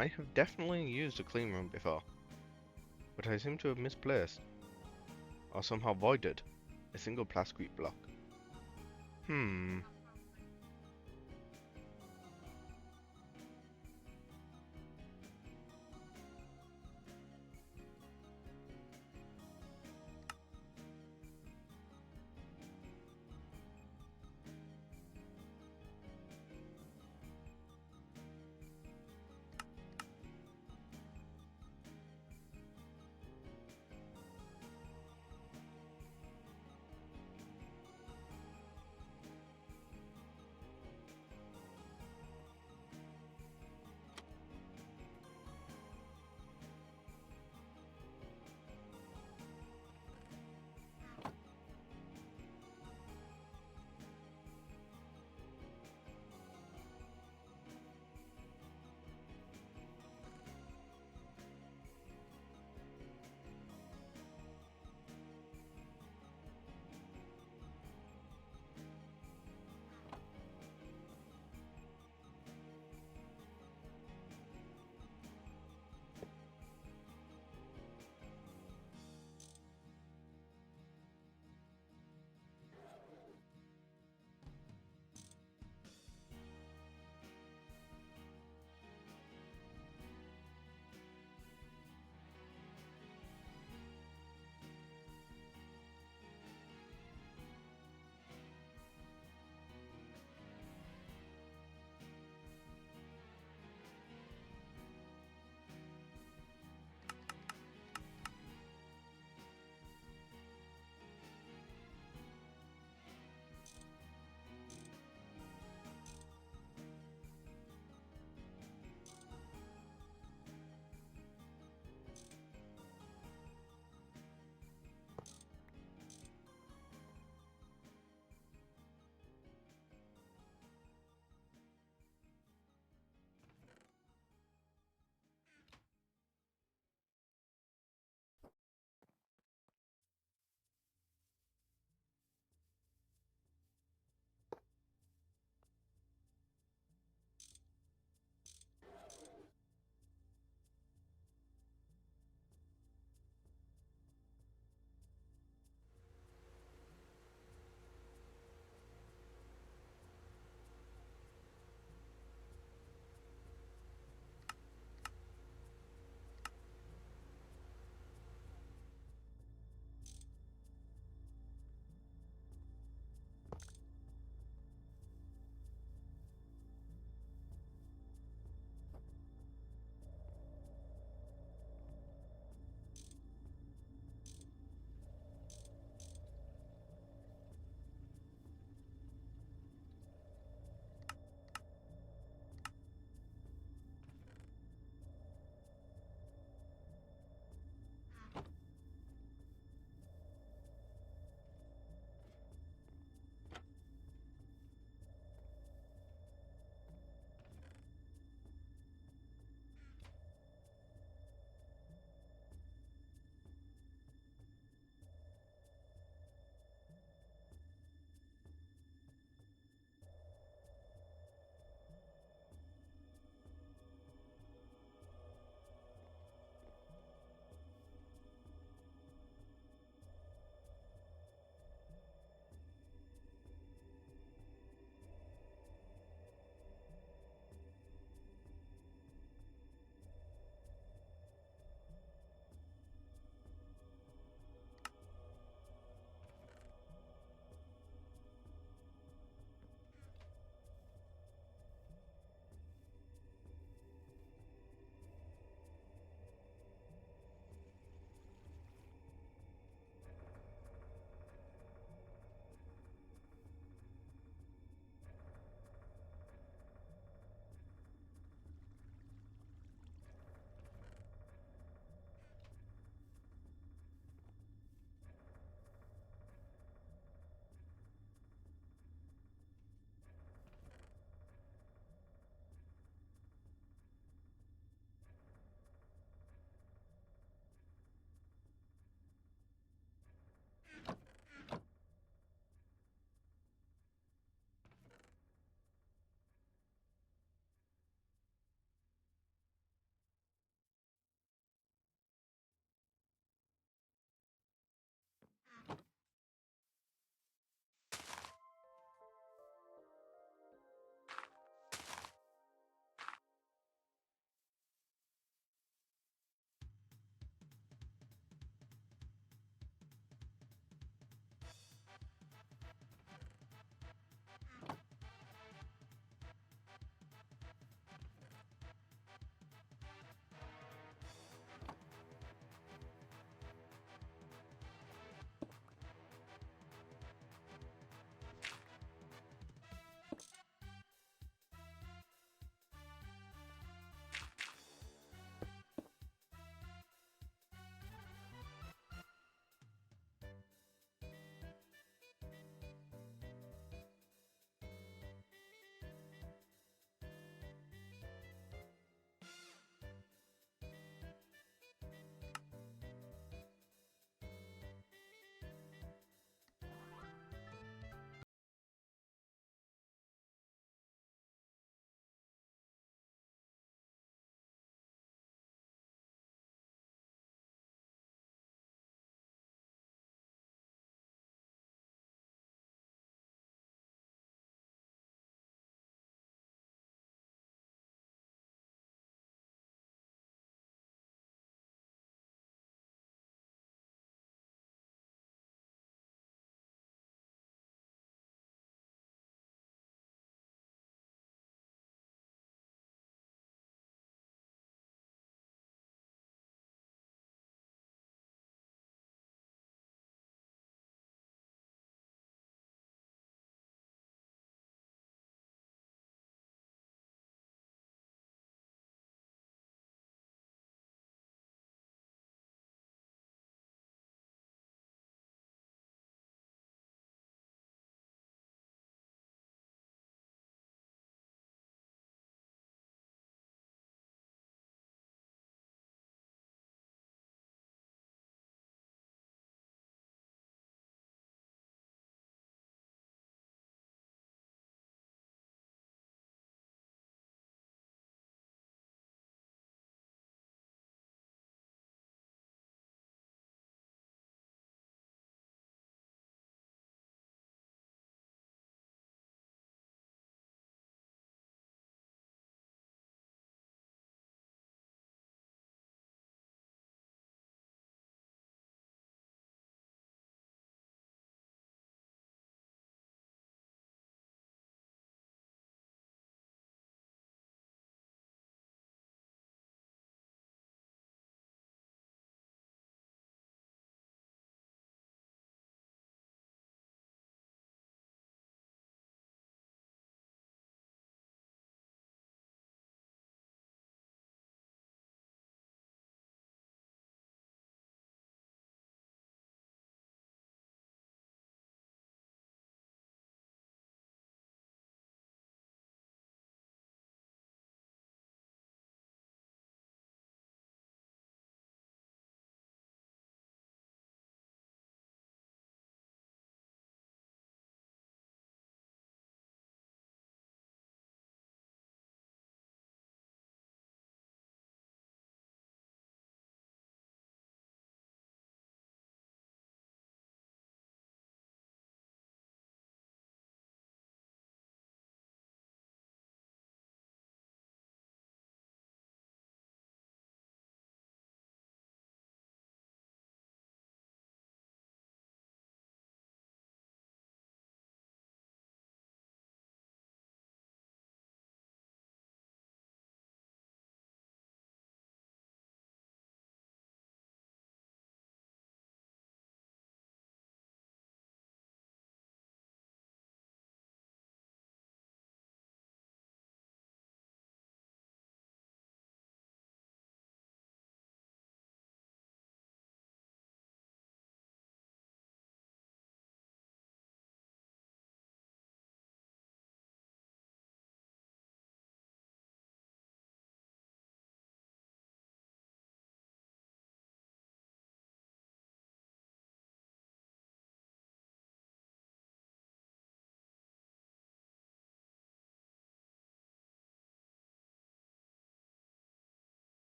I have definitely used a clean room before, but I seem to have misplaced, or somehow voided, a single plastic block. Hmm.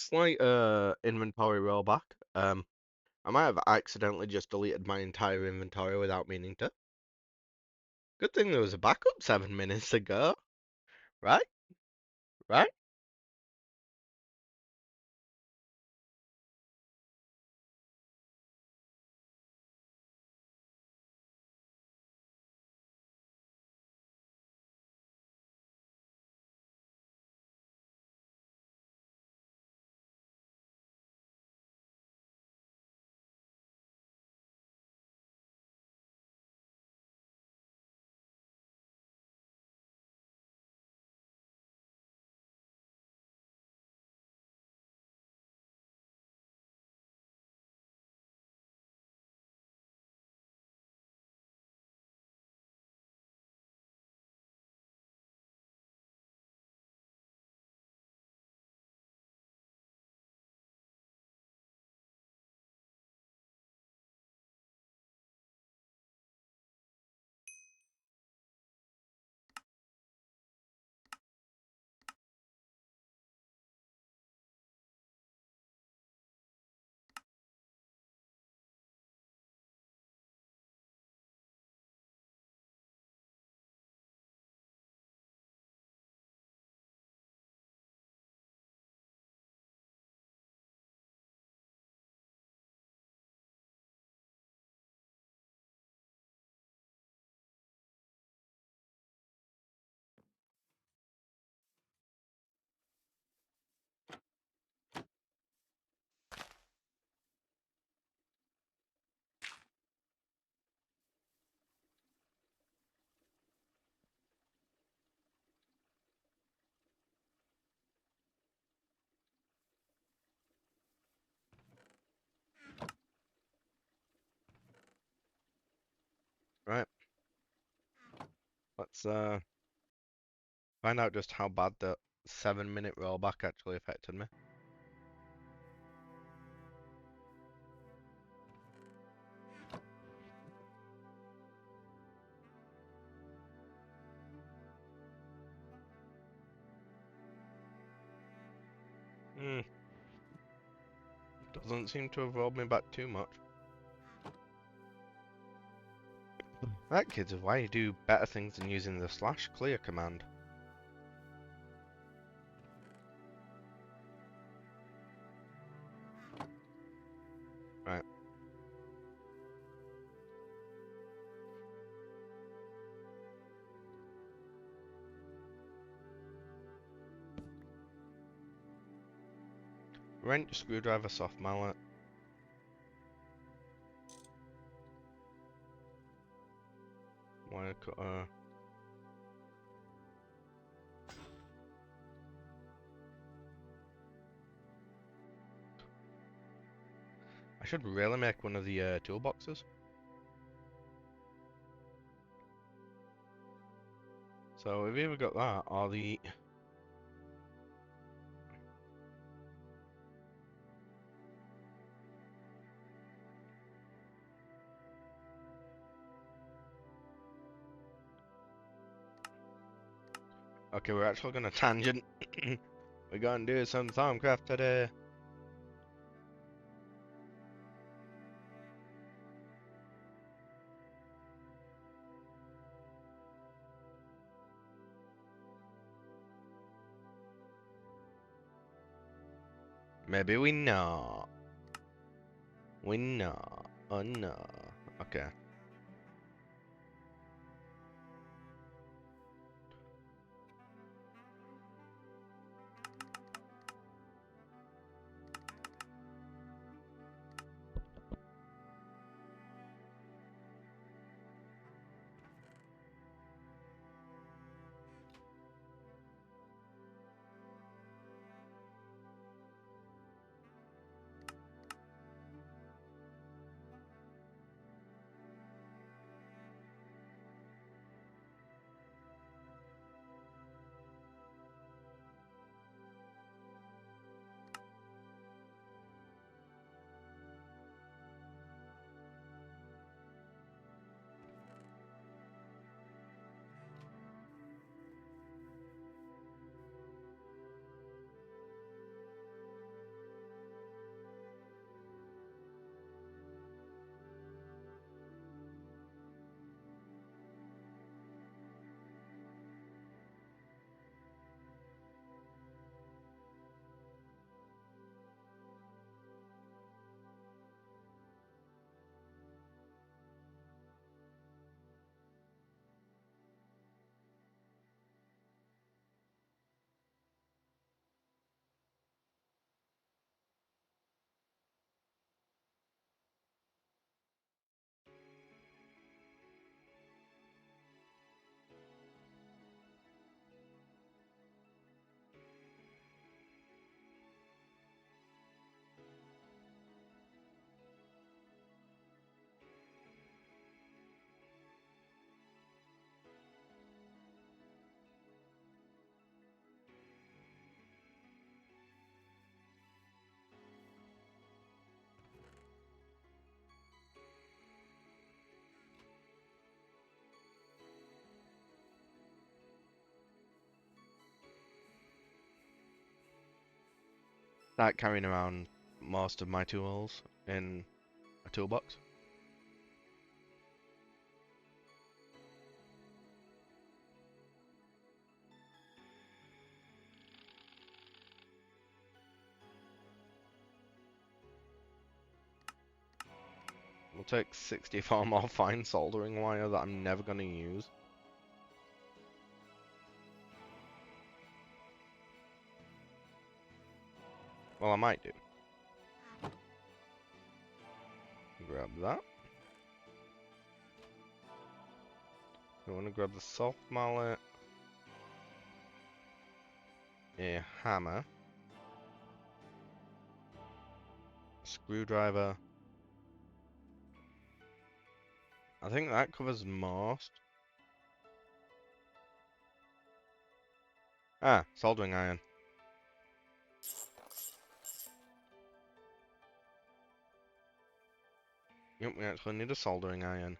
Slight inventory rollback. I might have accidentally just deleted my entire inventory without meaning to. Good thing there was a backup 7 minutes ago. Right? Right? Right. Let's find out just how bad the 7 minute rollback actually affected me. Hmm. Doesn't seem to have rolled me back too much. That kids is why you do better things than using the /clear command. Right. Wrench, screwdriver, soft mallet. Wire cutter. I should really make one of the toolboxes. So we've either got that or the... Okay, we're actually gonna tangent. We're gonna do some Thaumcraft today. Maybe we not. We not. Oh no. Okay. start carrying around most of my tools in a toolbox. We'll take 64 more fine soldering wire that I'm never going to use. Well, I might do. Grab that. We want to grab the soft mallet, a hammer, screwdriver. I think that covers most. Ah, soldering iron. Yep, we actually need a soldering iron.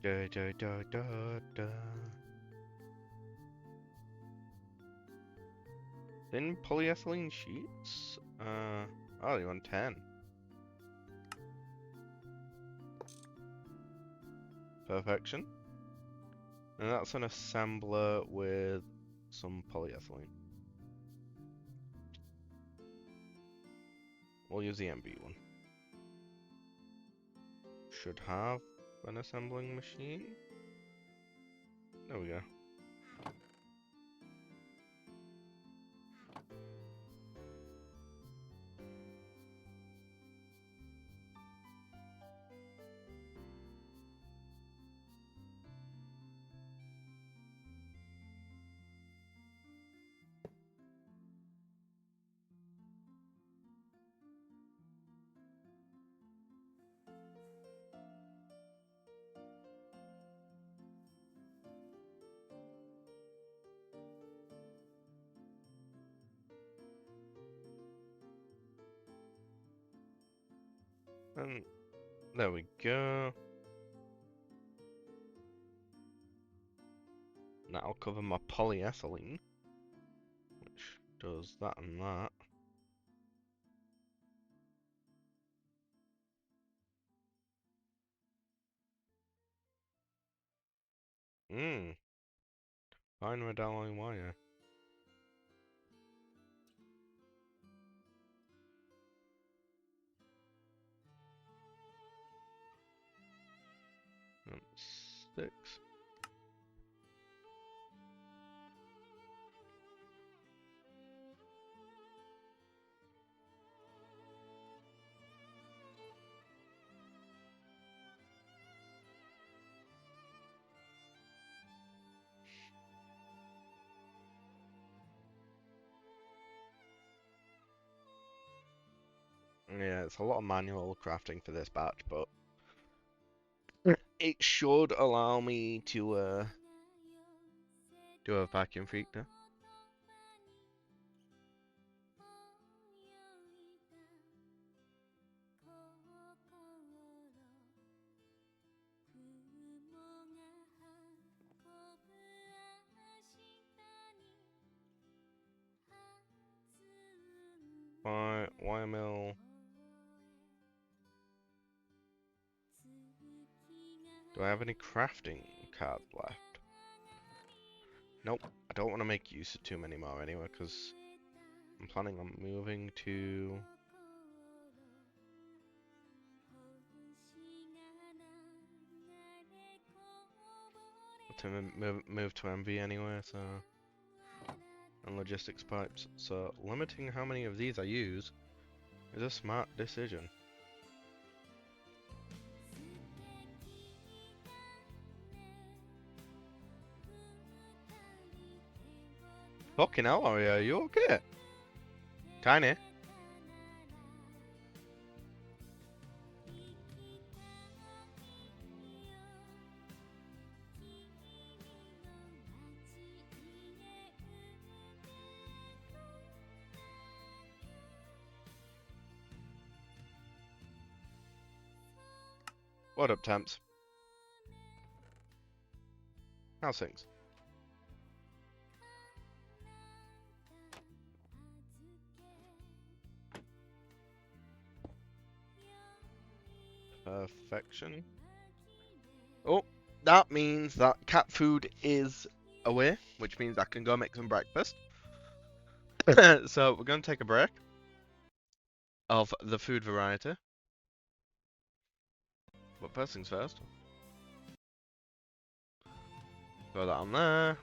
Da, da, da, da, da. Thin polyethylene sheets? Oh, you want 10. Perfection. And that's an assembler with some polyethylene. We'll use the MB one. Should have an assembling machine. There we go. And there we go. That'll cover my polyethylene, which does that and that. Fine red alloy wire. That's 6. Yeah, it's a lot of manual crafting for this batch, but it should allow me to do a vacuum filter. Wire mill. Do I have any crafting cards left? Nope. I don't want to make use of too many more anyway, because I'm planning on moving to move to MV anyway, so, and logistics pipes. So limiting how many of these I use is a smart decision. Fucking hell, are you okay? Tiny. What up, Temps? How's things? Perfection. Oh, that means that cat food is away, which means I can go make some breakfast. So we're going to take a break of the food variety. But first things first. Throw that on there.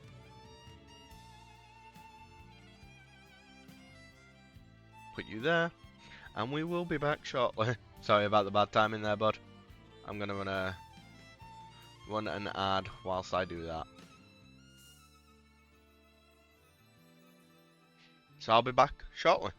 Put you there. And we will be back shortly. Sorry about the bad timing there, bud. I'm going to run an ad whilst I do that. So I'll be back shortly.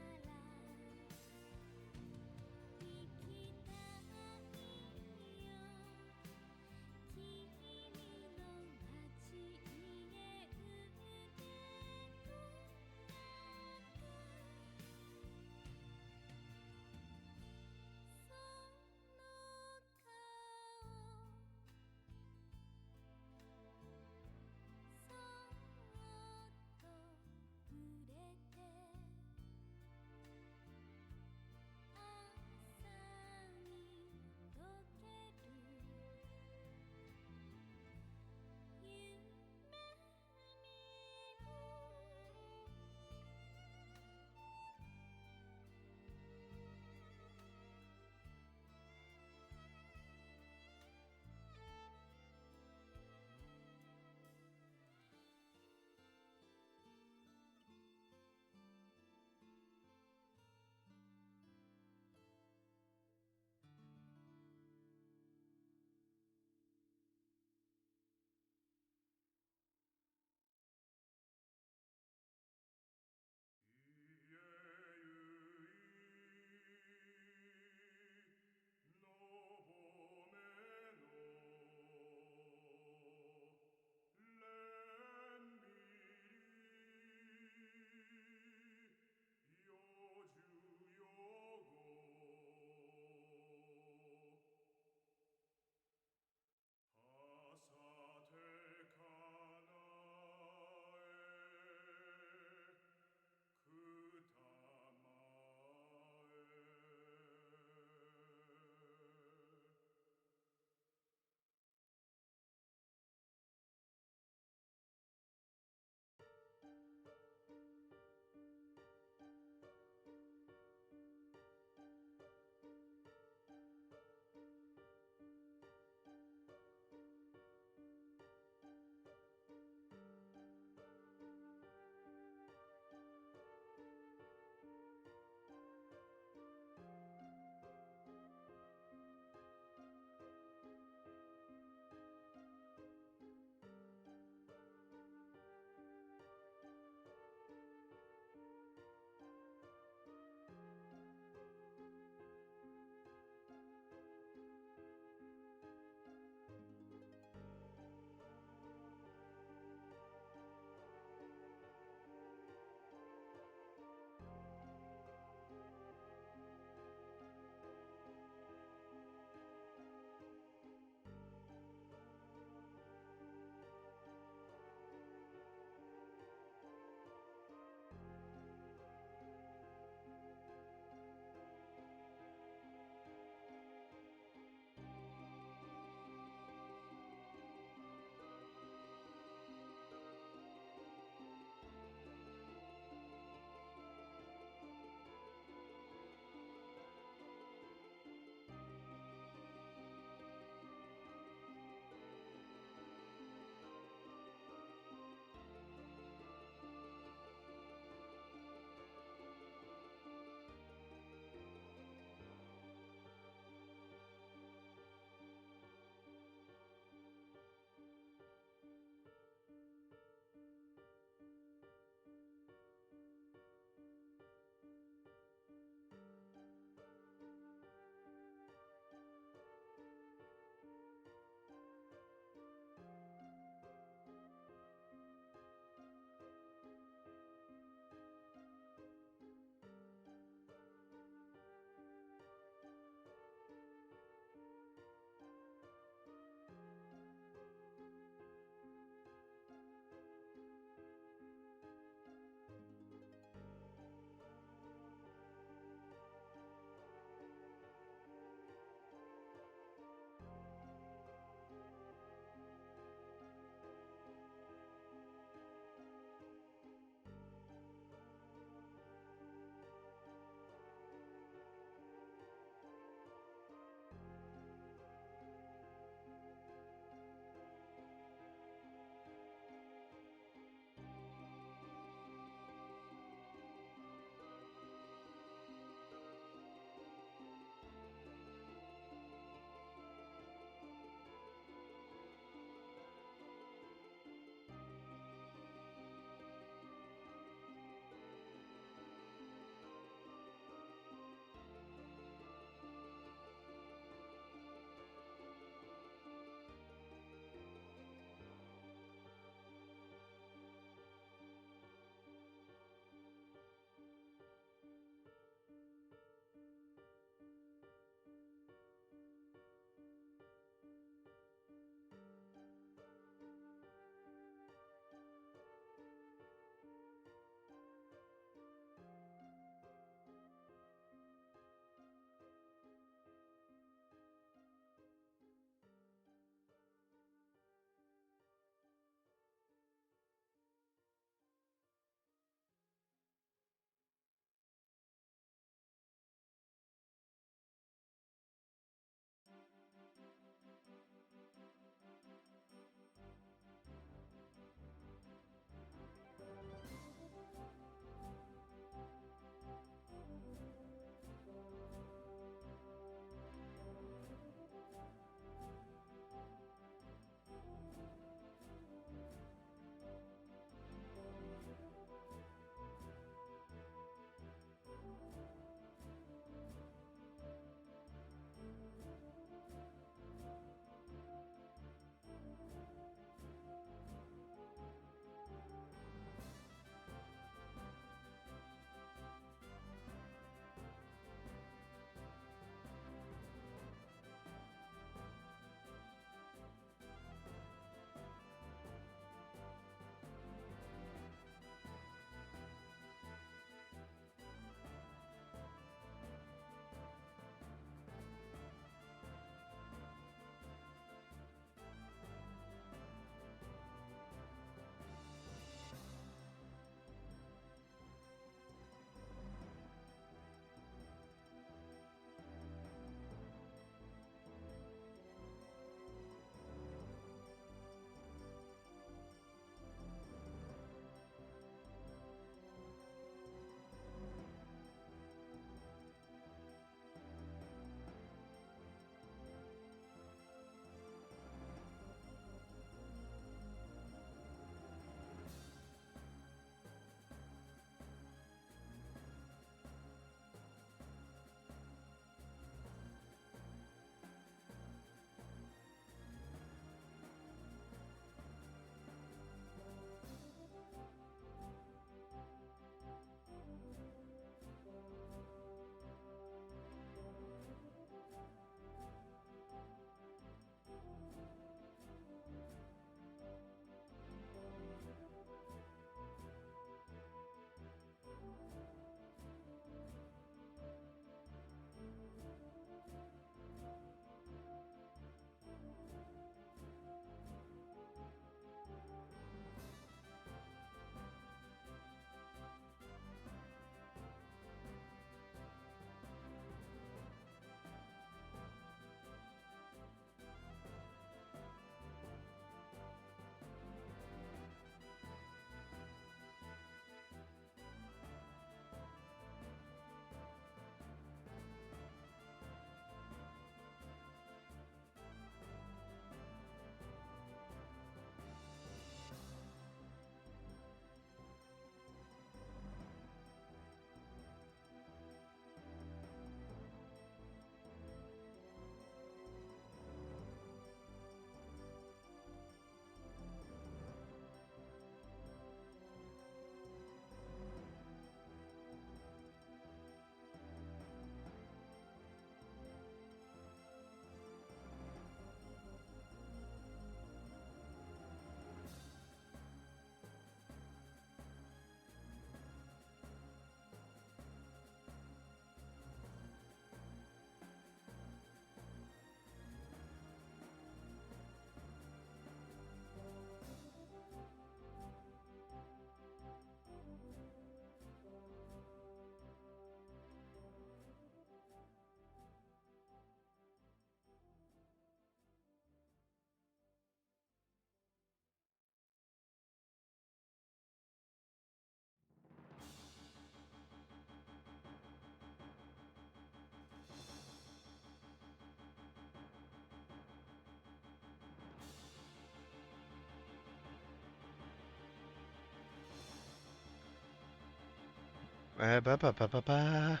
Ba, ba, ba, ba, ba.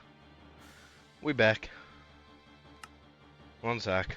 We back. One sec.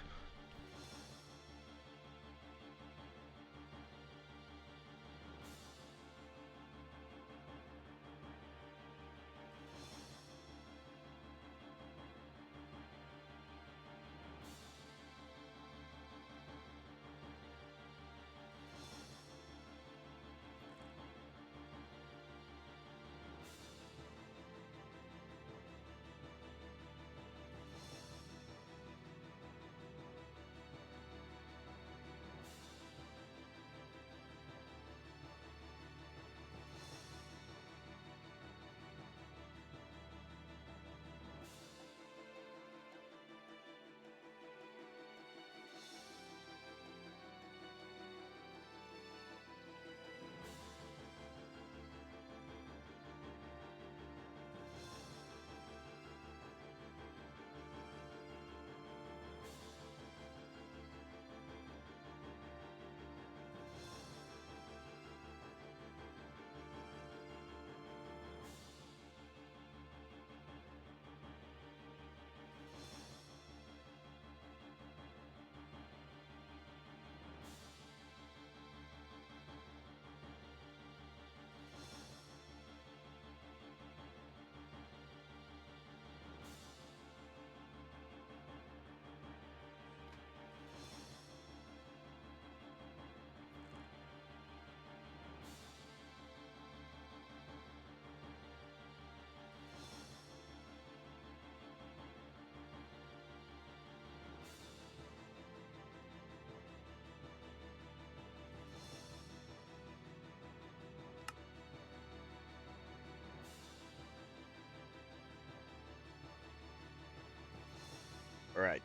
Right.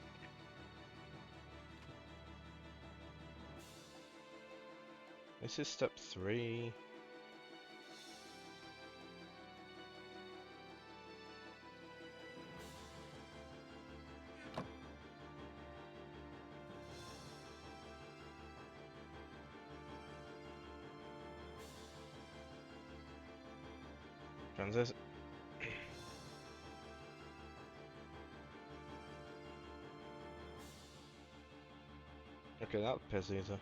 This is step 3. Transit. Okay, that's piss easy.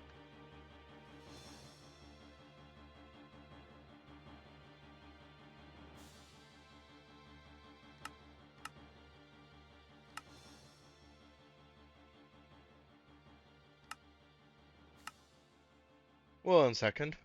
One second.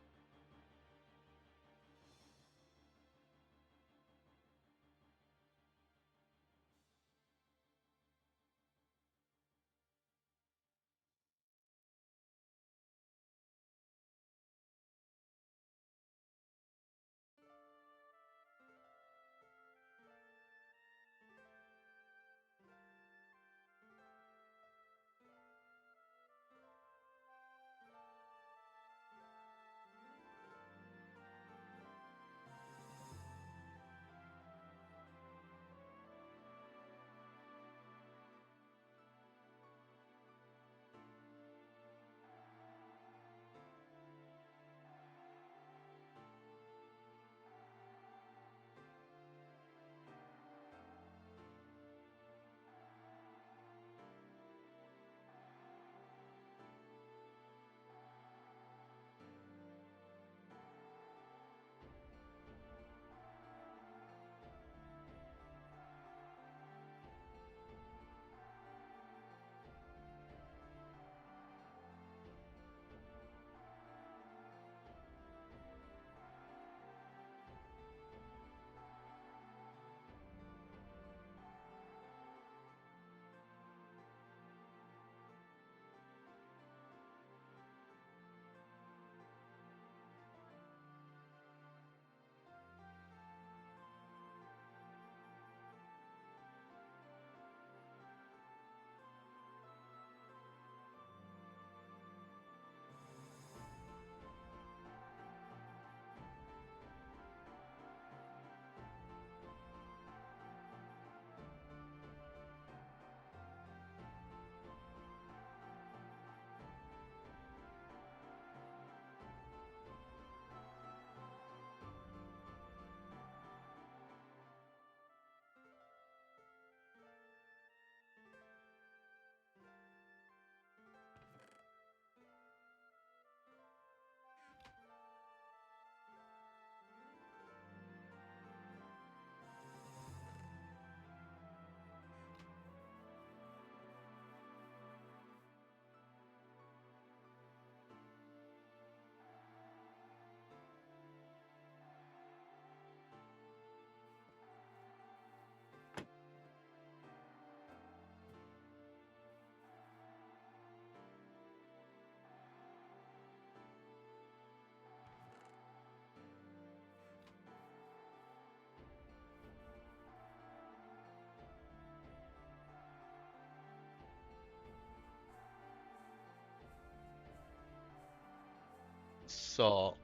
So,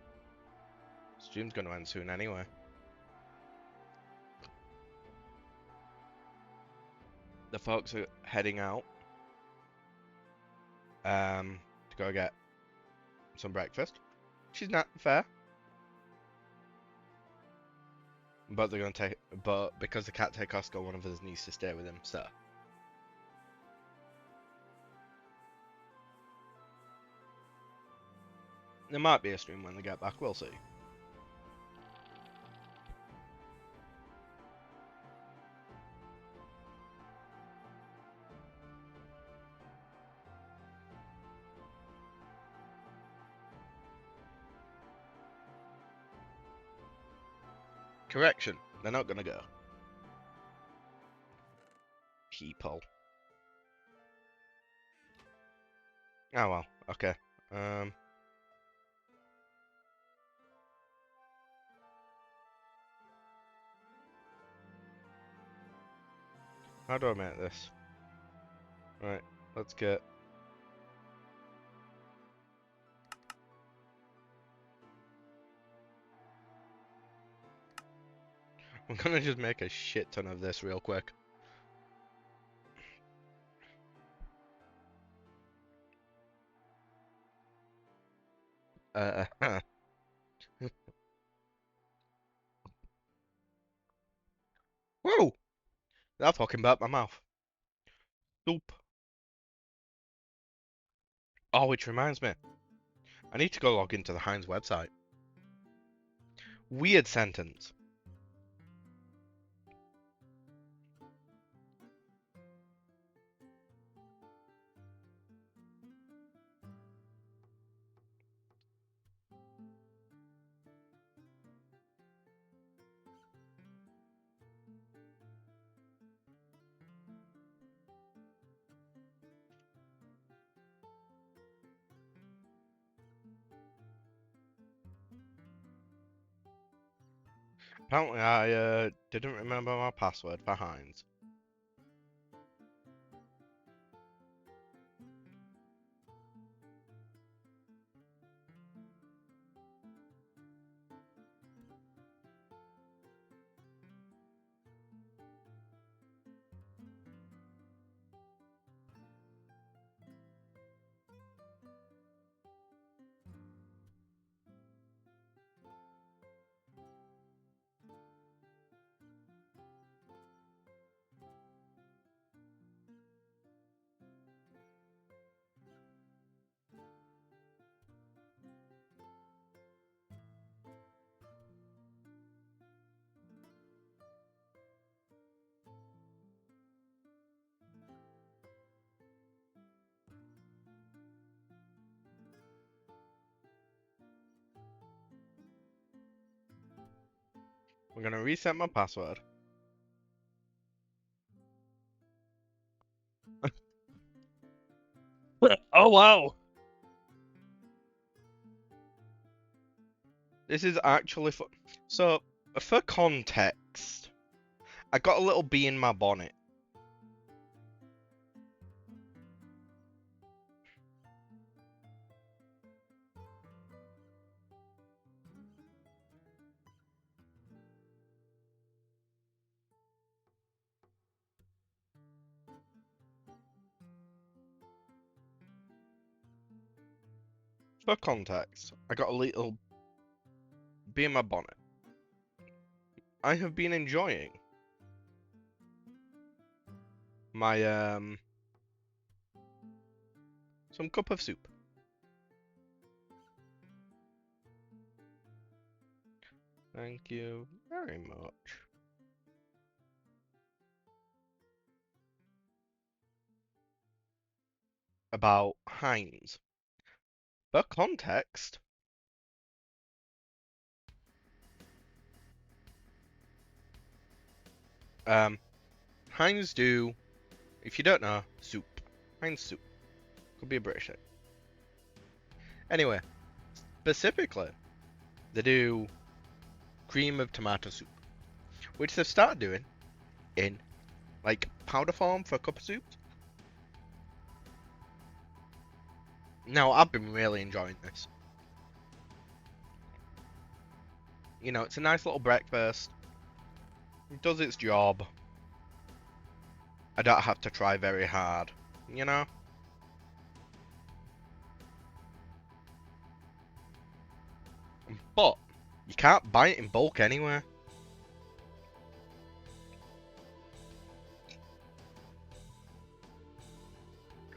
stream's gonna end soon anyway. The folks are heading out to go get some breakfast. She's not fair. But they're gonna take, but because they can't take Oscar, one of us needs to stay with him. So there might be a stream when they get back. We'll see. Correction, they're not gonna go. People. Oh well. Okay. How do I make this? Right. Let's get. I'm gonna just make a shit ton of this real quick. Whoa! That fucking burnt my mouth. Soup. Oh, which reminds me. I need to go log into the Heinz website. Weird sentence. Apparently, I didn't remember my password for Heinz. I'm gonna reset my password. Oh wow! This is actually for. So, for context, I got a little bee in my bonnet. For context, I got a little bee in my bonnet. I have been enjoying my some cup of soup. Thank you very much. About Heinz. For context, Heinz do, if you don't know, soup. Heinz soup. Could be a British thing. Anyway, specifically, they do cream of tomato soup, which they've started doing in like powder form for a cup of soup. Now, I've been really enjoying this. You know, it's a nice little breakfast. It does its job. I don't have to try very hard, you know? But you can't buy it in bulk anywhere.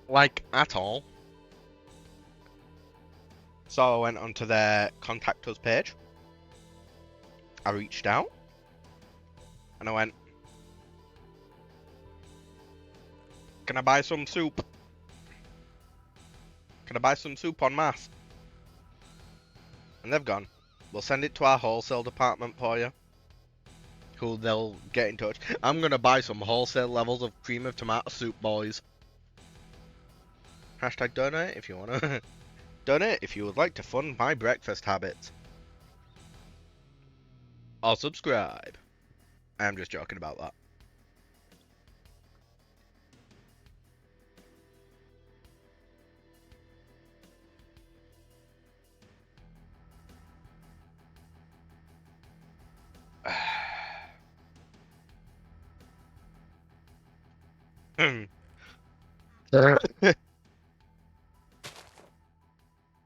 Like, at all. So I went onto their contact us page. I reached out. And I went, can I buy some soup? Can I buy some soup en masse? And they've gone, we'll send it to our wholesale department for you. Who they'll get in touch. I'm gonna buy some wholesale levels of cream of tomato soup, boys. Hashtag donate if you wanna. Donate if you would like to fund my breakfast habits. Or subscribe. I am just joking about that.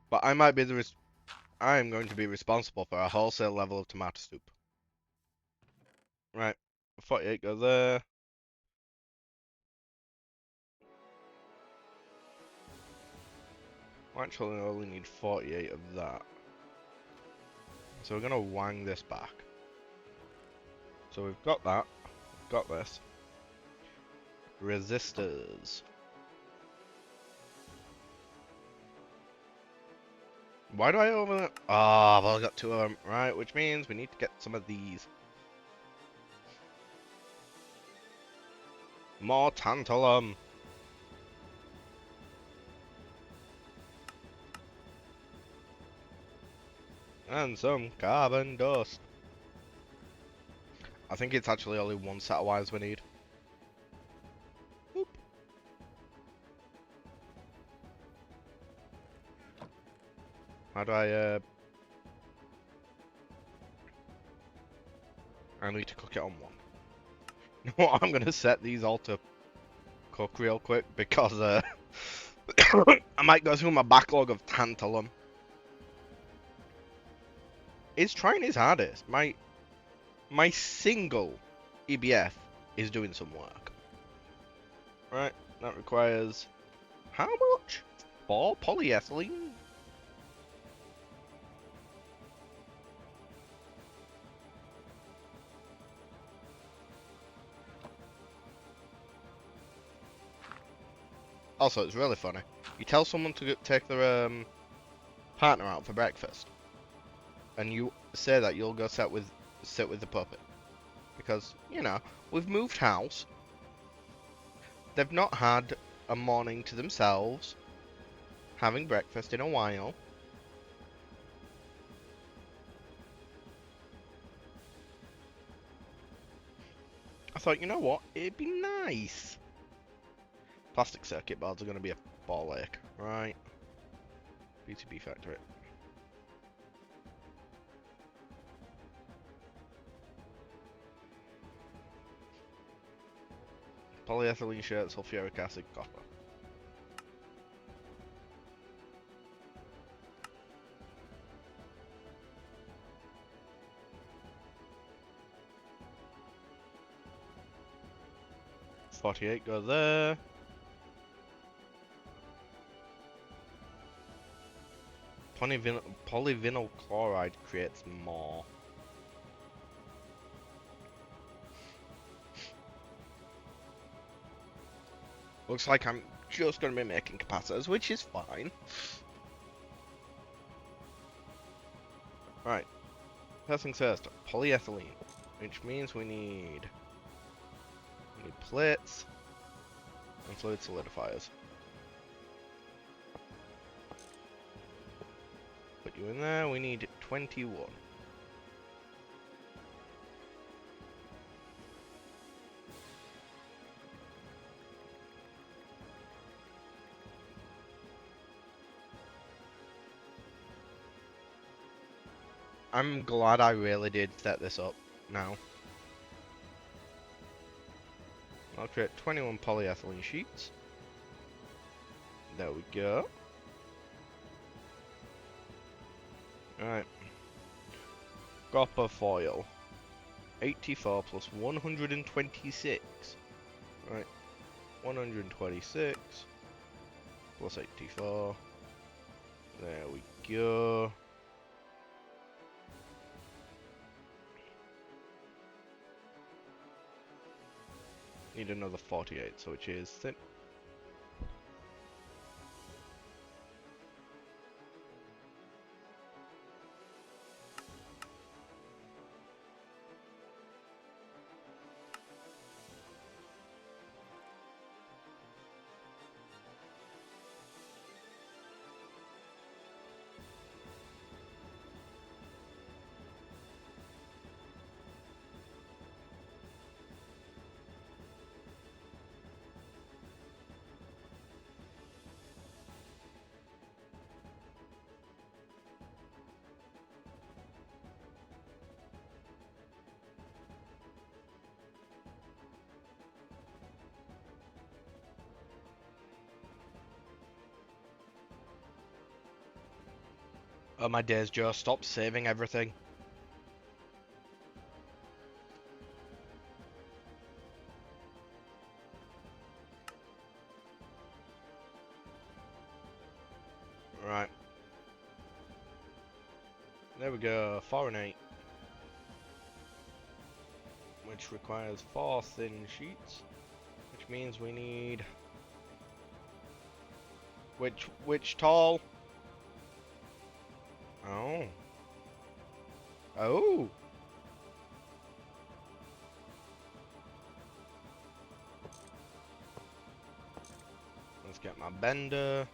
But I might be I am going to be responsible for a wholesale level of tomato soup. Right. 48 go there. Actually, I only need 48 of that. So we're gonna wang this back. So we've got that. Got this. Resistors. Why do I over? Ah, well, I got 2 of them. Right, which means we need to get some of these. More tantalum. And some carbon dust. I think it's actually only 1 set of wires we need. Boop. How do I need to cook it on 1. You know what? I'm gonna set these all to cook real quick because I might go through my backlog of tantalum. It's trying his hardest. My single EBF is doing some work. Right, that requires how much? 4 polyethylene? Also, it's really funny. You tell someone to take their partner out for breakfast, and you say that you'll go sit with the puppet because you know we've moved house. They've not had a morning to themselves, having breakfast in a while. I thought, you know what? It'd be nice. Plastic circuit boards are going to be a ball ache, right? PCB factory. Polyethylene shirt, sulfuric acid, copper. $48 go there. Polyvinyl chloride creates more. Looks like I'm just going to be making capacitors, which is fine. Right. First things first, polyethylene, which means we need plates and fluid solidifiers. Put you in there, we need 21. I'm glad I really did set this up now. I'll create 21 polyethylene sheets. There we go. Alright. Copper foil. 84 plus 126. Right. 126 plus 84. There we go. Need another 48, so which is thin. Oh my days, Joe, stop saving everything. Right. There we go, 4 and 8. Which requires 4 thin sheets. Which means we need... Which tall? Oh. Oh! Let's get my bender.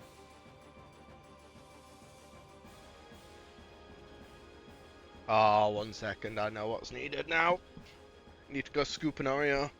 Oh, 1 second, I know what's needed now. Need to go scoop an Oreo.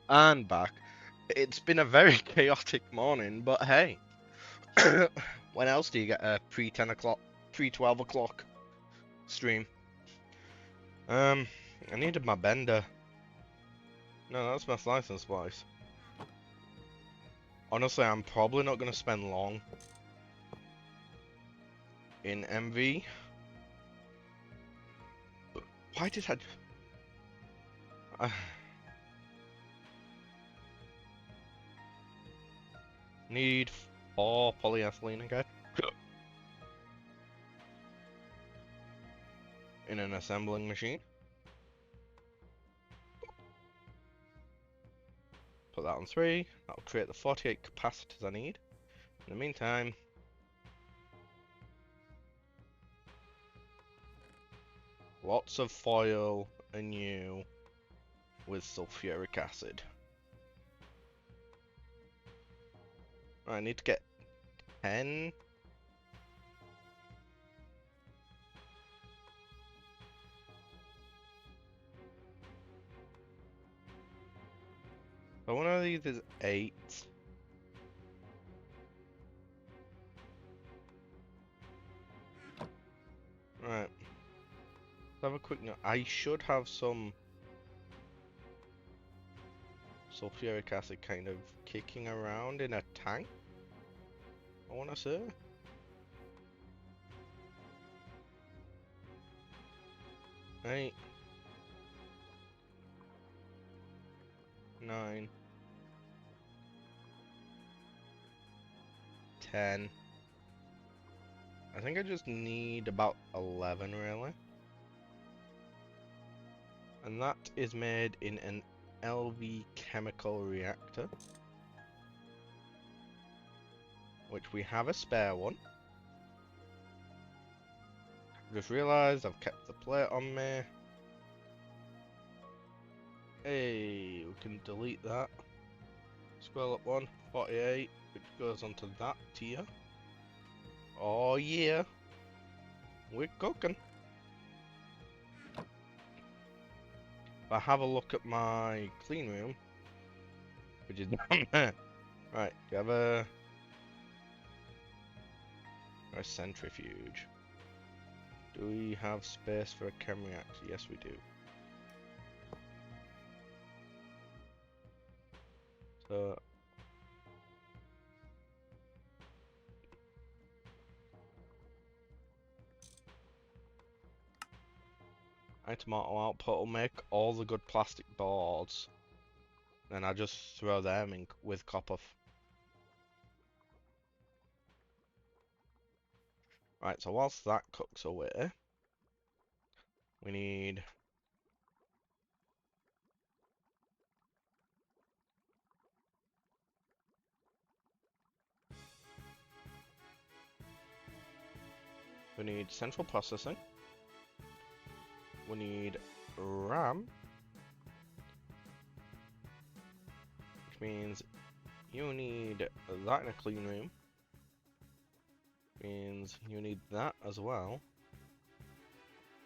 And back. It's been a very chaotic morning, but hey. When else do you get a pre-10 o'clock, pre-12 o'clock stream? I needed my bender. No, that's my slice and splice. Honestly, I'm probably not going to spend long in MV. Why did I... Need 4 polyethylene again. In an assembling machine. Put that on 3. That'll create the 48 capacitors I need. In the meantime... Lots of foil anew with sulfuric acid. I need to get 10. But one of these is 8. Right. Let's have a quick note. I should have some sulfuric acid kind of kicking around in a tank, I want to say. Eight, 9, 10. I think I just need about 11 really. And that is made in an LV chemical reactor, which we have a spare one. Just realised I've kept the plate on me. Hey, we can delete that. Scroll up one, 48, which goes onto that tier. Oh yeah, we're cooking. If I have a look at my clean room, which is down there. Right, do you have a centrifuge? Do we have space for a chem reactor? Yes, we do. So item auto output will make all the good plastic boards. Then I just throw them in with copper. Right, so whilst that cooks away, we need central processing. We need RAM, which means you need that in a clean room. Means you need that as well.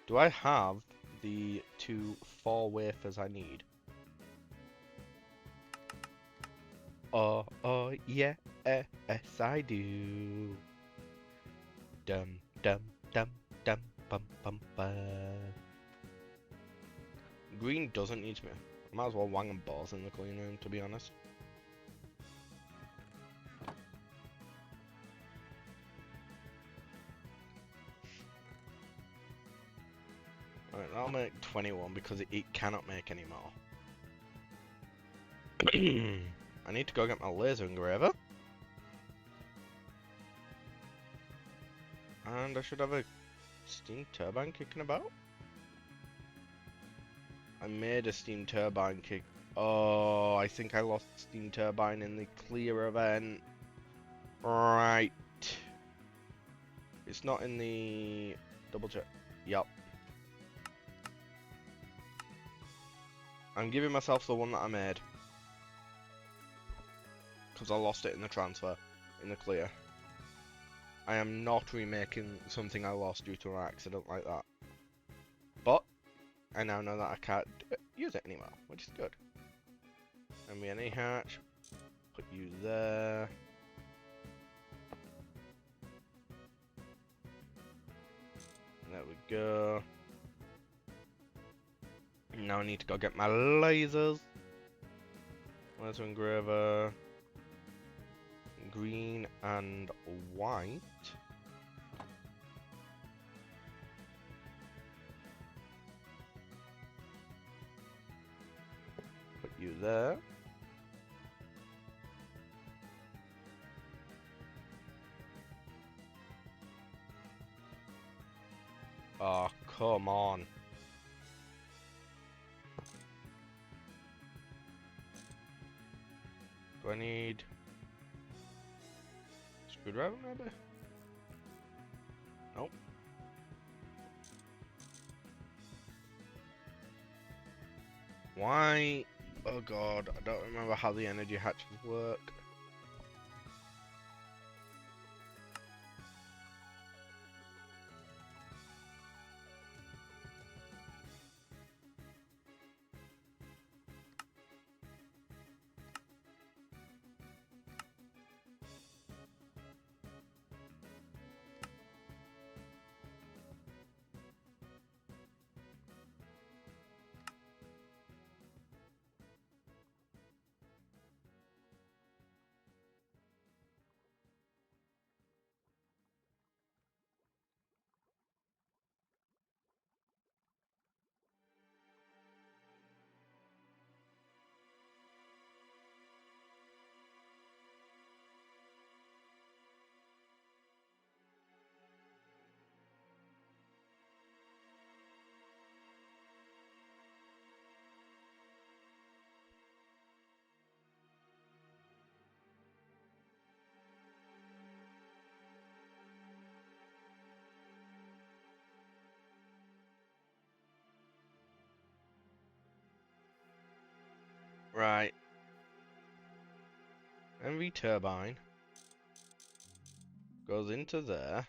Do I have the 2 4 wafers I need? Oh, yeah, yes I do. Dum dum dum dum bum bum bum. Green doesn't need to be. Might as well wang them both in the clean room, to be honest. Alright, I'll make 21 because it cannot make any more. I need to go get my laser engraver. And I should have a steam turbine kicking about. I made a steam turbine kick. Oh, I think I lost steam turbine in the clear event. Right. It's not in the double check. Yup. I'm giving myself the one that I made. Because I lost it in the transfer. In the clear. I am not remaking something I lost due to an accident like that. But, I now know that I can't use it anymore, which is good. MBNA hatch. Put you there. There we go. Now I need to go get my lasers. Laser engraver. Green and white. Put you there. Oh, come on. Do I need screwdriver maybe? Nope. Why? Oh god, I don't remember how the energy hatches work. Right. MV turbine goes into there.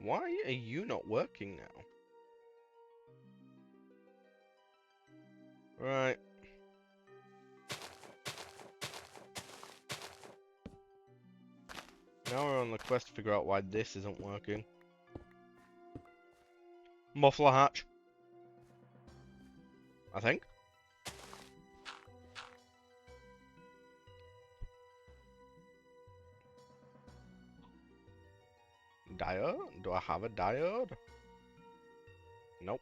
Why are you not working now? Right. Now we're on the quest to figure out why this isn't working. Muffler hatch. I think. Diode? Do I have a diode? Nope.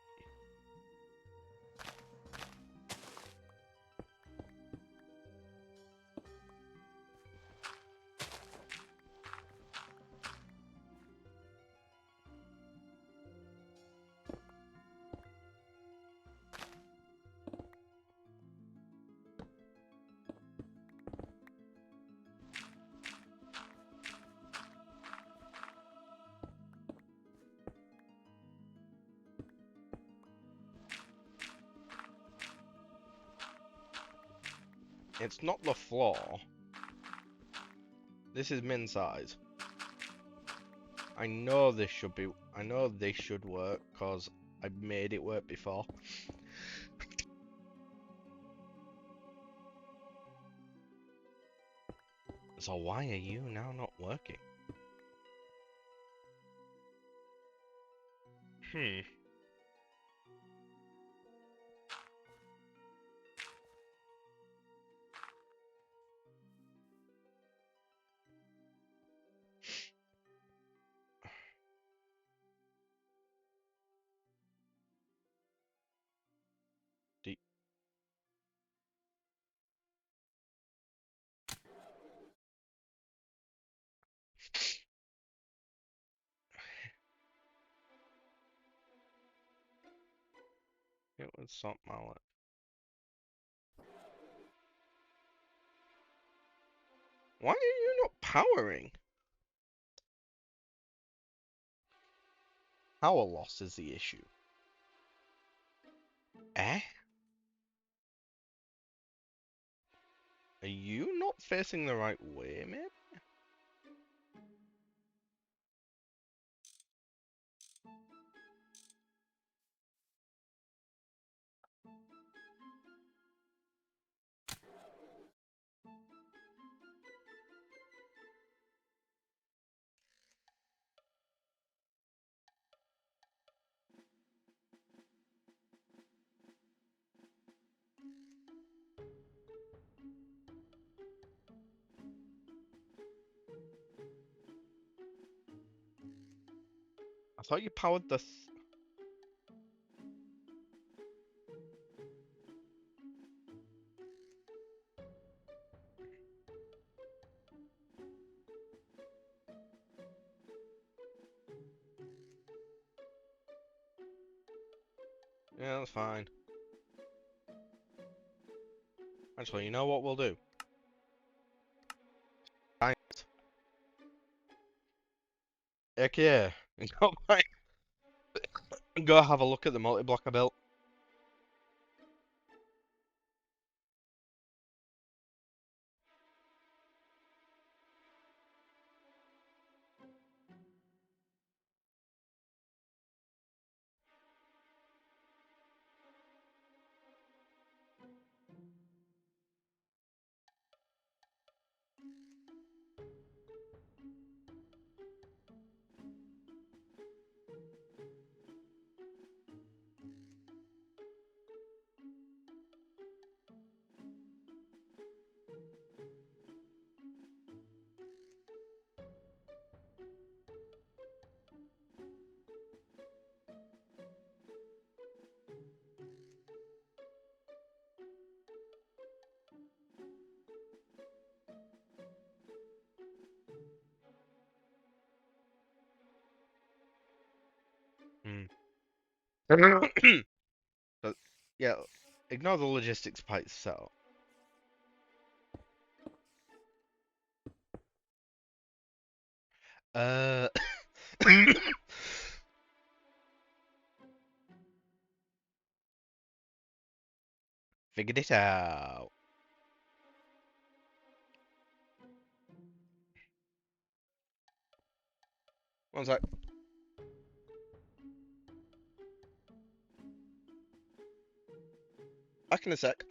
It's not the floor. This is min size. I know this should be. I know this should work because I made it work before. So why are you now not working? Hmm. D it was something mallet. Why are you not powering? Power loss is the issue. Eh? Are you not facing the right way, man? I thought you powered the. Yeah, that's fine. Actually, you know what we'll do? Science. Heck yeah. Go have a look at the multi-block I built. But yeah, ignore the logistics part itself. Uh, figured it out. One sec. Back in a sec.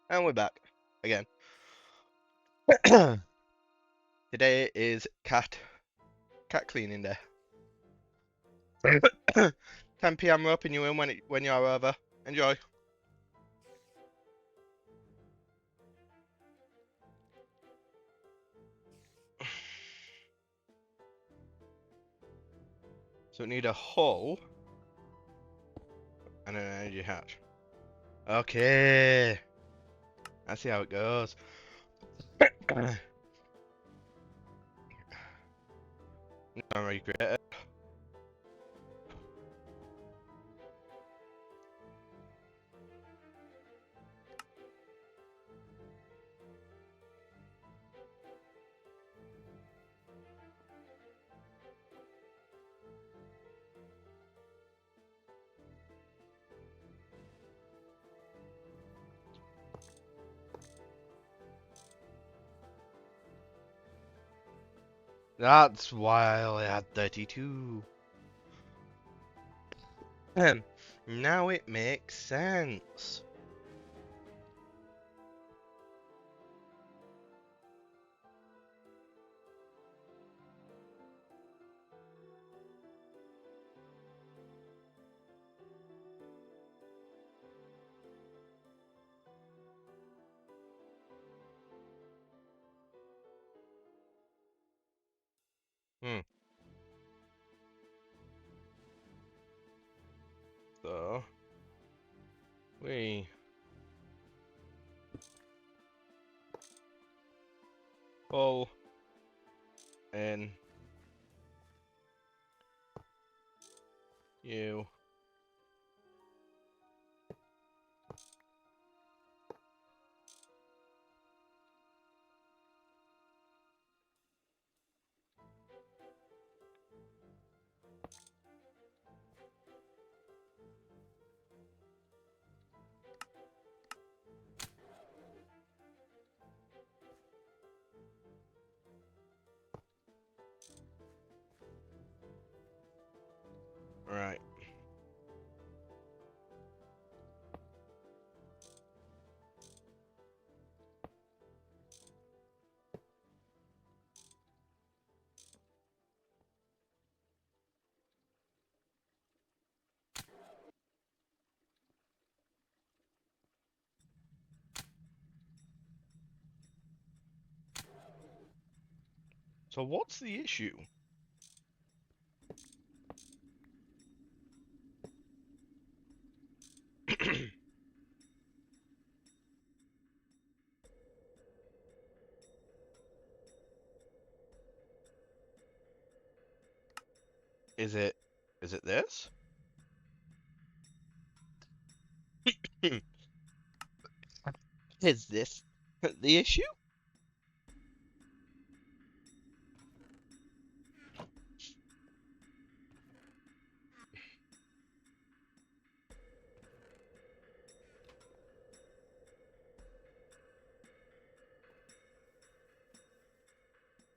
And we're back again. Today is cat cleaning day. 10 p.m. We're upping you in when you're over. Enjoy. So we need a hull and an energy hatch. Okay. I see how it goes. I'm recreated. That's why I had 32. Now it makes sense. Hmm. So we pull in you. Right. So what's the issue? Is it this? Is this the issue?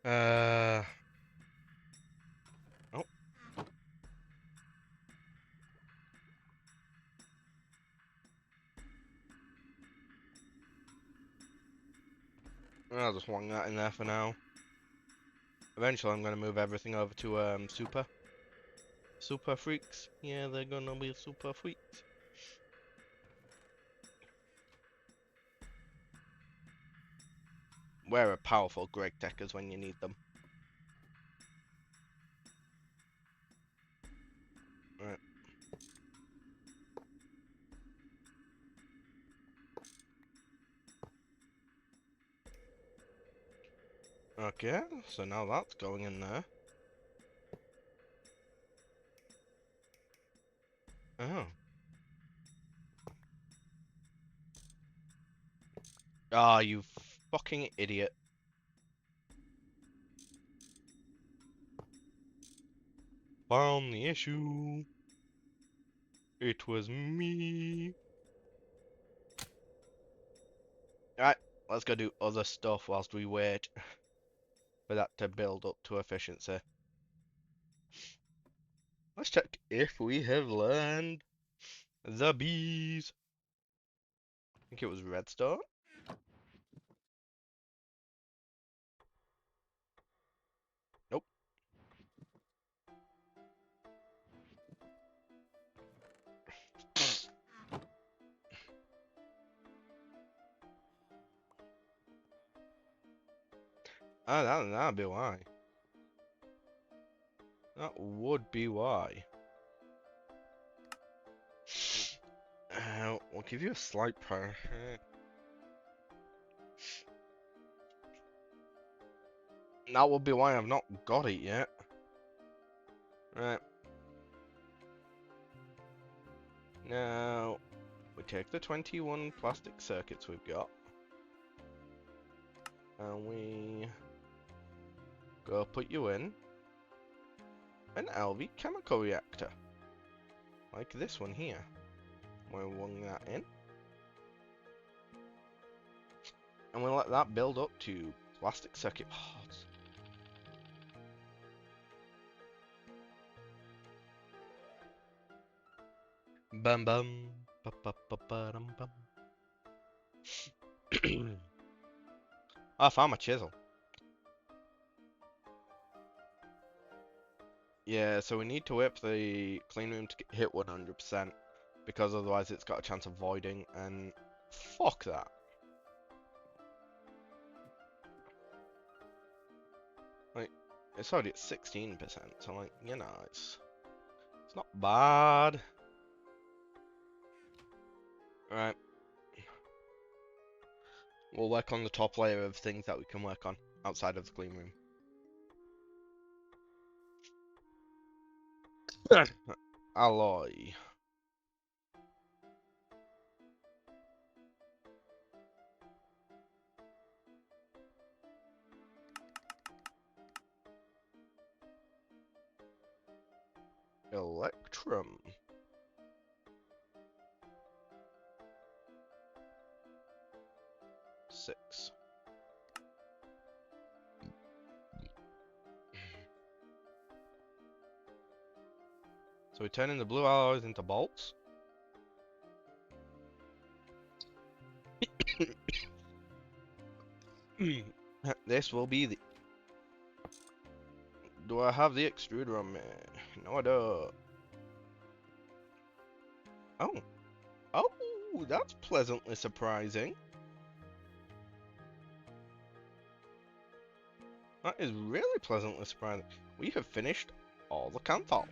Uh oh, I'll just wang that in there for now. Eventually I'm gonna move everything over to super freaks. Yeah, they're gonna be super freaks. Where are powerful Greg Deckers when you need them? Right. Okay, so now that's going in there. Oh. Ah, you fucking idiot. Found the issue. It was me. Alright, let's go do other stuff whilst we wait for that to build up to efficiency. Let's check if we have learned the bees. I think it was redstone. Ah, that'd be why. That would be why. We'll give you a slight prior. That would be why I've not got it yet. Right. Now, we take the 21 plastic circuits we've got. And we go put you in an LV chemical reactor. Like this one here. We'll lung that in. And we'll let that build up to plastic circuit boards. Bum bum. Ba ba ba ba dum bum. I found my chisel. Yeah, so we need to whip the clean room to hit 100%, because otherwise it's got a chance of voiding, and fuck that. Like, it's already at 16%, so like, you know, it's not bad. Right. We'll work on the top layer of things that we can work on outside of the clean room. Alloy. Electrum. Six. So we turn in the blue alloys into bolts. This will be the... Do I have the extruder on me? No, I don't. Oh. Oh, that's pleasantly surprising. That is really pleasantly surprising. We have finished all the Kanthal.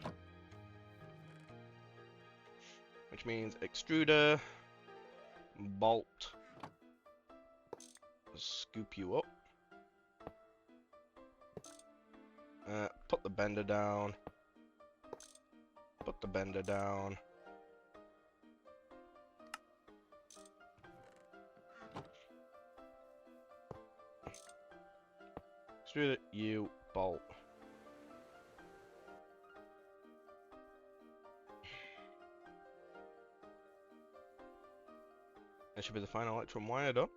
Which means extruder, bolt, scoop you up. Put the bender down. Put the bender down. Extruder, you, bolt. That should be the final electron wire done.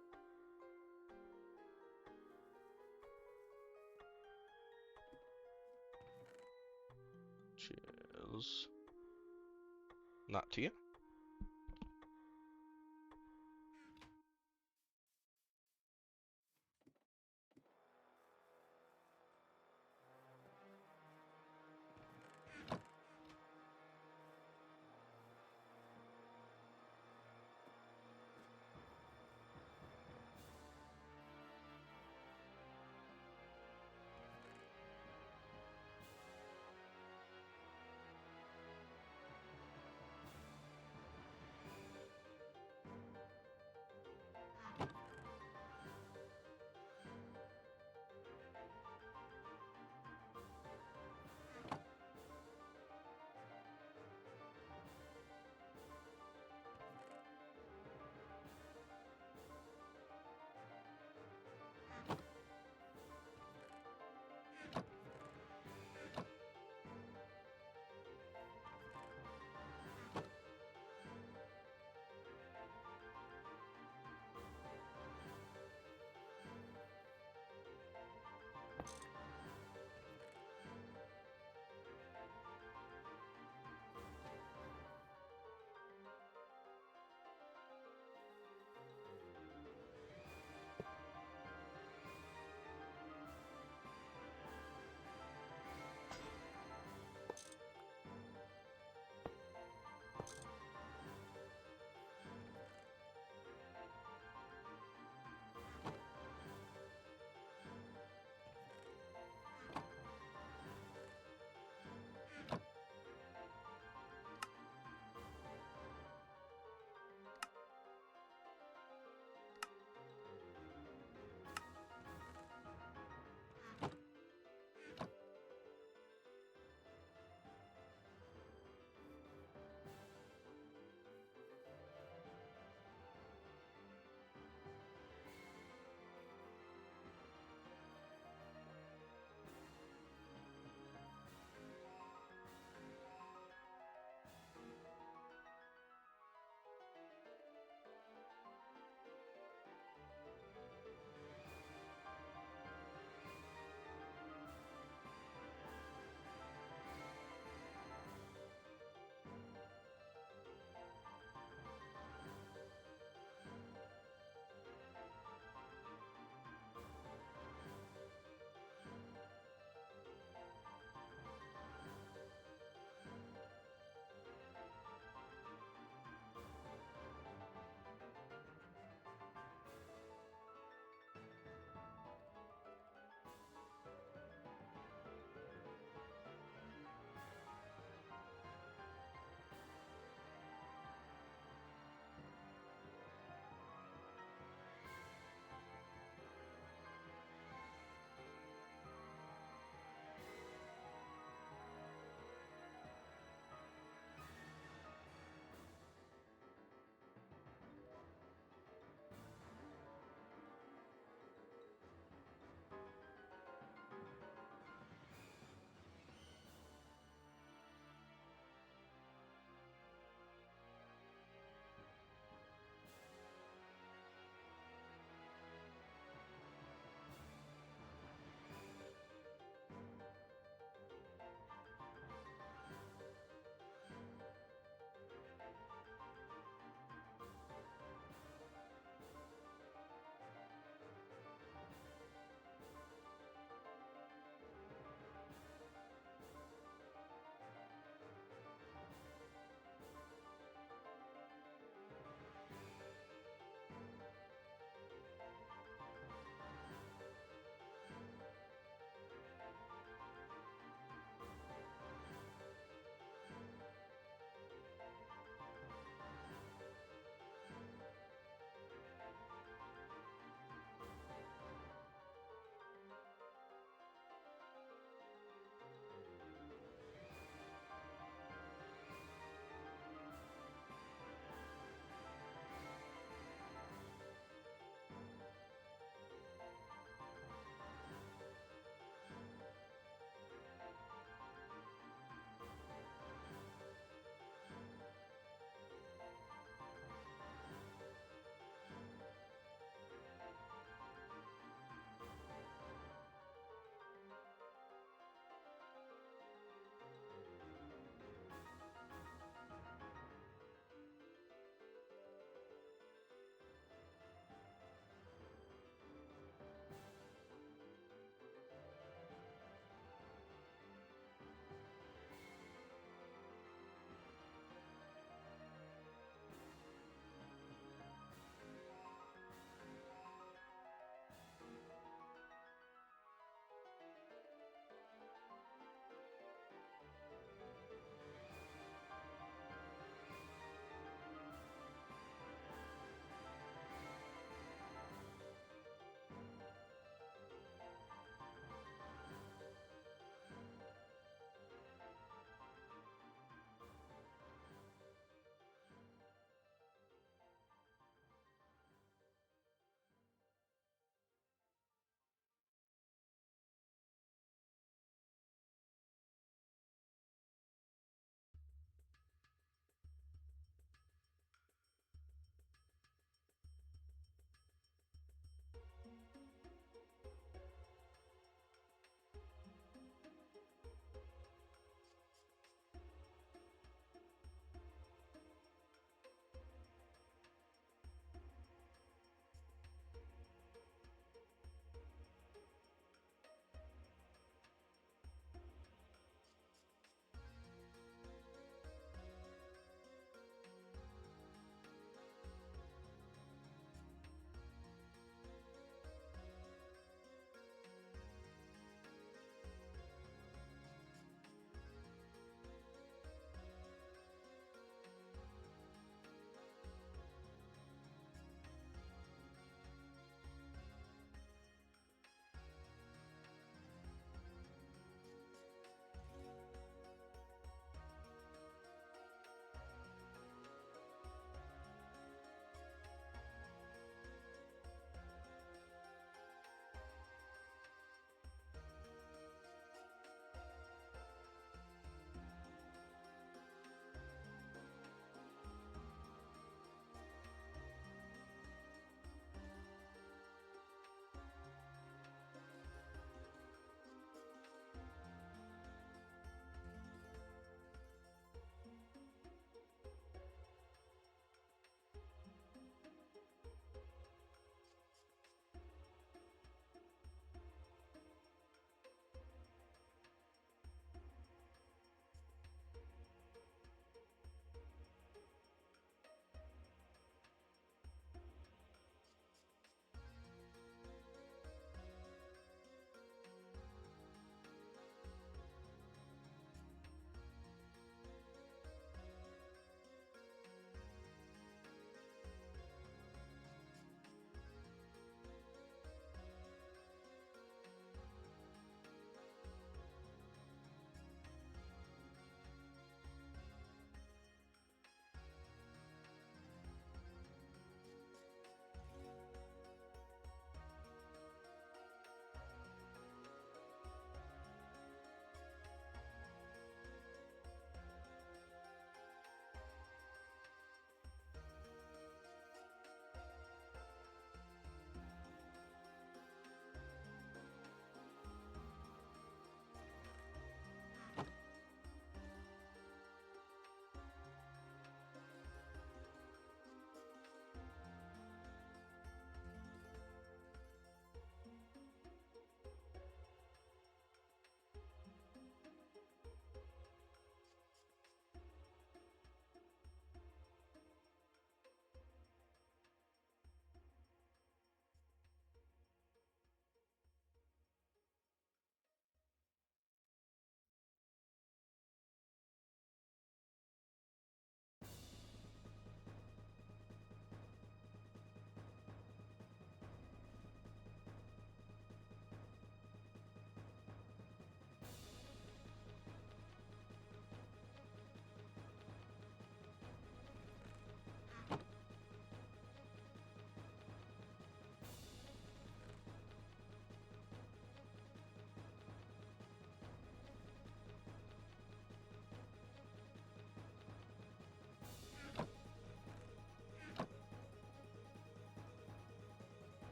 Cheers. That to you.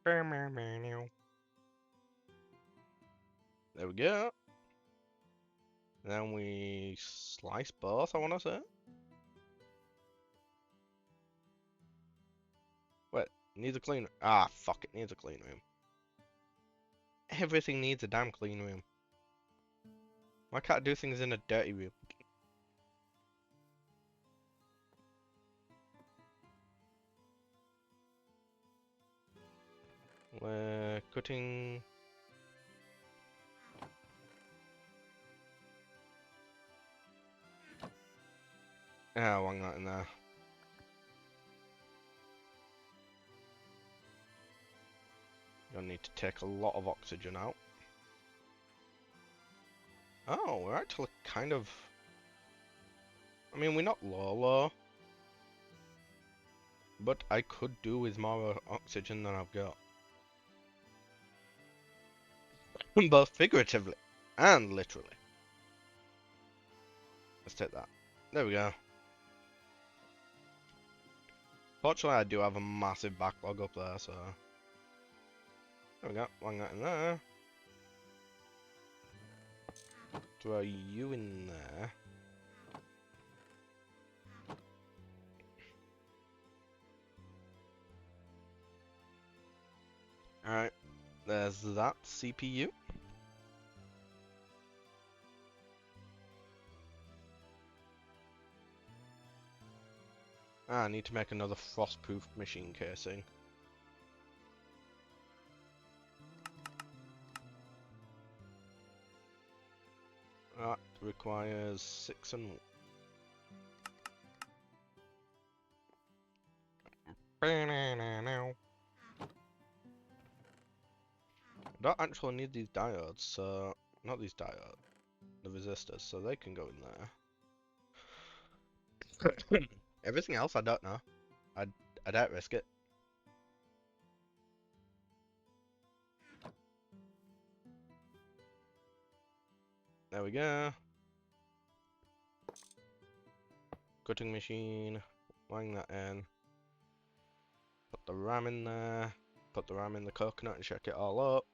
There we go. Then we slice both, I want to say. Wait, needs a clean. Ah, fuck, it needs a clean room. Everything needs a damn clean room. Why can't I do things in a dirty room? We're cutting. Ah, wang that in there. You'll need to take a lot of oxygen out. Oh, we're actually kind of... I mean, we're not low, but I could do with more oxygen than I've got. Both figuratively and literally. Let's take that. There we go. Fortunately, I do have a massive backlog up there, so... There we go, wang that in there. Throw you in there. Alright, there's that CPU. Ah, I need to make another frost-proof machine casing. That requires 6 and... I don't actually need these diodes, so... Not these diodes. The resistors, so they can go in there. Everything else I don't know. I don't risk it. There we go. Cutting machine. Wang that in. Put the RAM in there. Put the RAM in the coconut and check it all up.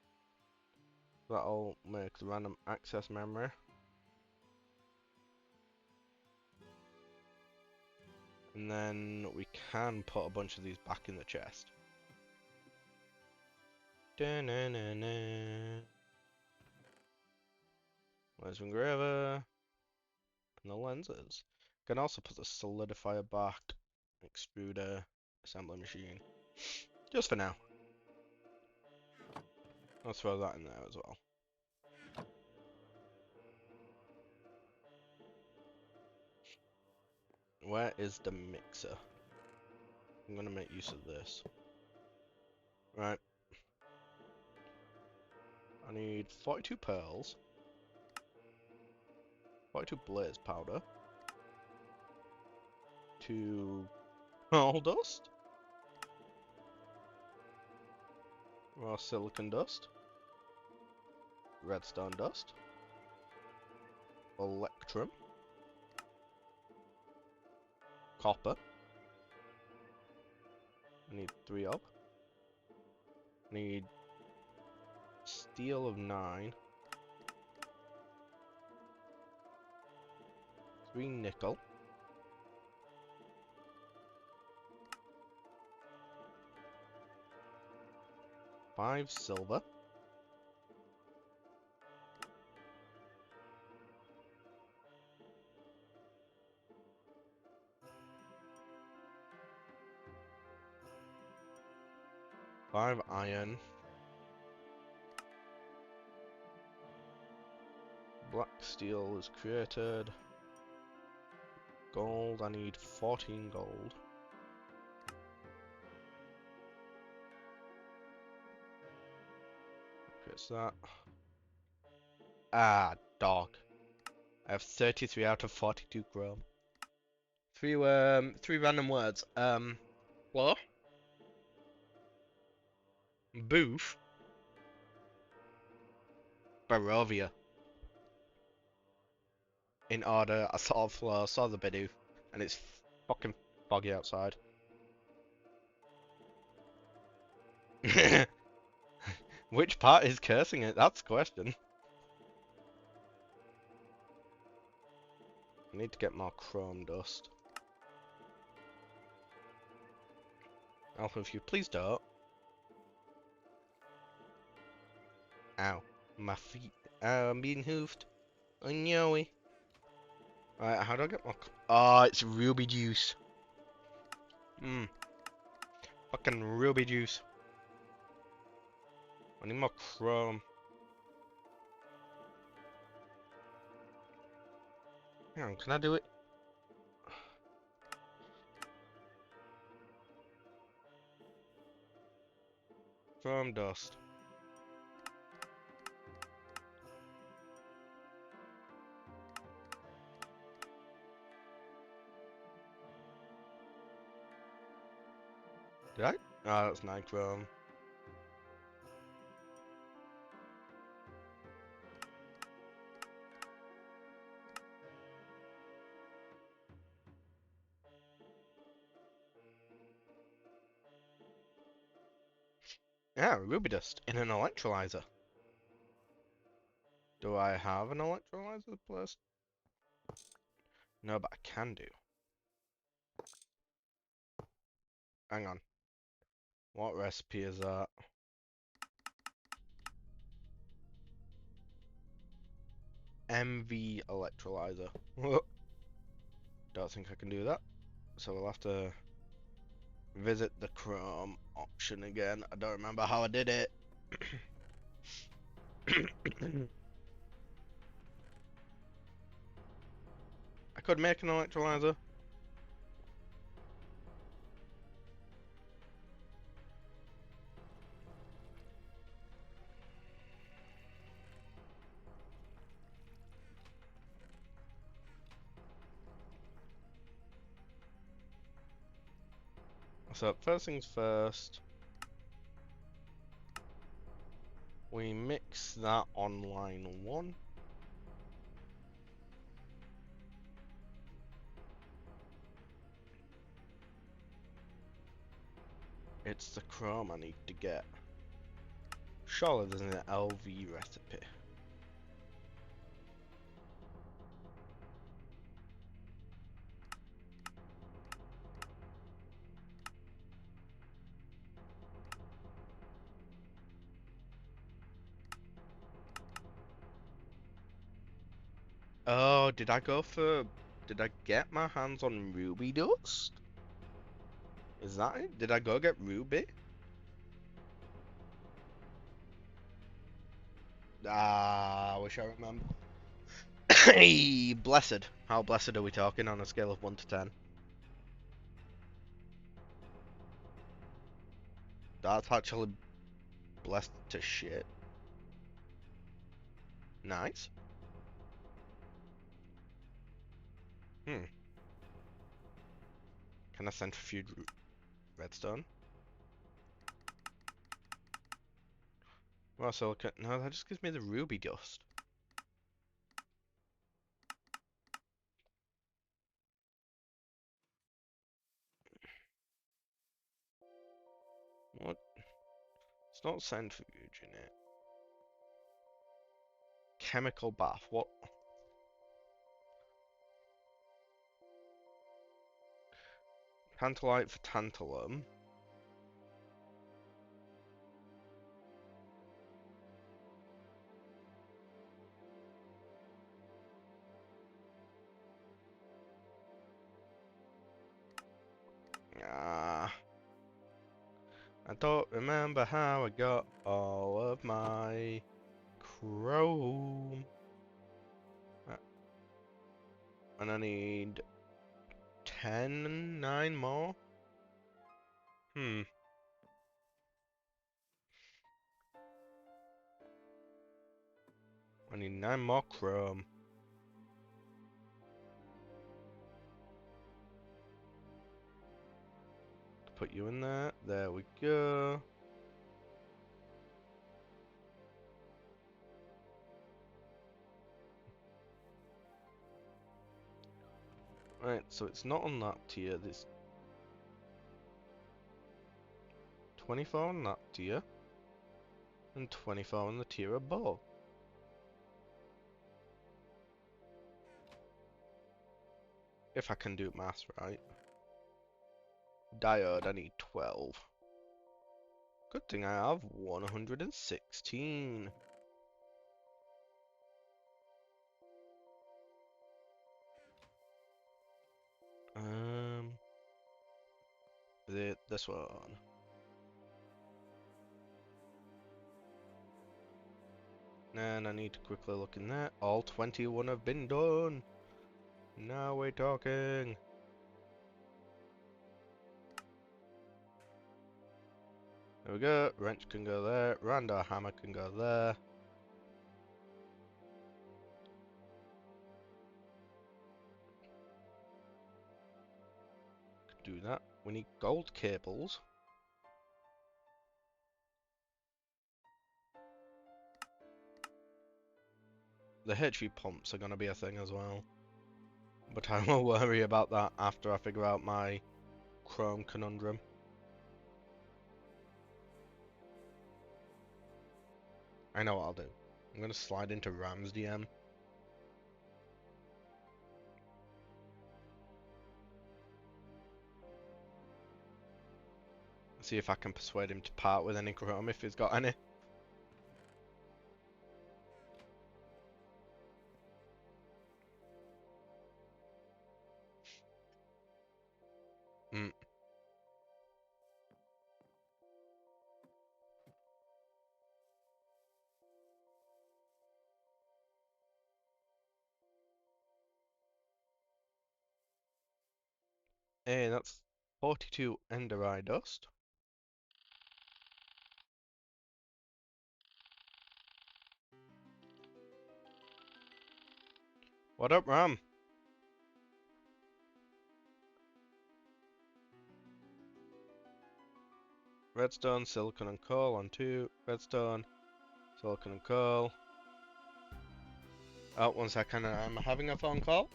That'll make the random access memory. And then we can put a bunch of these back in the chest. Da-na-na-na. Where's the engraver? And the lenses. Can also put the solidifier back. Extruder. Assembly machine. Just for now. I'll throw that in there as well. Where is the mixer? I'm gonna make use of this. Right. I need 42 pearls. 42 blaze powder. 2 pearl dust. Raw silicon dust. Redstone dust. Electrum. Copper. I need 3 of. Need steel of 9. 3 nickel. 5 silver. 5 iron. Black steel is created. Gold, I need 14 gold. Okay, so that. Ah, dog. I have 33 out of 42 chrome. 3 random words. What? Booth. Barovia. In order, I saw the Bidoof, and it's fucking foggy outside. Which part is cursing it? That's the question. I need to get more chrome dust. Alpha, if you please don't. Ow. My feet. I'm being hoofed. Oh no. Alright, how do I get more? Oh, it's ruby juice. Mmm. Fucking ruby juice. I need more chrome. Hang on, can I do it? Chrome dust. Did I? Oh, that's nichrome. Yeah, ruby dust in an electrolyzer. Do I have an electrolyzer plus? No, but I can do. Hang on. What recipe is that? MV electrolyzer. Don't think I can do that. So we'll have to visit the Chrome option again. I don't remember how I did it. I could make an electrolyzer. So first things first, we mix that on line 1. It's the chrome I need to get. Surely there's an LV recipe. Oh, did I go for... Did I get my hands on ruby dust? Is that it? Did I go get ruby? Ah, I wish I remember. Hey, blessed. How blessed are we talking on a scale of 1 to 10? That's actually blessed to shit. Nice. Hmm. Can I centrifuge redstone? Well, silicon. No, that just gives me the ruby dust. What? It's not centrifuging it. Chemical bath. What? Tantalite for tantalum. Ah. I don't remember how I got all of my chrome. And I need 9 more. Hmm. I need 9 more chrome. Put you in there. There we go. Right, so it's not on that tier. There's 24 on that tier. and 24 on the tier above. If I can do maths right. Diode, I need 12. Good thing I have 116. This one. And I need to quickly look in there. All 21 have been done. Now we're talking. There we go. Wrench can go there. Randar hammer can go there. Could do that. We need gold cables. The HV pumps are going to be a thing as well. But I will worry about that after I figure out my chrome conundrum. I know what I'll do. I'm going to slide into Ram's DM. See if I can persuade him to part with any chrome if he's got any. Hmm. Hey, that's 42 Ender Eye Dust. What up, Ram? Redstone, silicon and coal on 2. Redstone, silicon and coal. Oh, 1 second, I'm having a phone call.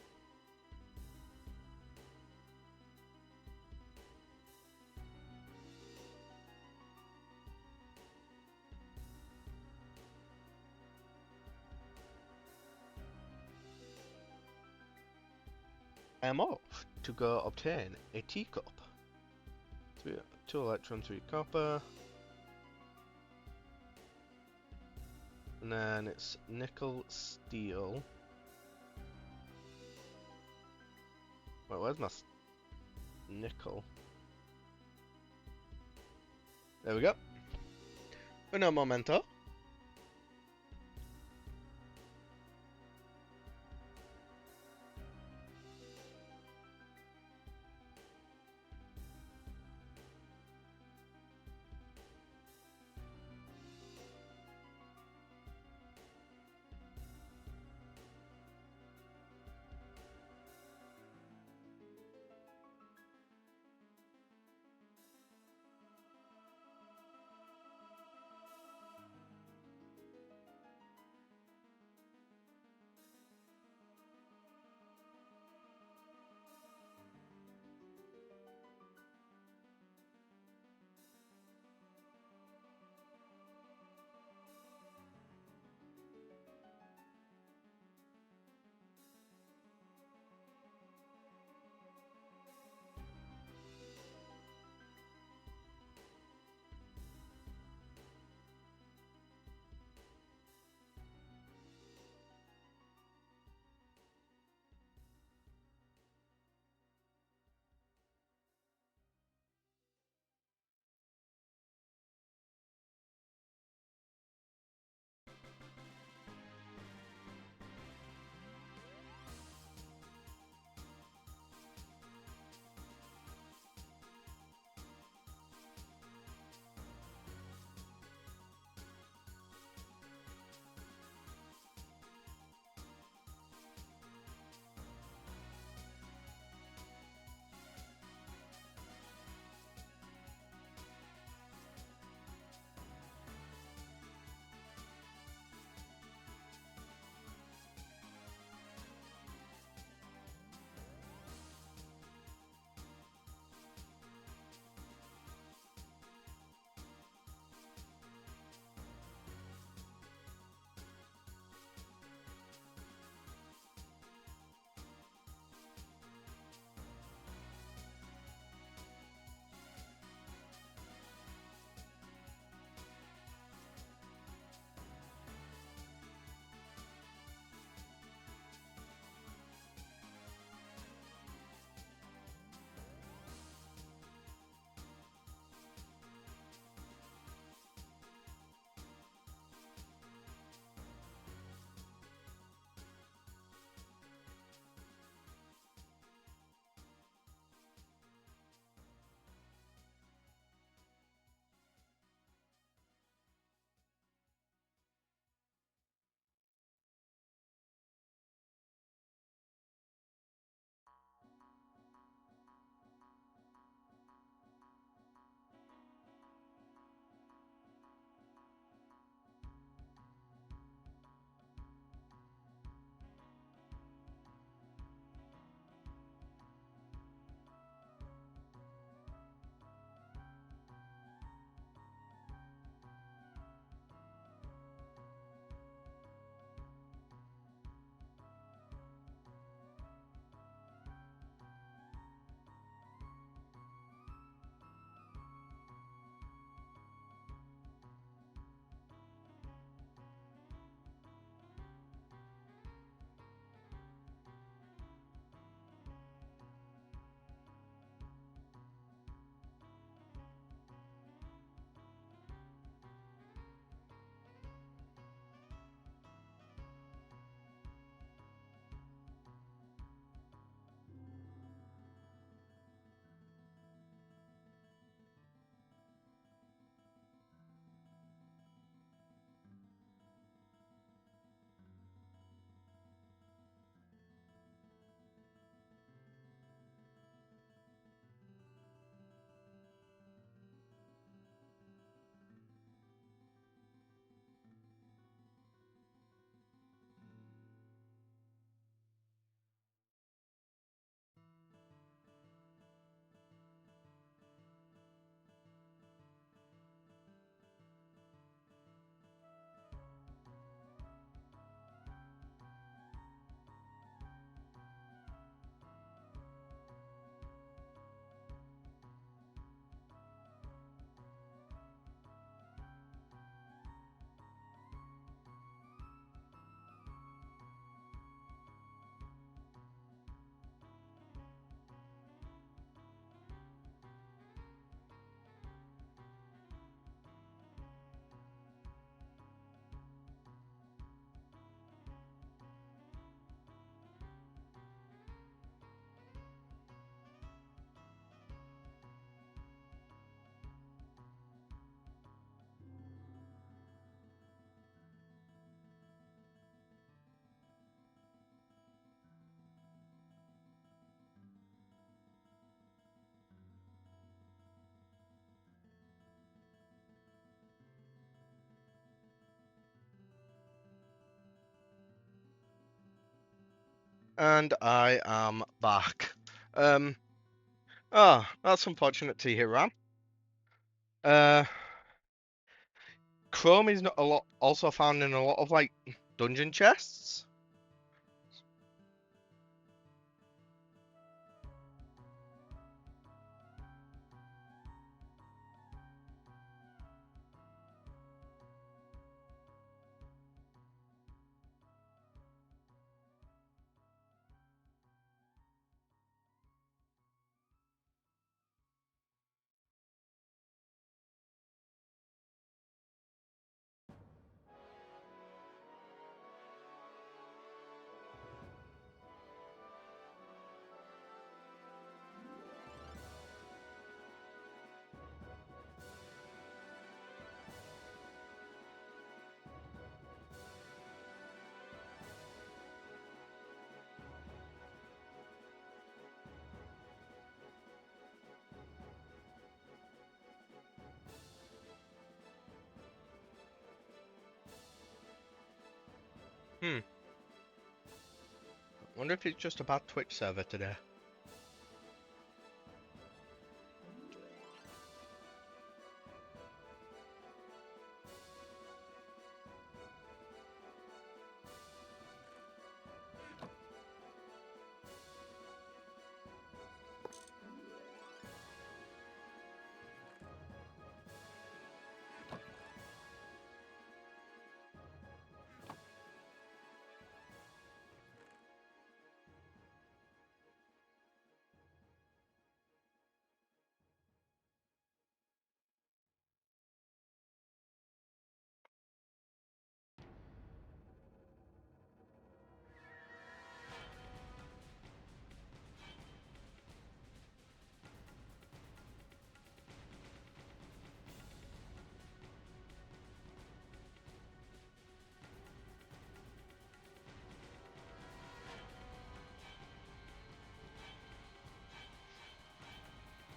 I'm off to go obtain a teacup. 2 electron, 3 copper. And then it's nickel, steel. Wait, where's my nickel? There we go. Uno momento. And I am back. That's unfortunate to hear, Ram. Chrome is not a lot, also found in a lot of like dungeon chests. Hmm. Wonder if it's just a bad Twitch server today.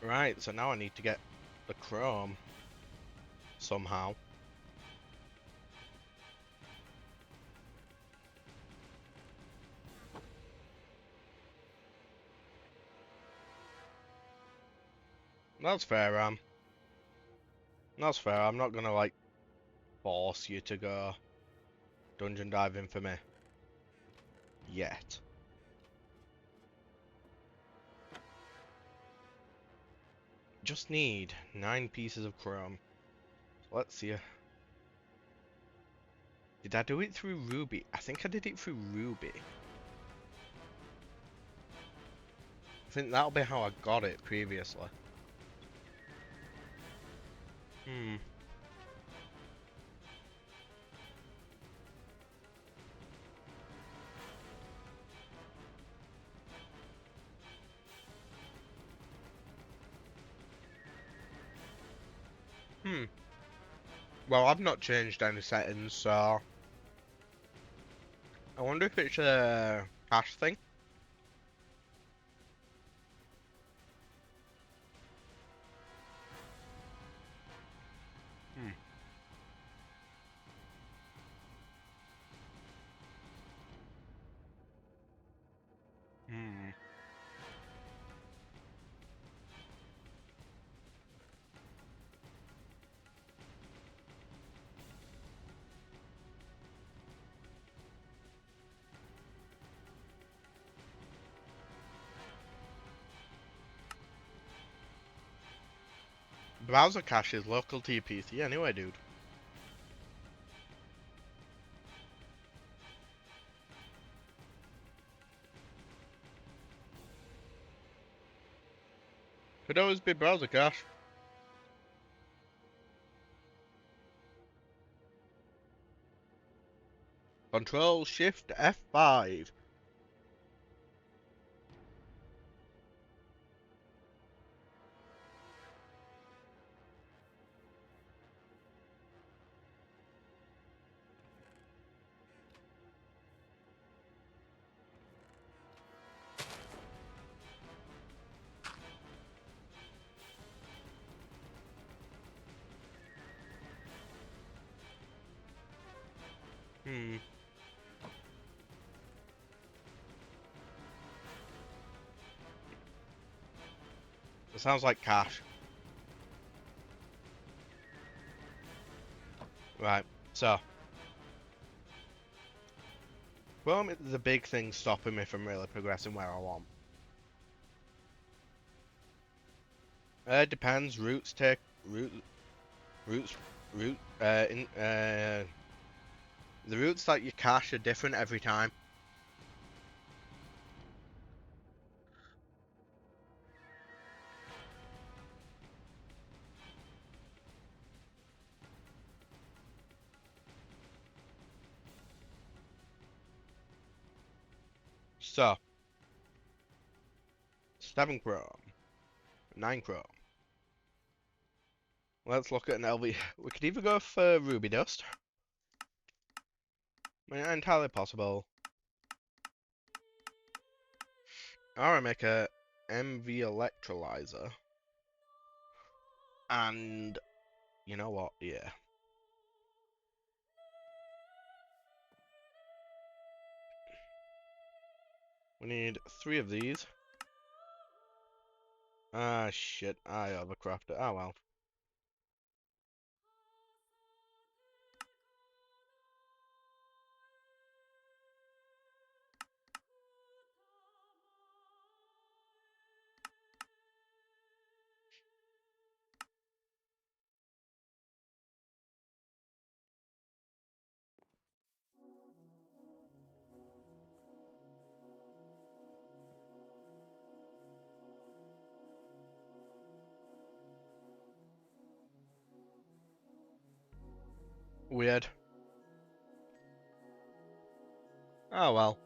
Right, so now I need to get the Chrome somehow. That's fair, Ram. That's fair. I'm not gonna like force you to go dungeon diving for me yet. Just need 9 pieces of Chrome. So let's see. Did I do it through Ruby? I think I did it through Ruby. I think that'll be how I got it previously. Hmm. Hmm. Well, I've not changed any settings, so I wonder if it's a cache thing. Hmm. Hmm. Browser cache is local to your PC anyway, dude. Could always be browser cache. Control Shift F5. Hmm. It sounds like cash. Right, so Chrome is the big thing stopping me from really progressing where I want. Depends. Routes take roots route the routes that you cache are different every time. So 7 Chrome, 9 Chrome. Let's look at an LV. We could either go for Ruby Dust. I mean, entirely possible. Or I make a MV electrolyzer. And you know what? Yeah. We need 3 of these. Ah, shit. I overcrafted. Oh well. Weird. Oh well.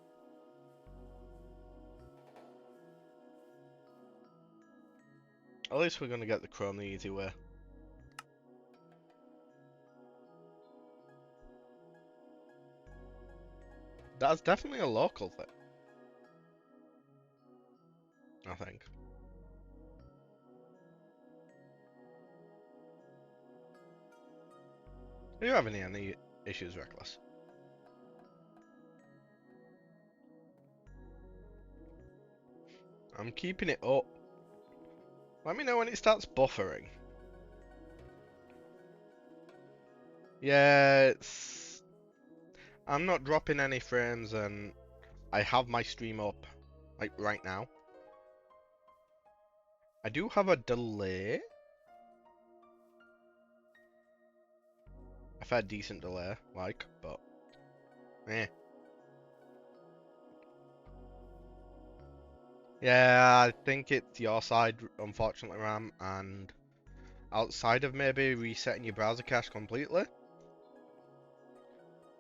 At least we're gonna get the Chrome the easy way. That's definitely a local thing. I think. Do you have any issues, Reckless? I'm keeping it up. Let me know when it starts buffering. Yeah, I'm not dropping any frames and I have my stream up, like, right now. I do have a delay. A fair decent delay, like, but... eh. Yeah, I think it's your side, unfortunately, Ram, and outside of maybe resetting your browser cache completely.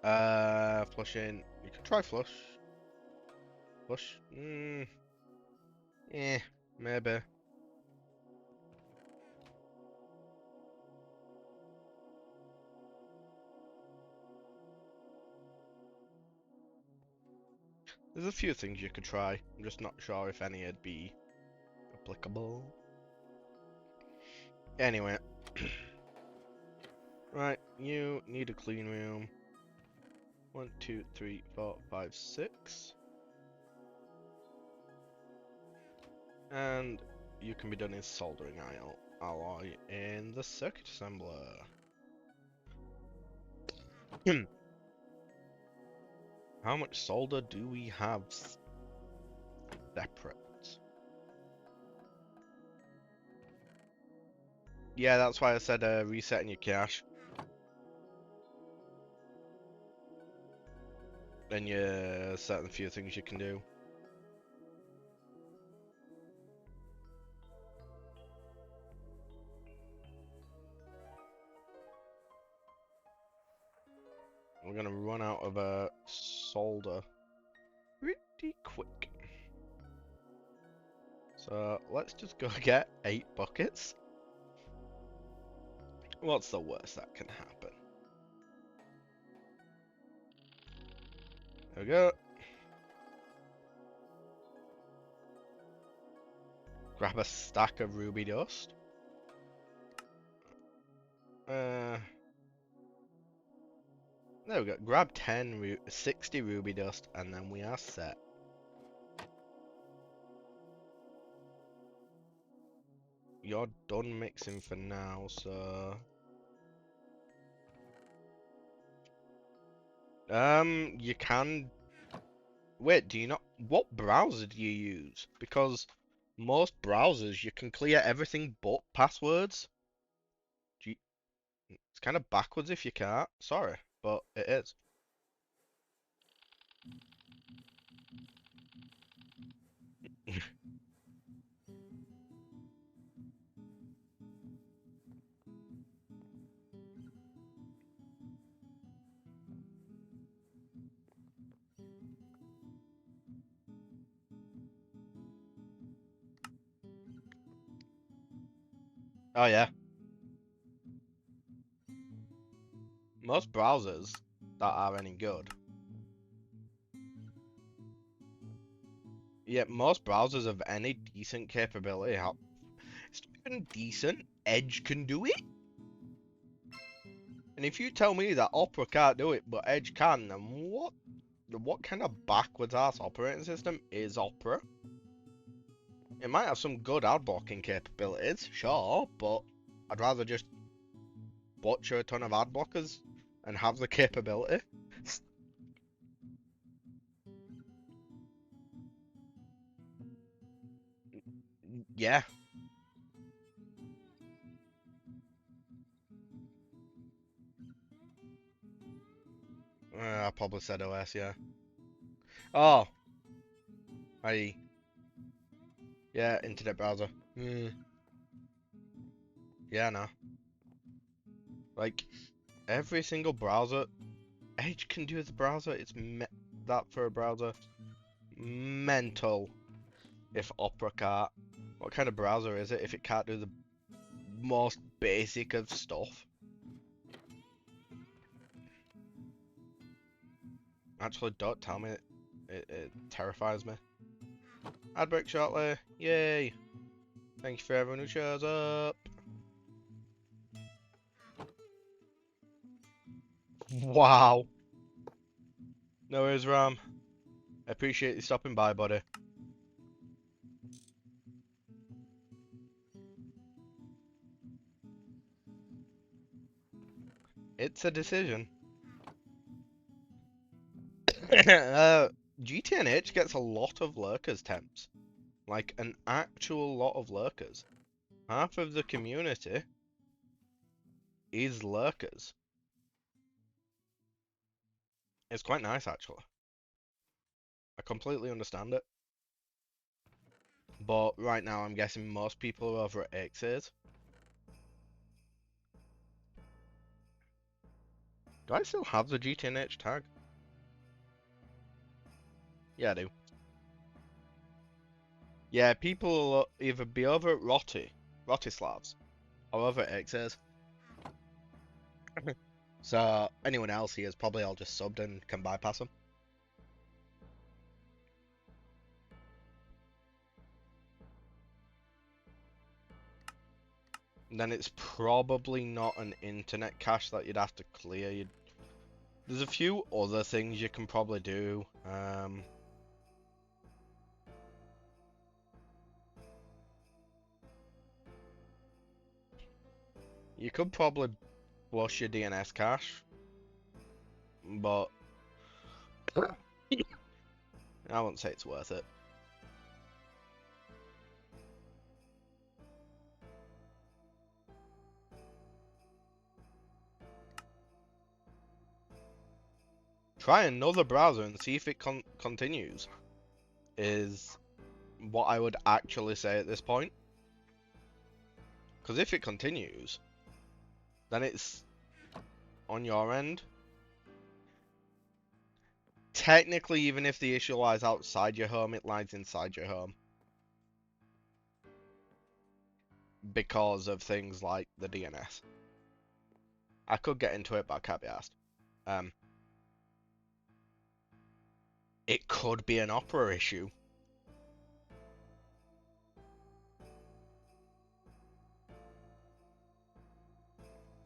Flushing. You could try flush. Flush? Maybe. There's a few things you could try. I'm just not sure if any would be applicable. Anyway. Right, you need a clean room. 1, 2, 3, 4, 5, 6. And you can be done in soldering alloy in the circuit assembler. How much solder do we have separate? Yeah, that's why I said resetting your cache. Then you certain few things you can do. We're gonna run out of solder pretty quick. So let's just go get 8 buckets. What's the worst that can happen? There we go. Grab a stack of ruby dust. There we go. Grab 60 ruby dust, and then we are set. you're done mixing for now, so you can wait, do you not what browser do you use? Because most browsers you can clear everything but passwords. Do you, it's kind of backwards if you can't. Sorry, but it is. Oh yeah. Most browsers that are any good. Yeah, most browsers of any decent capability have. It's not even decent. Edge can do it. And if you tell me that Opera can't do it, but Edge can, then what kind of backwards ass operating system is Opera? It might have some good ad blocking capabilities, sure, but I'd rather just butcher a ton of ad blockers and have the capability. Yeah, I probably said OS, yeah. Oh, I yeah, internet browser. Yeah, no. Like every single browser, Edge can do the browser. That for a browser. Mental. If Opera can't, what kind of browser is it if it can't do the most basic of stuff? Actually, don't tell me. It terrifies me. Ad break shortly. Yay! Thank you for everyone who shows up. Wow. No worries, Ram. I appreciate you stopping by, buddy. It's a decision. GTNH gets a lot of lurkers temps. Like an actual lot of lurkers. Half of the community is lurkers. It's quite nice, actually. I completely understand it. But right now, I'm guessing most people are over at X's. Do I still have the GTNH tag? Yeah, I do. Yeah, people will either be over at Rotislavs, or over at X's. So anyone else here is probably all just subbed and can bypass them. And then it's probably not an internet cache that you'd have to clear. There's a few other things you can probably do. You could probably flush your DNS cache, but I wouldn't say it's worth it. Try another browser and see if it continues, is what I would actually say at this point. Because if it continues, then it's on your end. Technically, even if the issue lies outside your home, it lies inside your home. Because of things like the DNS. I could get into it, but I can't be asked. It could be an Opera issue.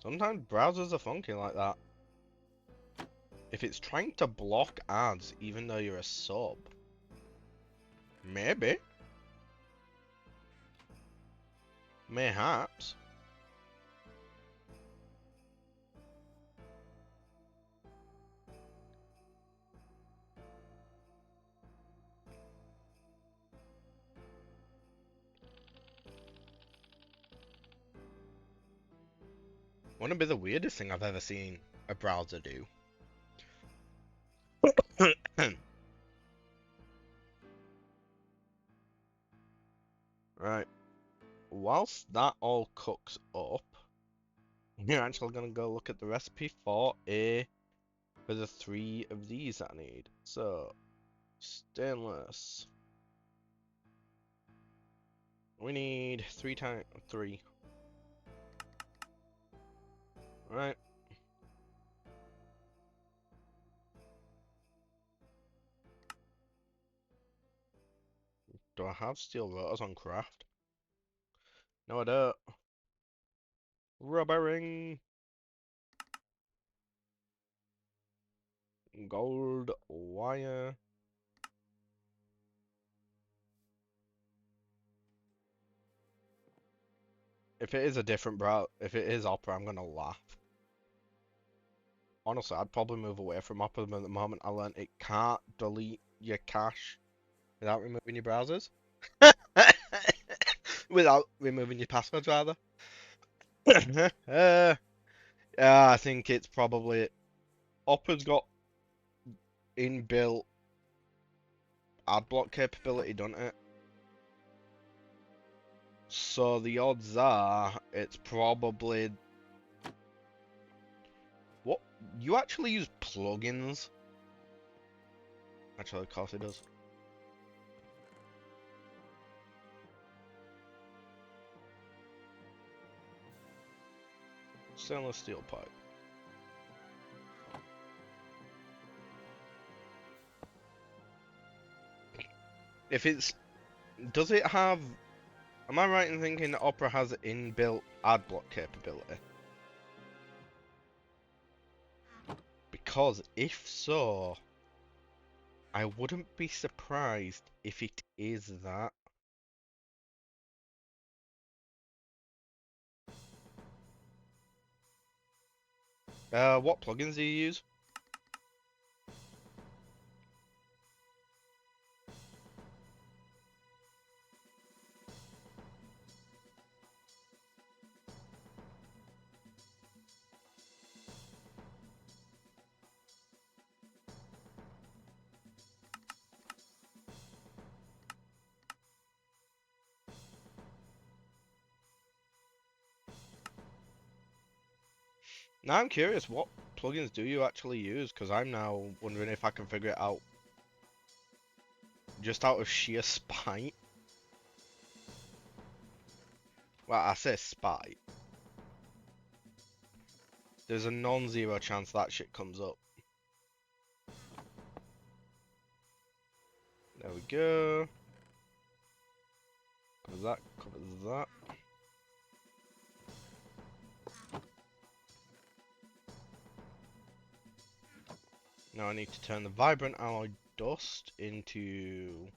Sometimes browsers are funky like that. If it's trying to block ads even though you're a sub, maybe. Mayhaps. Wouldn't be the weirdest thing I've ever seen a browser do. Right. Whilst that all cooks up, we're actually gonna go look at the recipe for the 3 of these that I need. So, stainless. We need 3 times 3. Right. Do I have steel rotors on craft? No, I don't. Rubber ring. Gold wire. If it is a different if it is Opera, I'm gonna laugh. Honestly, I'd probably move away from Opera at the moment. I learned it can't delete your cache without removing your browsers. Without removing your passwords, rather. I think it's probably Opera's got inbuilt ad block capability, doesn't it? So the odds are it's probably what you actually use plugins. Actually, of course it does. Stainless steel pipe. If it's, does it have? Am I right in thinking that Opera has inbuilt ad block capability? Because if so, I wouldn't be surprised if it is that. What plugins do you use? Now I'm curious, what plugins do you actually use? Because I'm now wondering if I can figure it out just out of sheer spite. Well, I say spite. There's a non-zero chance that shit comes up. There we go. Covers that, covers that. Now I need to turn the vibrant alloy dust into...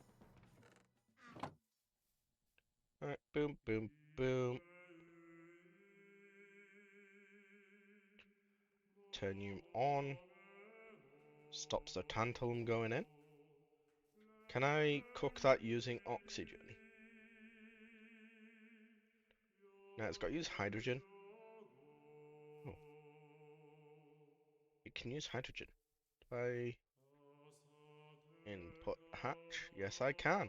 Alright, boom, boom, boom. Turnium on. Stops the tantalum going in. Can I cook that using oxygen? No, it's got to use hydrogen. Oh, it can use hydrogen. Do I input hatch? Yes, I can.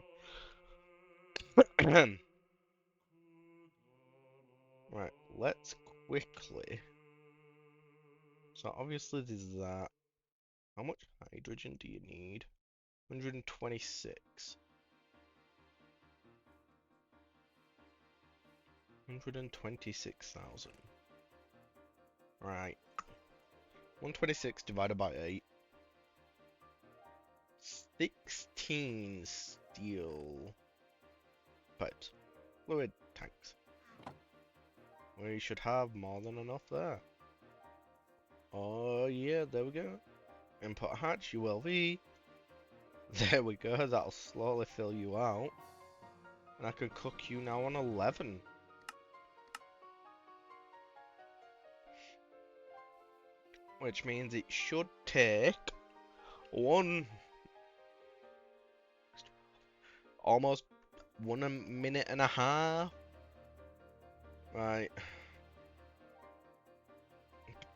Right, let's quickly. So obviously there's that. How much hydrogen do you need? 126. 126,000. Right. 126 divided by 8. 16 steel pipes. Fluid tanks. We should have more than enough there. Oh yeah, there we go. Input hatch, ULV. There we go, that'll slowly fill you out. And I can cook you now on 11. which means it should take almost 1 minute and a half. Right.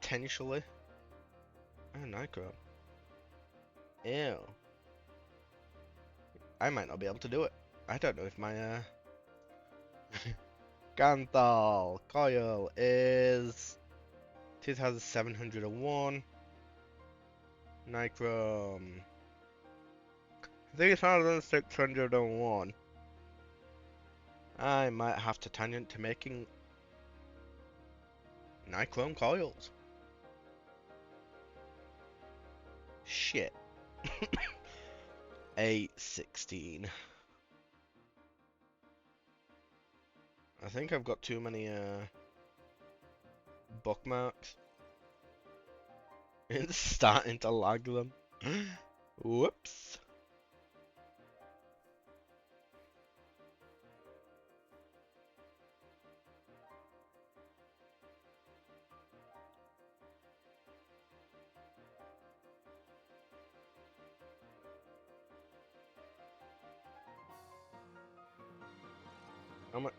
Potentially. Oh, Nitro. Ew. I might not be able to do it. I don't know if my Ganthal coil is 2701. Nichrome 3601. I might have to tangent to making nichrome coils. Shit. 816. I think I've got too many bookmarks. It's starting to lag them. Whoops.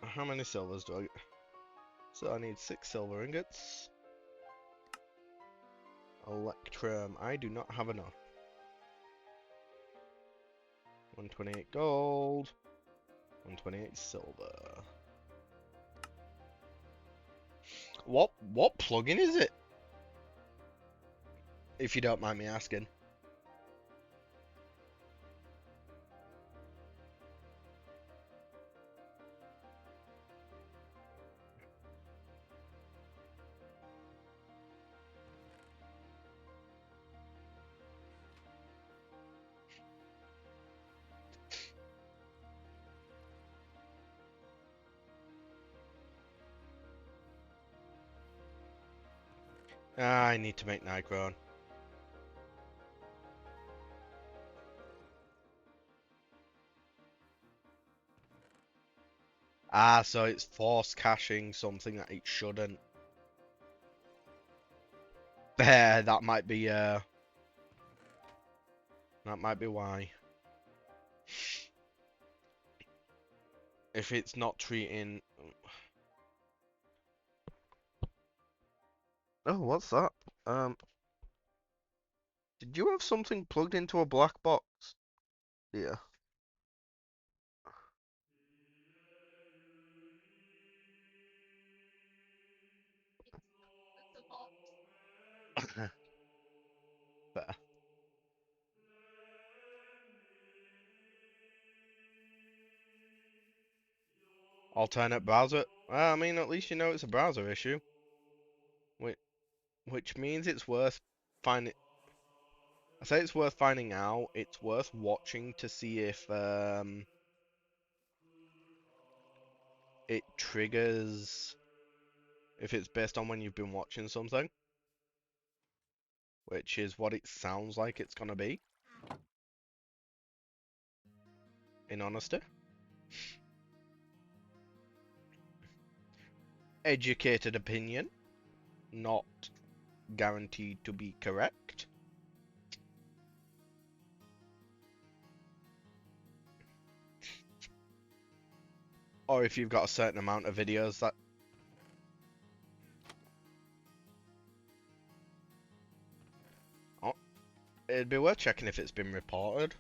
How many silvers do I get? So I need 6 silver ingots. Electrum. I do not have enough. 128 gold. 128 silver. What plugin is it? If you don't mind me asking. I need to make Nichrome. Ah, so it's force caching something that it shouldn't. There, that might be why. If it's not treating. Oh, what's that? Did you have something plugged into a black box? Yeah. Better. Alternate browser. Well, I mean, at least you know it's a browser issue. Which means it's worth finding. I say it's worth finding out. It's worth watching to see if it triggers. If it's based on when you've been watching something, which is what it sounds like it's gonna be. In honesty. Educated opinion, not guaranteed to be correct. Or if you've got a certain amount of videos that... Oh, it'd be worth checking if it's been reported.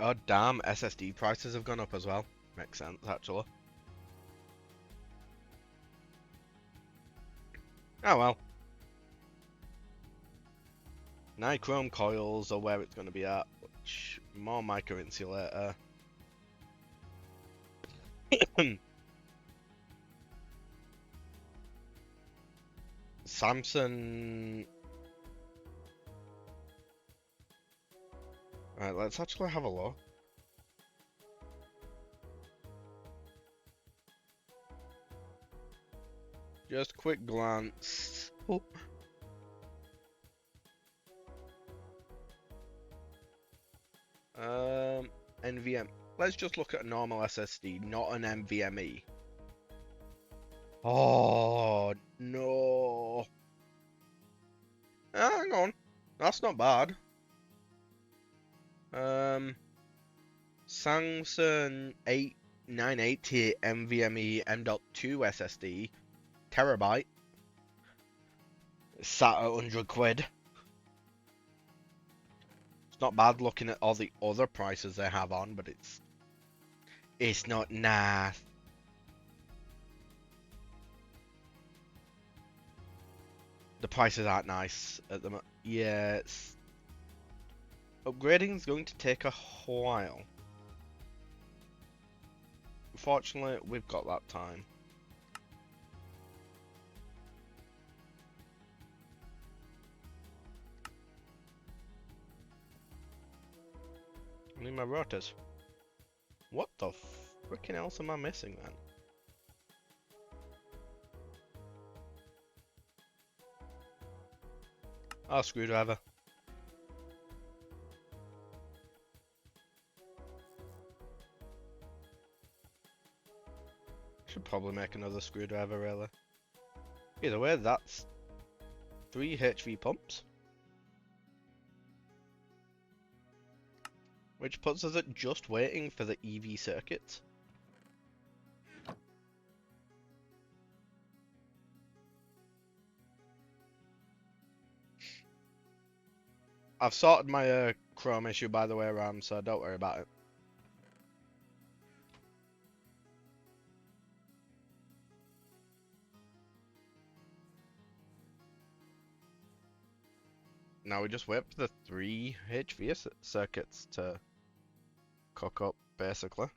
Oh damn, SSD prices have gone up as well. Makes sense, actually. Oh well. Nichrome coils are where it's going to be at, which more micro insulator. Samsung. Right, let's actually have a look. Just quick glance. Oh. NVM. Let's just look at a normal SSD, not an NVMe. Oh no. Hang on. That's not bad. Samsung 8980 NVMe M.2 SSD, terabyte. Sat at 100 quid. It's not bad looking at all the other prices they have on, but it's not nice. The prices aren't nice at the moment. Yeah, upgrading is going to take a while. Fortunately, we've got that time. I need my rotors. What the frickin' else am I missing then? Oh, screwdriver. Should probably make another screwdriver, really. Either way, that's 3 HV pumps. Which puts us at just waiting for the EV circuits. I've sorted my Chrome issue by the way around, so don't worry about it. Now we just wait for the 3 HV circuits to cook up, basically.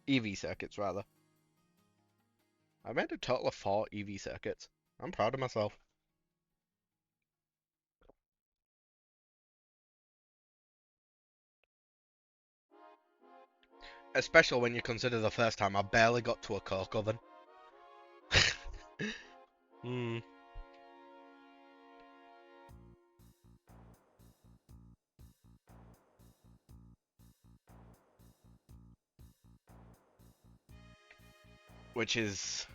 EV circuits, rather. I made a total of 4 EV circuits. I'm proud of myself. Especially when you consider the first time I barely got to a coke oven. Which is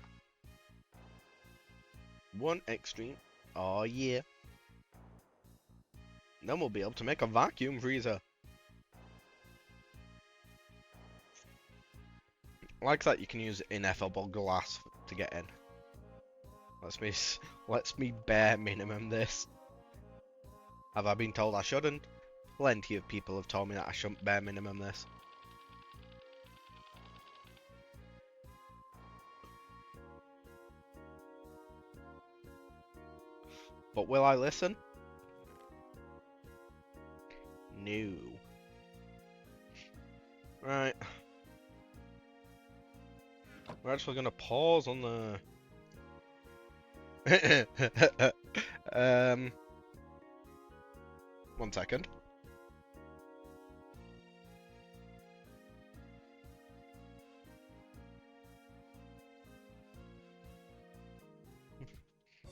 one extreme. Oh yeah. Then we'll be able to make a vacuum freezer. Like that, you can use ineffable glass to get in. Let's me bare minimum this. Have I been told I shouldn't? Plenty of people have told me that I shouldn't bare minimum this. But will I listen? No. Right. We're actually gonna pause on the 1 second.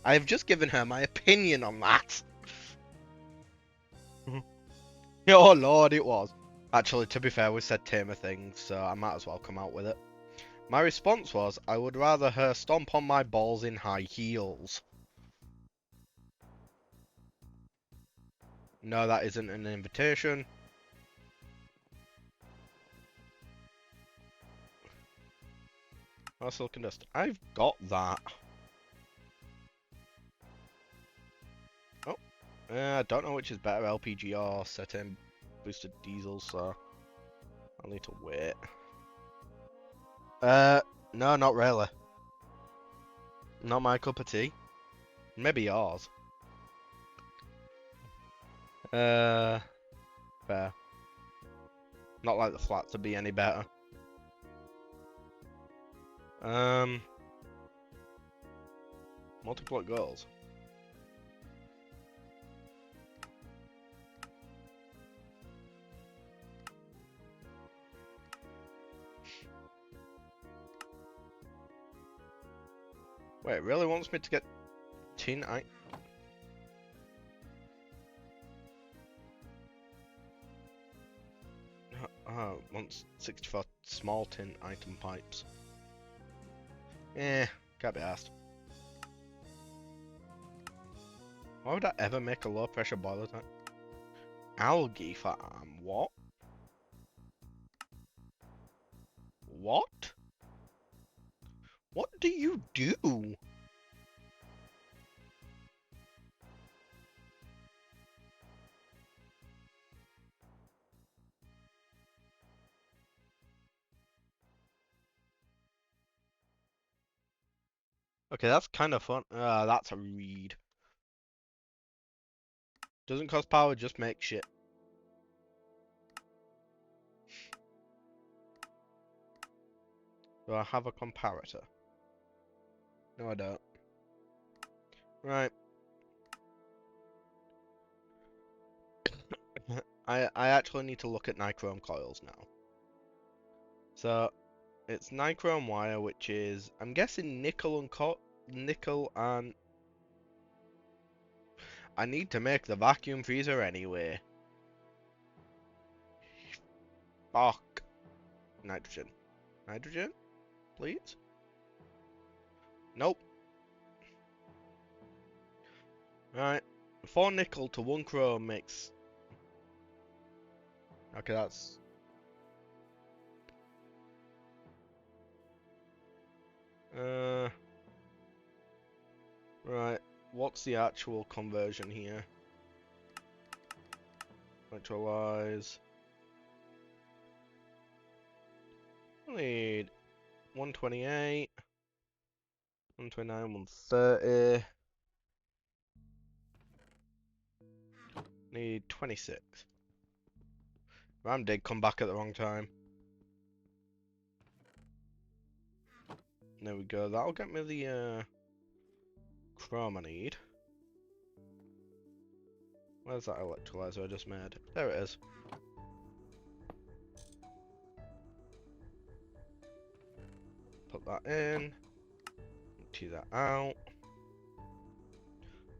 I have just given her my opinion on that. Oh lord, it was. Actually, to be fair, we said tamer things, so I might as well come out with it. My response was, I would rather her stomp on my balls in high heels. No, that isn't an invitation. Oh, silicon dust. I've got that. Oh, I don't know which is better, LPG or set-in boosted diesel, so I'll need to wait. No, not really. Not my cup of tea. Maybe yours. Fair. Not like the flats would be any better. Multiple goals. Wait, it really wants me to get tin? Wants 64 small tin item pipes. Can't be asked. Why would I ever make a low pressure boiler tank? Algae farm, what? What? What do you do? Okay, that's kind of fun. That's a read. Doesn't cost power, just make shit. Do I have a comparator? No, I don't. Right. I actually need to look at nichrome coils now. So, it's nichrome wire, which is, I'm guessing nickel and I need to make the vacuum freezer anyway. Fuck. Nitrogen. Nitrogen? Please? Nope. Right. 4 nickel to 1 chrome makes... Okay, that's... Right. What's the actual conversion here? Electrolyze. Need 128, 129, 130. Need 26. Ram did come back at the wrong time. There we go. That'll get me the chrome I need. Where's that electrolyzer I just made? There it is. Put that in. Empty that out.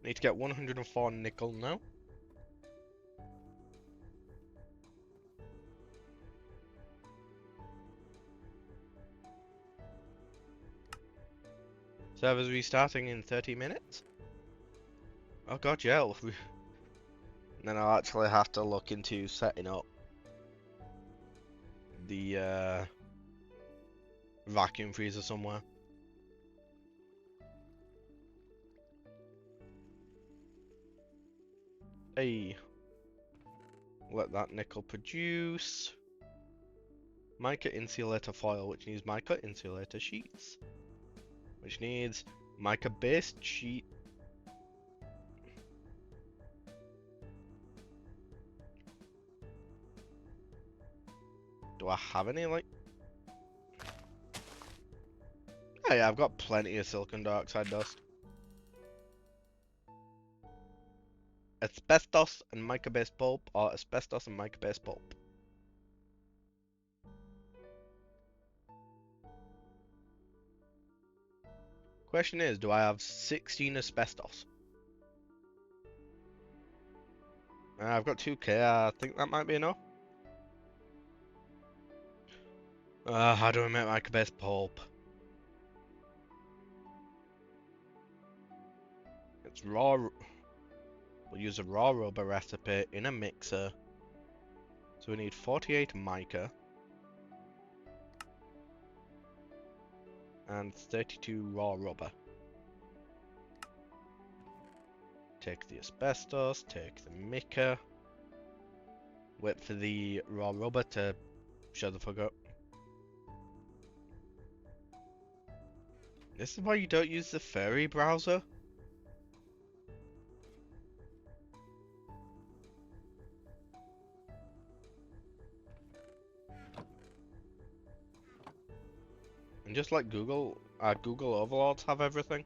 Need to get 104 nickel now. Server's restarting in 30 minutes. Oh god, yeah. And then I'll actually have to look into setting up the vacuum freezer somewhere. Hey. Let that nickel produce. Mica insulator foil, which needs mica insulator sheets. Which needs mica based sheet. Do I have any, like... Oh yeah, I've got plenty of silicon dioxide dust. Asbestos and mica based pulp, or asbestos and mica based pulp. Question is, do I have 16 asbestos? I've got 2k, I think that might be enough. How do I make mica based pulp? It's raw. We'll use a raw rubber recipe in a mixer. So we need 48 mica. And 32 raw rubber. Take the asbestos, take the mica. Wait for the raw rubber to shut the fuck up. This is why you don't use the furry browser. And just like Google, Google overlords have everything.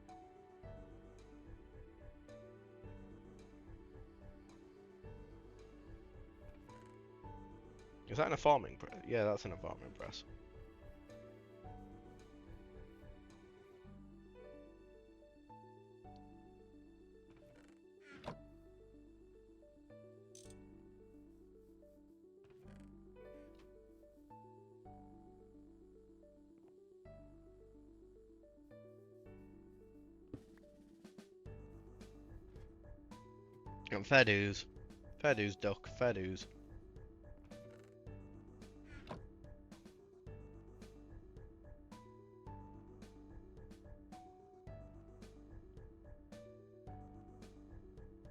Is that in a farming press? Yeah, that's in a farming press. And fair dues. Fair dues, duck. Fair dues.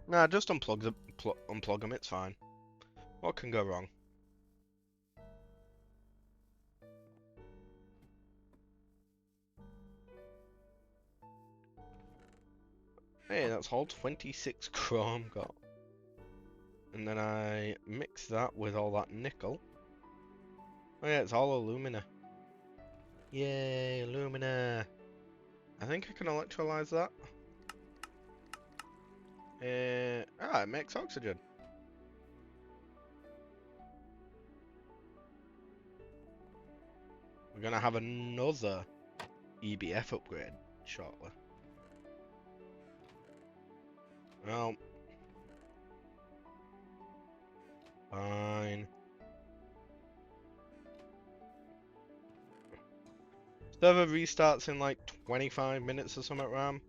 Nah, just unplug them. It's fine. What can go wrong? Hey, that's all 26 chrome got. And then I mix that with all that nickel. Oh yeah, it's all alumina. Yay, alumina. I think I can electrolyze that. It makes oxygen. We're gonna have another EBF upgrade shortly. Well, fine. Server restarts in like 25 minutes or something, Ram.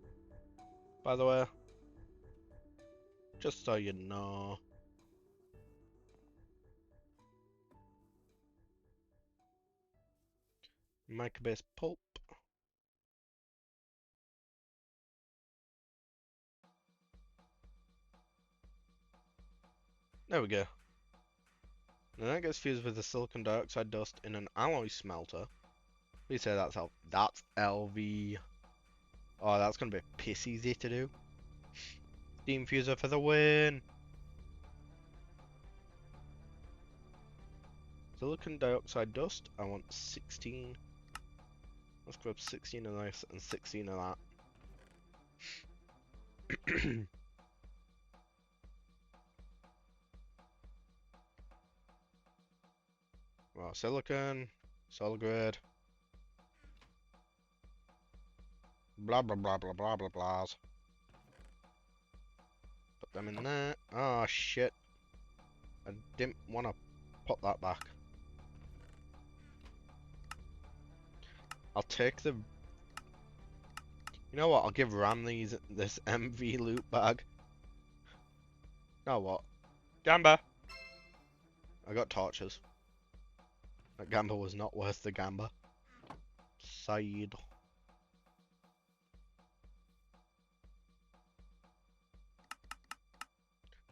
By the way, just so you know. Mica-based pulp. There we go. And that gets fused with the silicon dioxide dust in an alloy smelter. We say that's LV. Oh, that's gonna be piss easy to do. Steam fuser for the win. Silicon dioxide dust. I want 16. Let's grab 16 of this and 16 of that. Well, silicon, solid grade. Blah blah blah blah blah blah blahs. Put them in there. Oh shit. I didn't want to put that back. I'll take the... You know what? I'll give Ram this MV loot bag. You know what? Gamba! I got torches. That Gamba was not worth the Gamba. Side.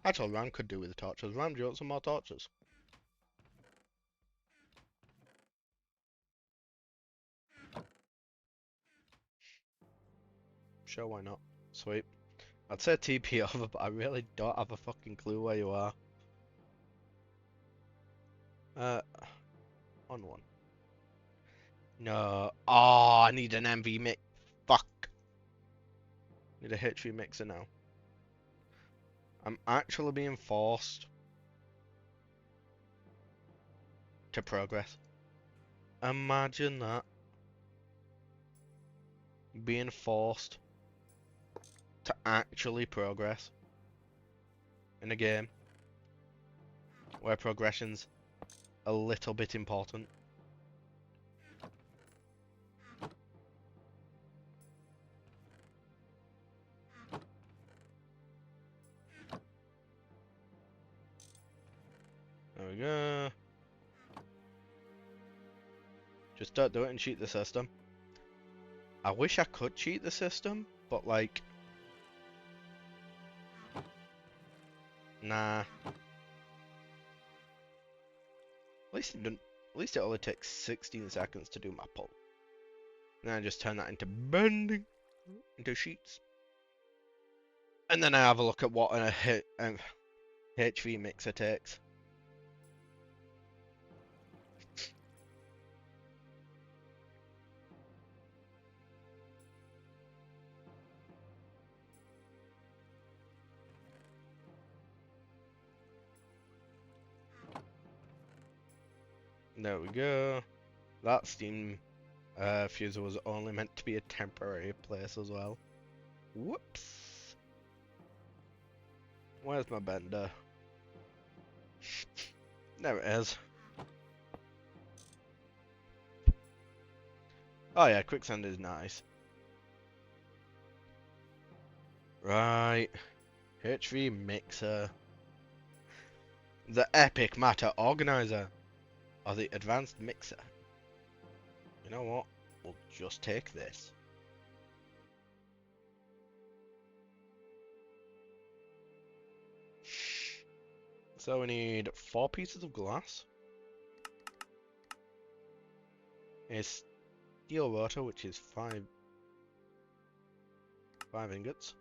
Actually, Ram could do with the torches. Ram, do you want some more torches? Sure, why not? Sweet. I'd say TP over, but I really don't have a fucking clue where you are. On one. No. Oh, I need an MV mix. Fuck. Need a HV mixer now. I'm actually being forced to progress. Imagine that. Being forced to actually progress in a game where progression's a little bit important. There we go. Just don't do it and cheat the system. I wish I could cheat the system, but like... Nah. At least it only takes 16 seconds to do my pull. And then I just turn that into bending into sheets. And then I have a look at what a HV mixer takes. There we go. That steam fuser was only meant to be a temporary place as well. Whoops. Where's my bender? There it is. Oh yeah, quicksand is nice. Right. HV mixer. The epic matter organizer. Or the advanced mixer. You know what? We'll just take this. So we need 4 pieces of glass. A steel rotor, which is 5 ingots.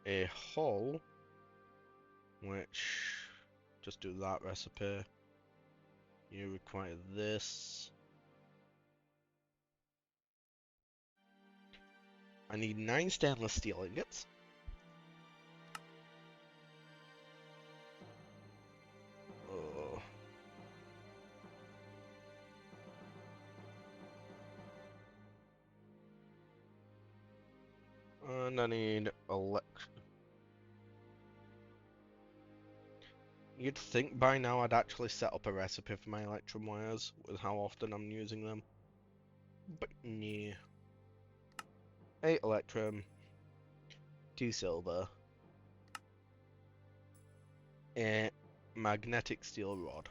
A hull, which just do that recipe. You require this. I need 9 stainless steel ingots. Oh. And I need You'd think by now I'd actually set up a recipe for my electrum wires with how often I'm using them. But no. 8 electrum, 2 silver, a magnetic steel rod.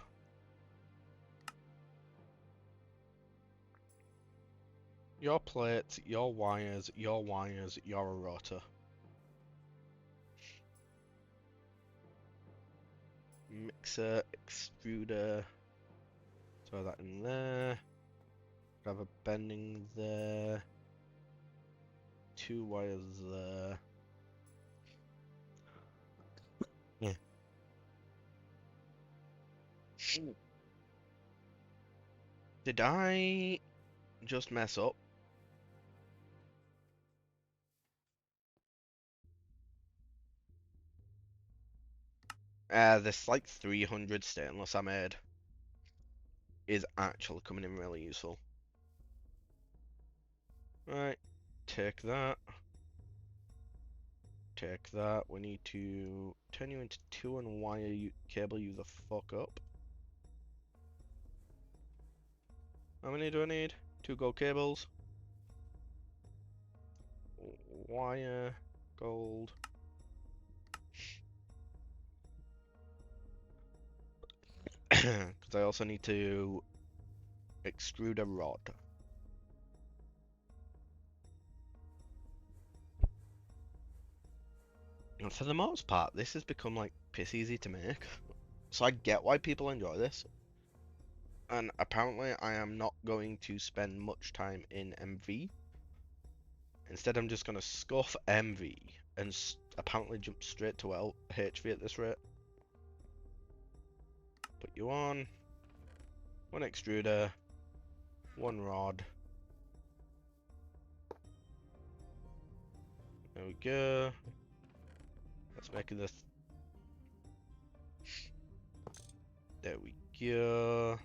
Your plates, your wires, your your rotor. Mixer, extruder. Throw that in there. Have a bending there. 2 wires there. Yeah. Did I just mess up? This like 300 stainless I made is actually coming in really useful. Right, take that. Take that. We need to turn you into 2 and wire you cable you the fuck up. How many do I need? 2 gold cables. Wire, gold. Because I also need to extrude a rod. And for the most part, this has become like piss easy to make. So I get why people enjoy this. And apparently I am not going to spend much time in MV. Instead I'm just going to scuff MV and apparently jump straight to HV at this rate. Put you on. 1 extruder. 1 rod. There we go. Let's make this. There we go.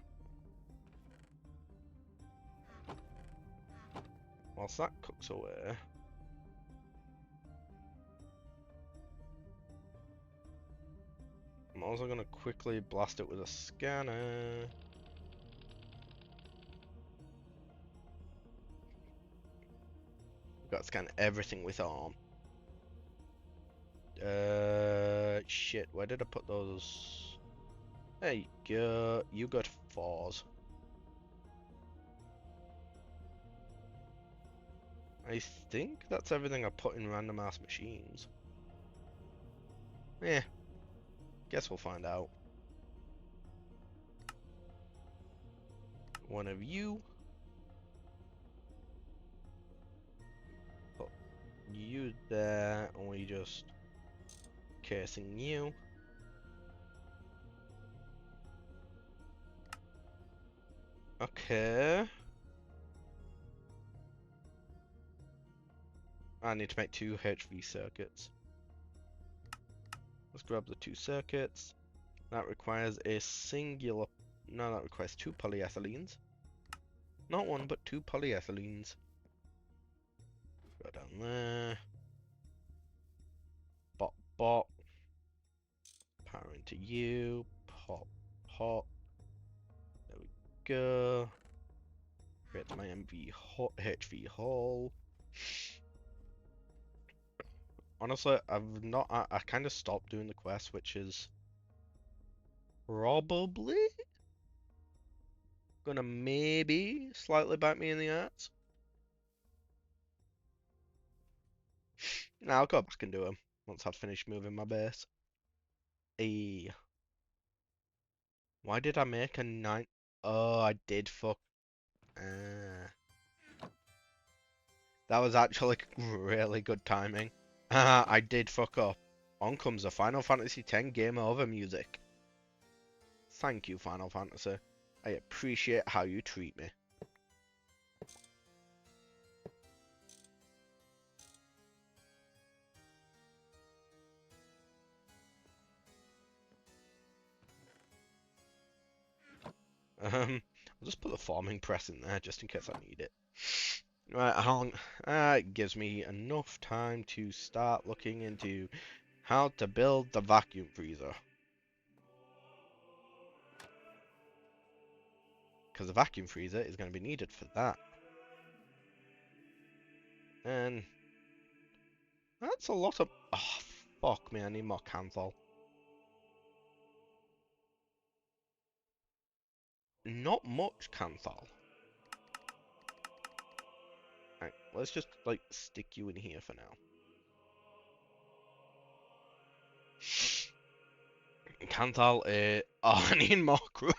Whilst that cooks away, I'm also going to quickly blast it with a scanner. Got to scan everything with arm. Shit, where did I put those? There you go. You got 4s. I think that's everything I put in random ass machines. Yeah, guess we'll find out. 1 of you. Put you there, and we just casing you. Okay. I need to make 2 HV circuits. Let's grab the 2 circuits. That requires a singular... No, that requires 2 polyethylenes. Not 1, but 2 polyethylenes. Go down there. Bop, bop. Power into you. Pop, pop. There we go. Create my HV hull. Honestly, I've not. I kind of stopped doing the quest, which is probably gonna maybe slightly bite me in the ass. Now I'll go back and do them once I've finished moving my base. Hey, why did I make a 9? Oh, I did fuck. Uh, that was actually really good timing. I did fuck up. On comes the Final Fantasy X Game Over music. Thank you, Final Fantasy. I appreciate how you treat me. I'll just put the farming press in there just in case I need it. Right, how long? It gives me enough time to start looking into how to build the vacuum freezer. Because the vacuum freezer is going to be needed for that. And that's a lot of... Oh, fuck me, I need more Kanthal. Not much Kanthal. Right, let's just, like, stick you in here for now. Kanthal, oh, I need more chrome.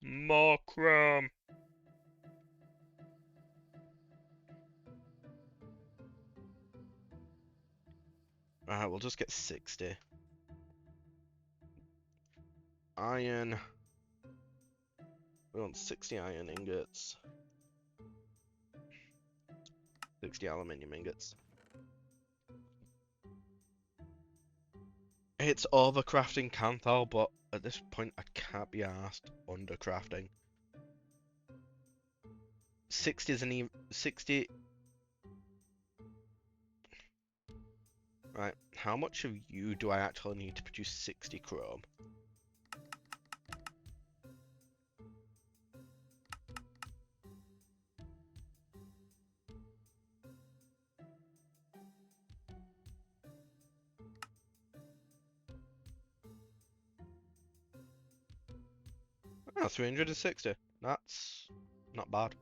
More chrome. Alright, we'll just get 60. Iron. We want 60 iron ingots. 60 aluminium ingots. It's overcrafting Kanthal, but at this point I can't be asked undercrafting. 60 isn't even 60. Right, how much of you do I actually need to produce 60 chrome? Ah, 360. That's not bad.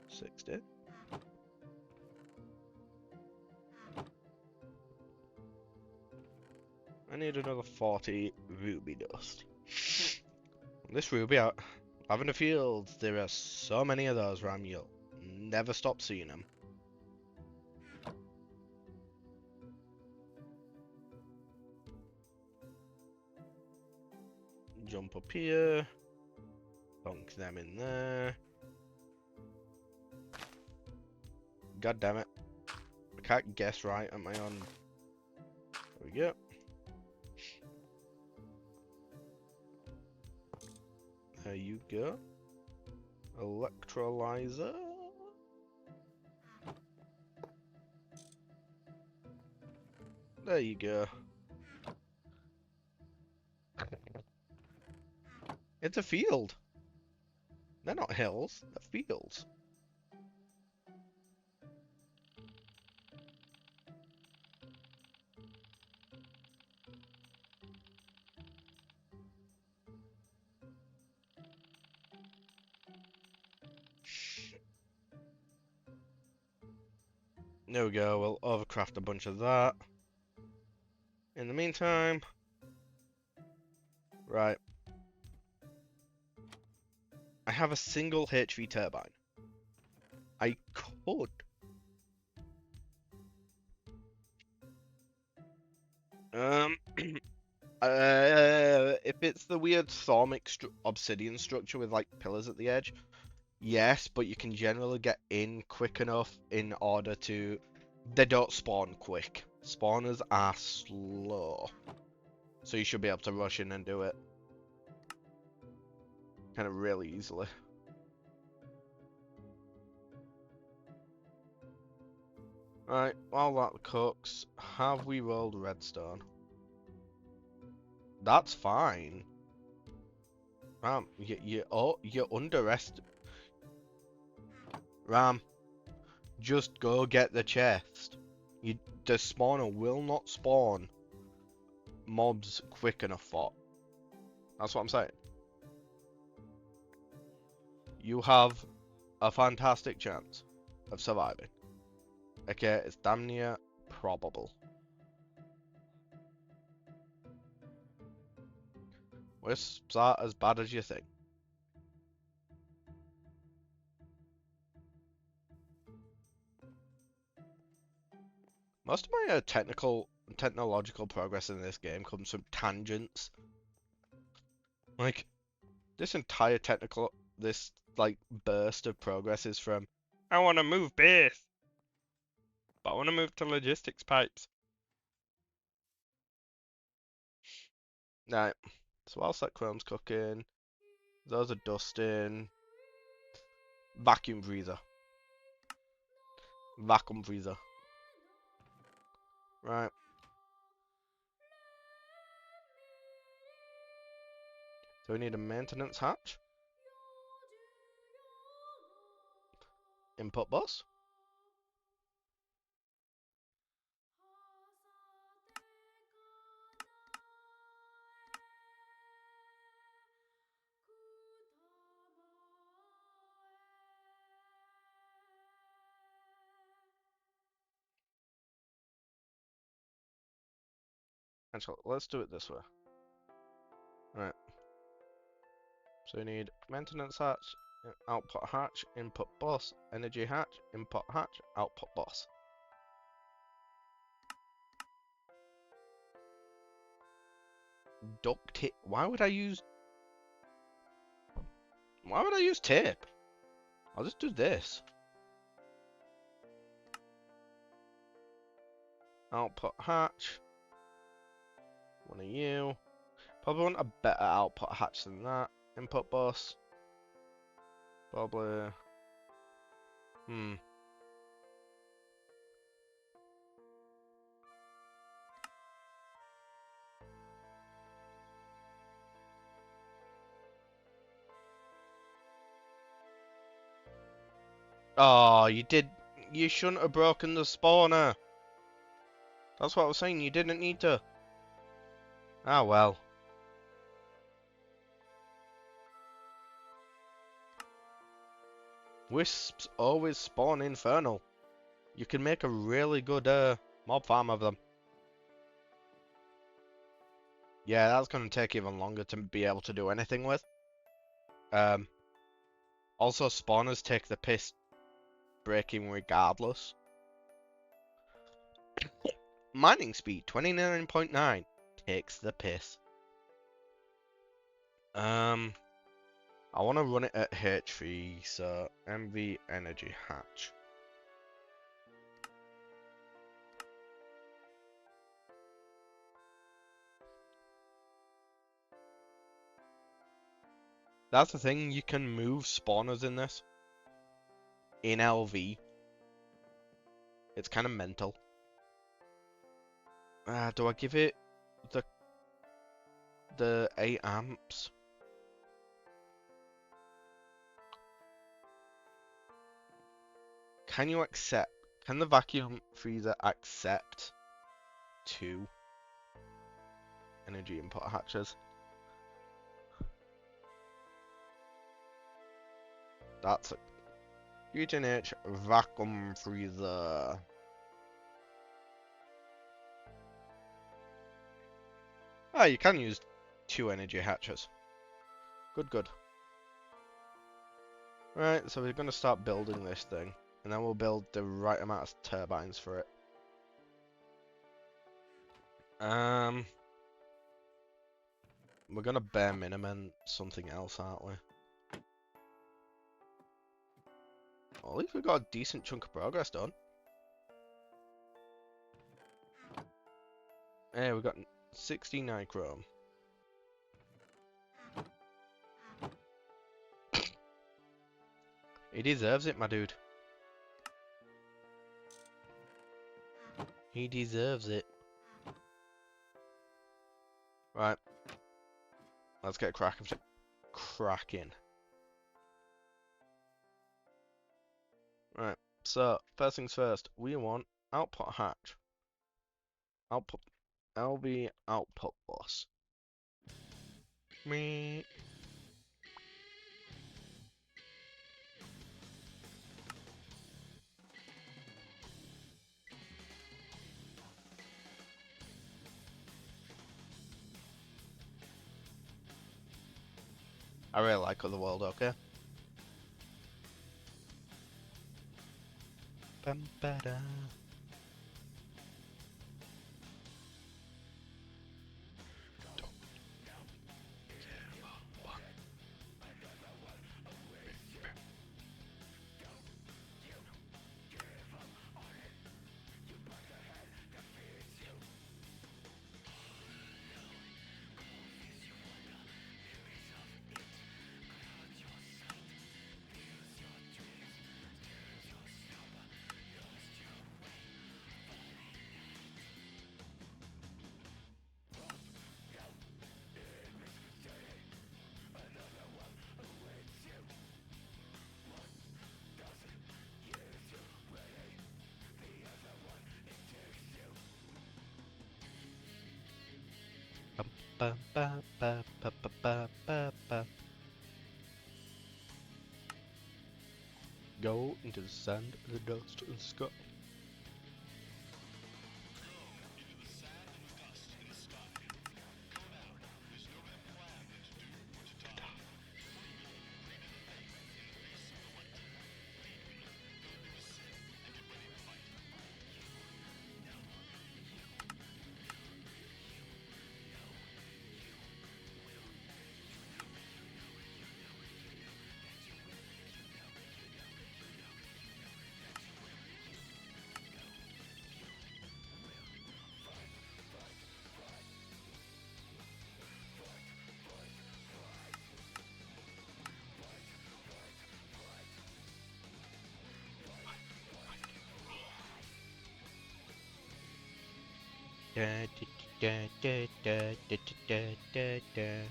60. I need another 40 ruby dust. This ruby out. Lavender Fields, there are so many of those, Ram. You'll never stop seeing them. Jump up here. Dunk them in there. God damn it. I can't guess right. Am I on? There we go. There you go. Electrolyzer. There you go. It's a field. They're not hills, they're fields. There we go, we'll overcraft a bunch of that. In the meantime, right. I have a single HV turbine. I could. If it's the weird thormic obsidian structure with like pillars at the edge, yes, but you can generally get in quick enough in order to... They don't spawn quick. Spawners are slow. So you should be able to rush in and do it. Kind of really easily. Right, while that cooks, have we rolled redstone? That's fine. Ram, you underestimate... Ram, Just go get the chest. The spawner will not spawn mobs quick enough for. That's what I'm saying. You have a fantastic chance of surviving. Okay, it's damn near probable. Wisps are as bad as you think. Most of my technological progress in this game comes from tangents. Like, this entire this like burst of progress is from, I want to move base, but I want to move to logistics pipes. Right, so whilst that chrome's cooking, those are dusting. Vacuum freezer. Vacuum freezer. Right. So we need a maintenance hatch. Input bus. Actually, let's do it this way. Right. So we need maintenance hatch, output hatch, input bus, energy hatch, input hatch, output bus. Duct tape. Why would I use tape? I'll just do this. Output hatch. One of you. Probably want a better output hatch than that. Input bus. Probably. Oh, you shouldn't have broken the spawner. That's what I was saying, you didn't need to. Ah, well. Wisps always spawn infernal. You can make a really good mob farm of them. Yeah, that's going to take even longer to be able to do anything with. Also, spawners take the piss breaking regardless. Mining speed, 29.9. Takes the piss. I want to run it at H3, so MV Energy Hatch. That's the thing, you can move spawners in this. In LV. It's kind of mental. Do I give it the 8 amps? Can the vacuum freezer accept 2 energy input hatches? That's a GTNH vacuum freezer. Ah, you can use 2 energy hatches. Good. Right, so we're going to start building this thing. And then we'll build the right amount of turbines for it. We're going to bare minimum something else, aren't we? Well, at least we got a decent chunk of progress done. Hey, we got 69 chrome. He deserves it, my dude. He deserves it. Right. Let's get cracking. Right. So, first things first, we want output hatch. Output LB output bus. Me. I really like Otherworld, okay? Bum, ba-da. Bum, ba, ba, ba, ba, ba, ba, ba, ba. Go into the sand, the dust, and sky. Da, da, da, da, da, da, da, da.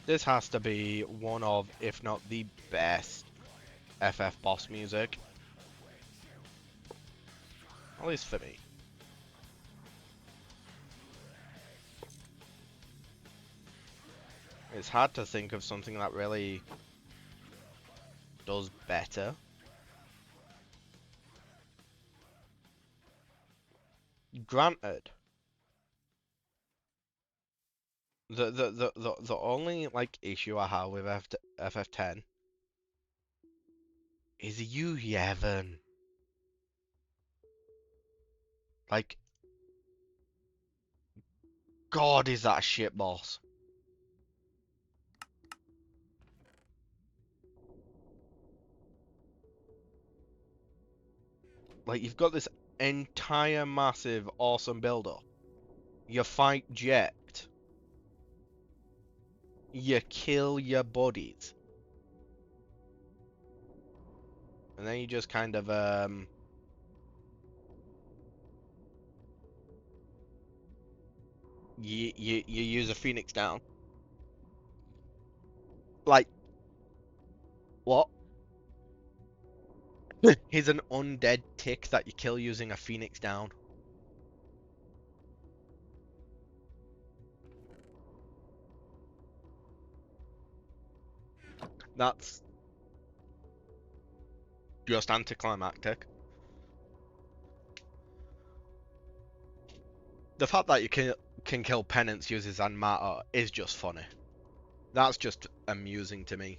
This has to be one of, if not the best, FF boss music. At least for me. It's hard to think of something that really does better. Granted, the only like issue I have with FF10 is you Yevon. Like, God, is that a shit boss? Like, you've got this entire massive awesome build up. You fight Jekt. You kill your buddies. And then you just kind of you use a Phoenix down. Like, what? He's an undead tick that you kill using a Phoenix down. That's just anticlimactic. The fact that you can kill Penance using Zanmatter is just funny. That's just amusing to me.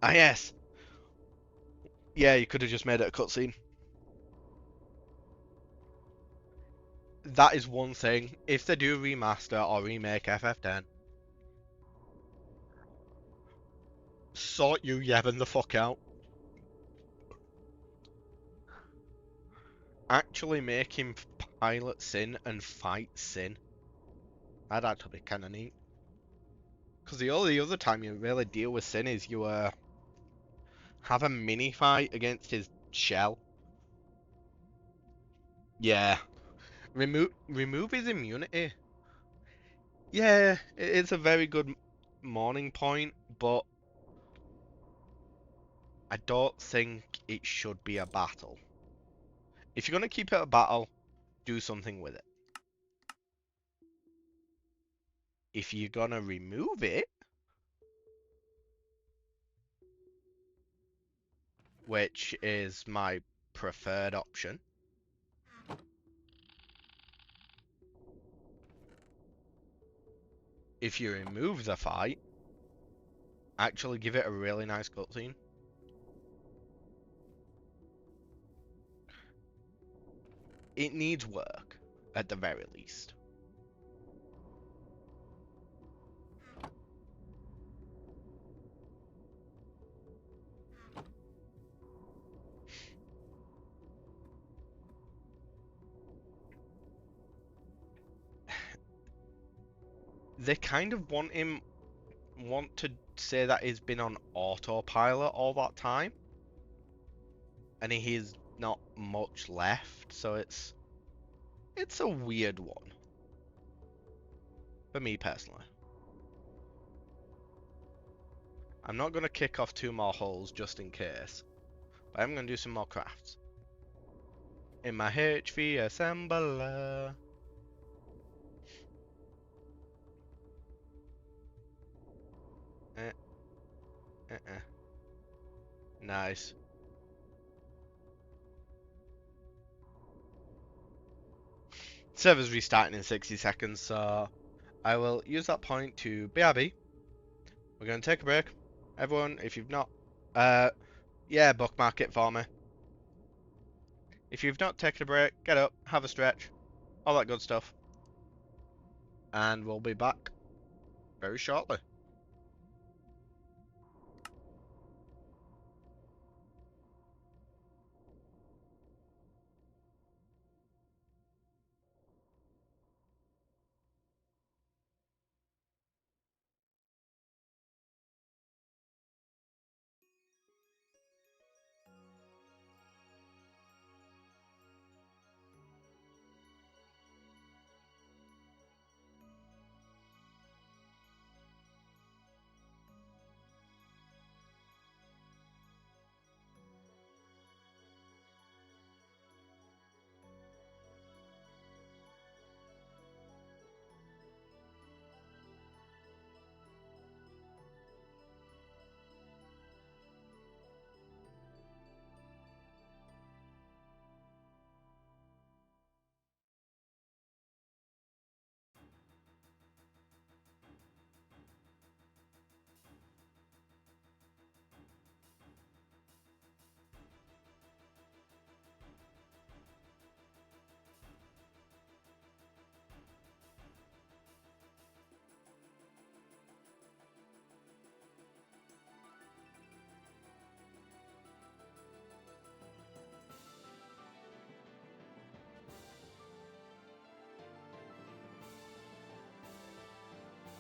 Ah, yes. Yeah, you could have just made it a cutscene. That is one thing. If they do remaster or remake FF10, sort you Yevon the fuck out. actually make him pilot Sin and fight Sin. That'd actually be kind of neat. Because the only other time you really deal with Sin is you have a mini fight against his shell. Yeah. Remove his immunity. Yeah, it's a very good morning point, but I don't think it should be a battle. If you're going to keep it a battle, do something with it. If you're going to remove it, which is my preferred option, if you remove the fight, actually give it a really nice cutscene. It needs work, at the very least. They kind of want to say that he's been on autopilot all that time, and he's not much left, so it's a weird one for me personally. I'm not going to kick off 2 more holes just in case, but I'm going to do some more crafts in my HV assembler. Nice. Server's restarting in 60 seconds, so I will use that point to BRB. We're going to take a break. Everyone, if you've not, yeah, bookmark it for me. If you've not taken a break, get up, have a stretch, all that good stuff. And we'll be back very shortly.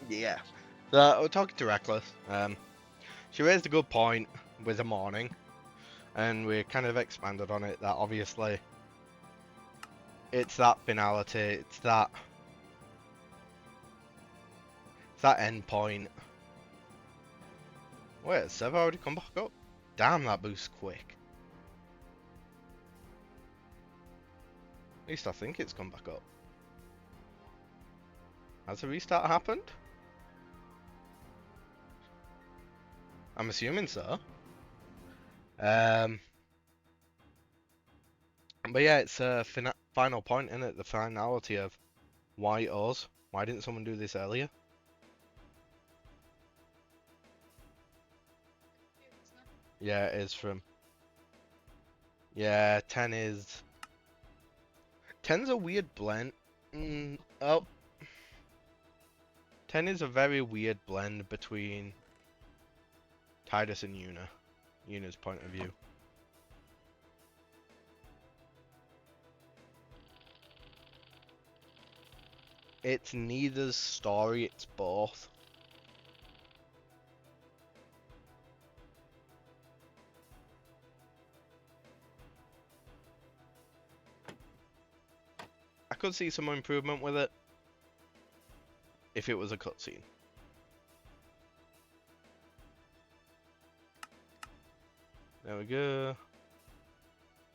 Yeah. So, we're talking to Reckless. She raised a good point with the morning, and we kind of expanded on it, that obviously it's that finality, it's that end point. Wait, has server already come back up? Damn, that boosts quick. At least I think it's come back up. Has a restart happened? I'm assuming so. But yeah, it's a final point, isn't it? The finality of why us? Why didn't someone do this earlier? Yeah, it is from... Yeah, 10 is... 10's a weird blend. Oh. 10 is a very weird blend between Tidus and Yuna. Yuna's point of view. It's neither's story, it's both. I could see some improvement with it if it was a cutscene. There we go.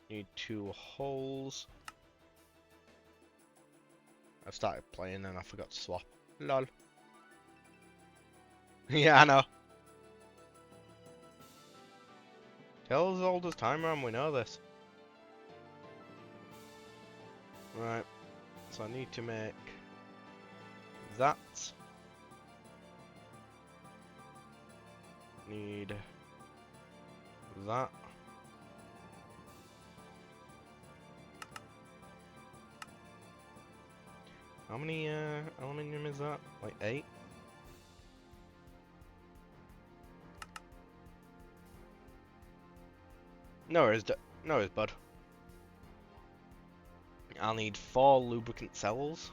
Need 2 holes. I started playing and I forgot to swap. Lol. Yeah, I know. Tales as old as time, man. We know this. Right. So I need to make that. Need that. How many aluminium is that? Like 8? No, no, bud. I'll need 4 lubricant cells.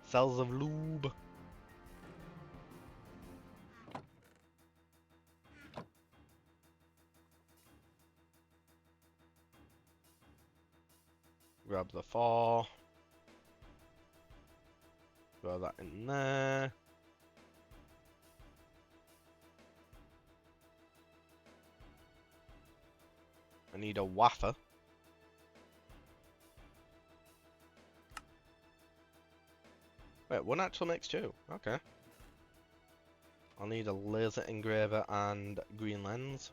Cells of lube. Grab the 4. Throw that in there. I need a wafer. Wait, one actually makes 2. Okay. I'll need a laser engraver and green lens.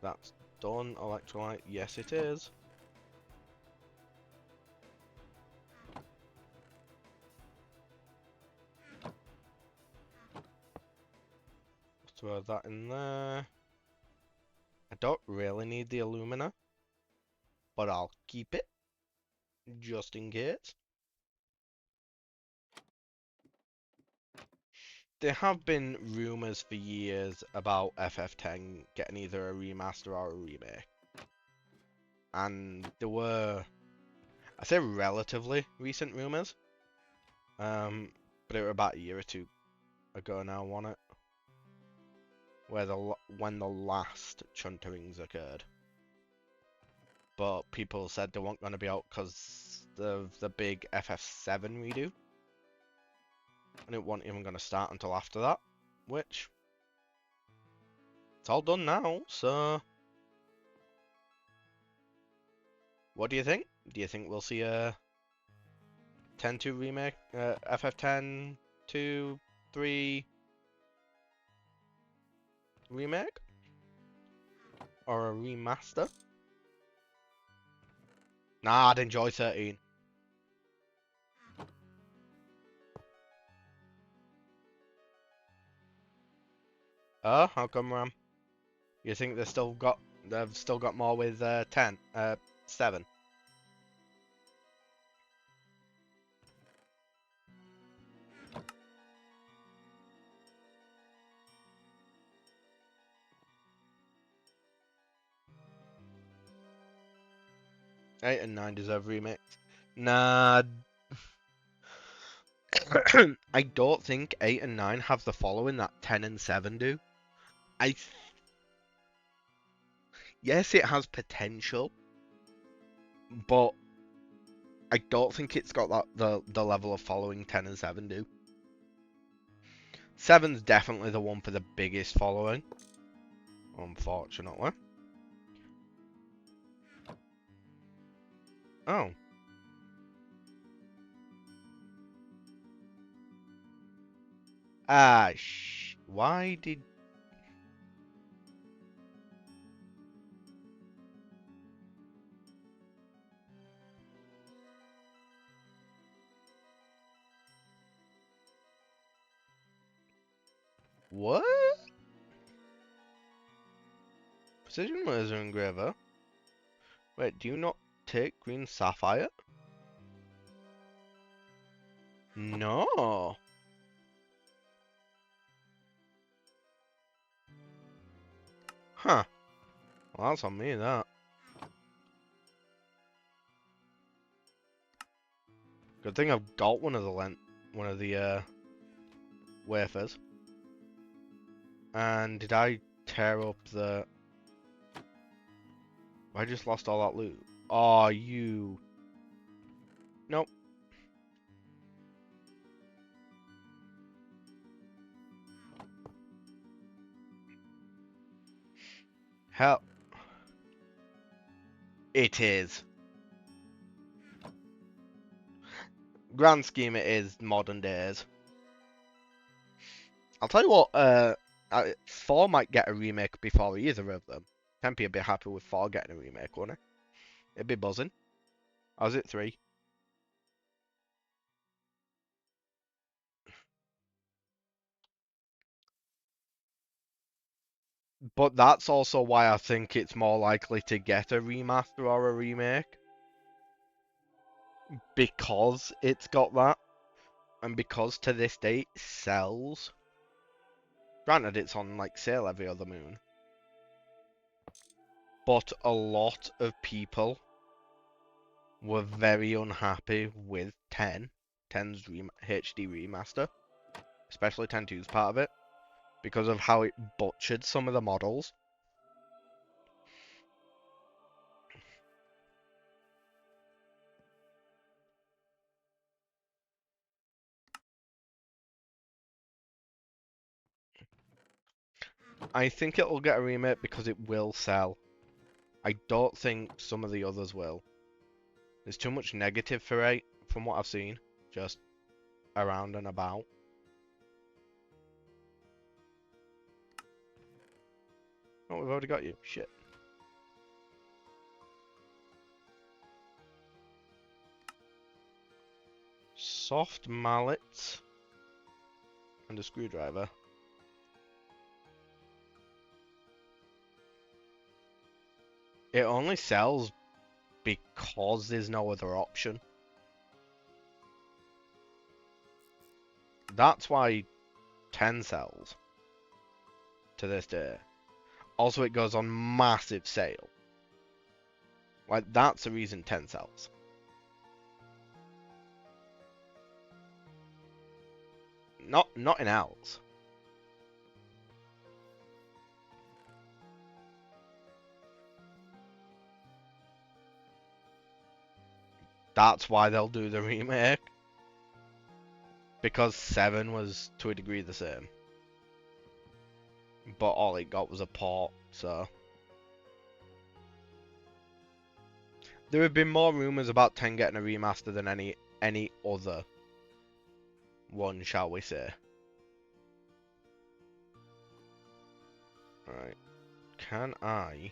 That's done. Electrolyte. Yes, it is. Throw that in there. I don't really need the alumina, but I'll keep it just in case. There have been rumors for years about FF10 getting either a remaster or a remake. And there were, I say relatively recent rumors. But it were about a year or 2 ago now, wasn't it? When the last chunterings occurred. But people said they weren't going to be out because of the big FF7 redo. And it wasn't even going to start until after that. Which, it's all done now, so... What do you think? Do you think we'll see a 10-2 remake? FF10 2, 3 remake? Or a remaster? Nah, I'd enjoy 13. Oh, how come, Ram? You think they've still got more with 7? 8 and 9 deserve remakes. Nah, I don't think 8 and 9 have the following that 10 and 7 do. Yes, it has potential, but I don't think it's got the level of following 10 and 7 do. 7's definitely the one for the biggest following, unfortunately. Oh. Why did... What? Precision laser engraver? Wait, do you not take green sapphire? No. Huh. Well, that's on me, that. Good thing I've got one of the wafers. And did I tear up the... I just lost all that loot. Oh, you... Nope. Hell... It is. Grand scheme it is modern days. I'll tell you what, 4 might get a remake before either of them. Tempe would be happy with 4 getting a remake, wouldn't it? It'd be buzzing. Or is it 3? But that's also why I think it's more likely to get a remaster or a remake. Because it's got that. And because to this day it sells. Granted, it's on like sale every other moon. But a lot of people were very unhappy with 10. 10's HD remaster. Especially 10.2's part of it. Because of how it butchered some of the models. I think it'll get a remake because it will sell. I don't think some of the others will. There's too much negative for 8 from what I've seen. Just around and about. Oh, we've already got you. Shit. Soft mallet. And a screwdriver. It only sells because there's no other option. That's why 10 sells. To this day. Also, it goes on massive sale. Like, that's the reason 10 sells. Nothing else. That's why they'll do the remake. Because 7 was, to a degree, the same. But all it got was a port, so... There have been more rumours about 10 getting a remaster than any other one, shall we say. Alright. Can I...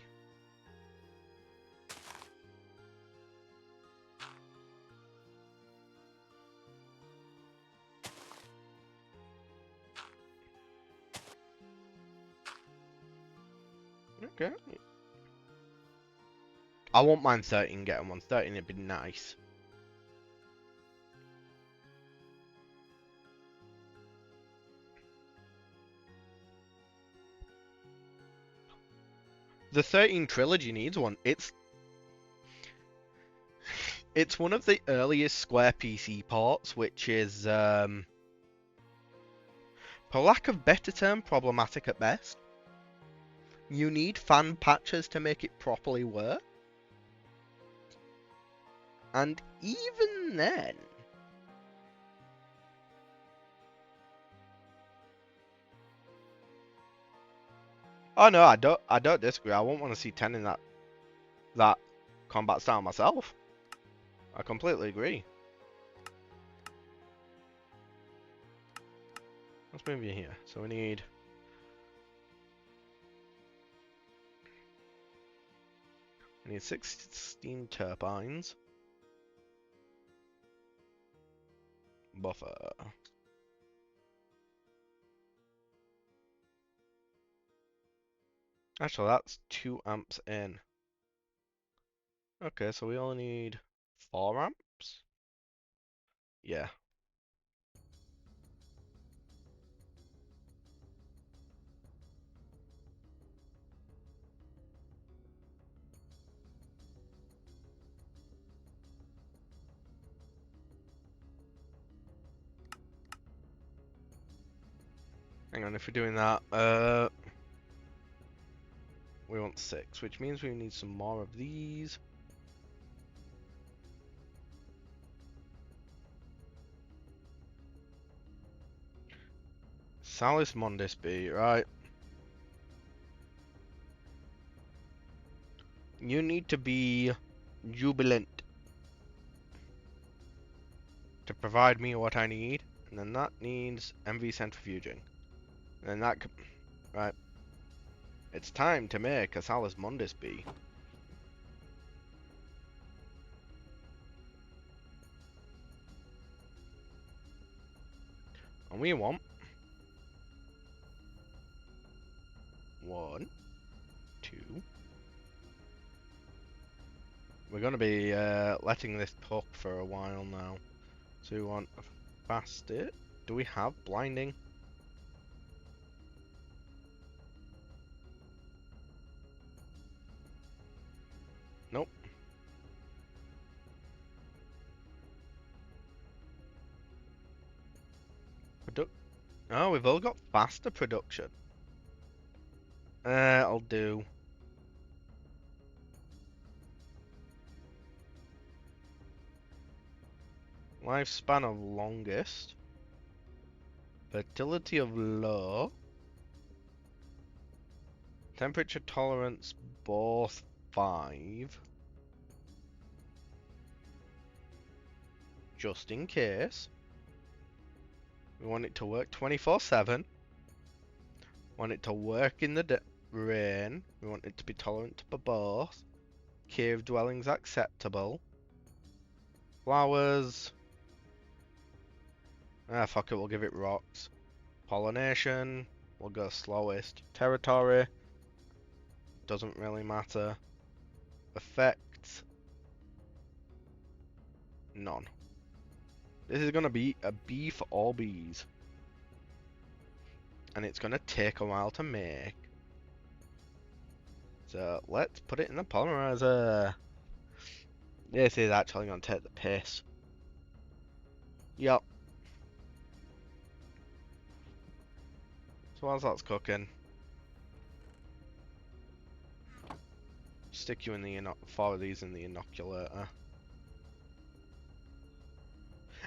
Okay. I won't mind 13 getting one. 13 would be nice. The 13 trilogy needs one. It's one of the earliest Square PC ports, which is, for lack of better term, problematic at best. You need fan patches to make it properly work. And even then... Oh no, I don't disagree. I won't want to see 10 in that combat style myself. I completely agree. Let's move you here. So we need... We need 16 turbines. Buffer. Actually, that's 2 amps in. Okay, so we only need 4 amps? Yeah. hang on, if we're doing that, we want 6, which means we need some more of these. Salis Mondis B, right. You need to be jubilant to provide me what I need, and then that needs MV centrifuging. And then that could... Right. It's time to make a Salis Mondis B. And we want 1, 2. We're going to be letting this puck for a while now. So we want a fast-it. Do we have blinding? Nope. Oh, we've all got faster production. I'll do. Lifespan of longest. Fertility of low. Temperature tolerance both 5. Just in case. We want it to work 24/7. Want it to work in the rain. We want it to be tolerant to both. Cave dwellings acceptable. Flowers. Ah, fuck it, we'll give it rocks. Pollination. We'll go slowest. Territory. Doesn't really matter. Effects. None. This is gonna be a bee for all bees. And it's gonna take a while to make. So let's put it in the polymerizer. This is actually gonna take the piss. Yup. So whilst that's cooking, stick you in the 4 of these in the inoculator.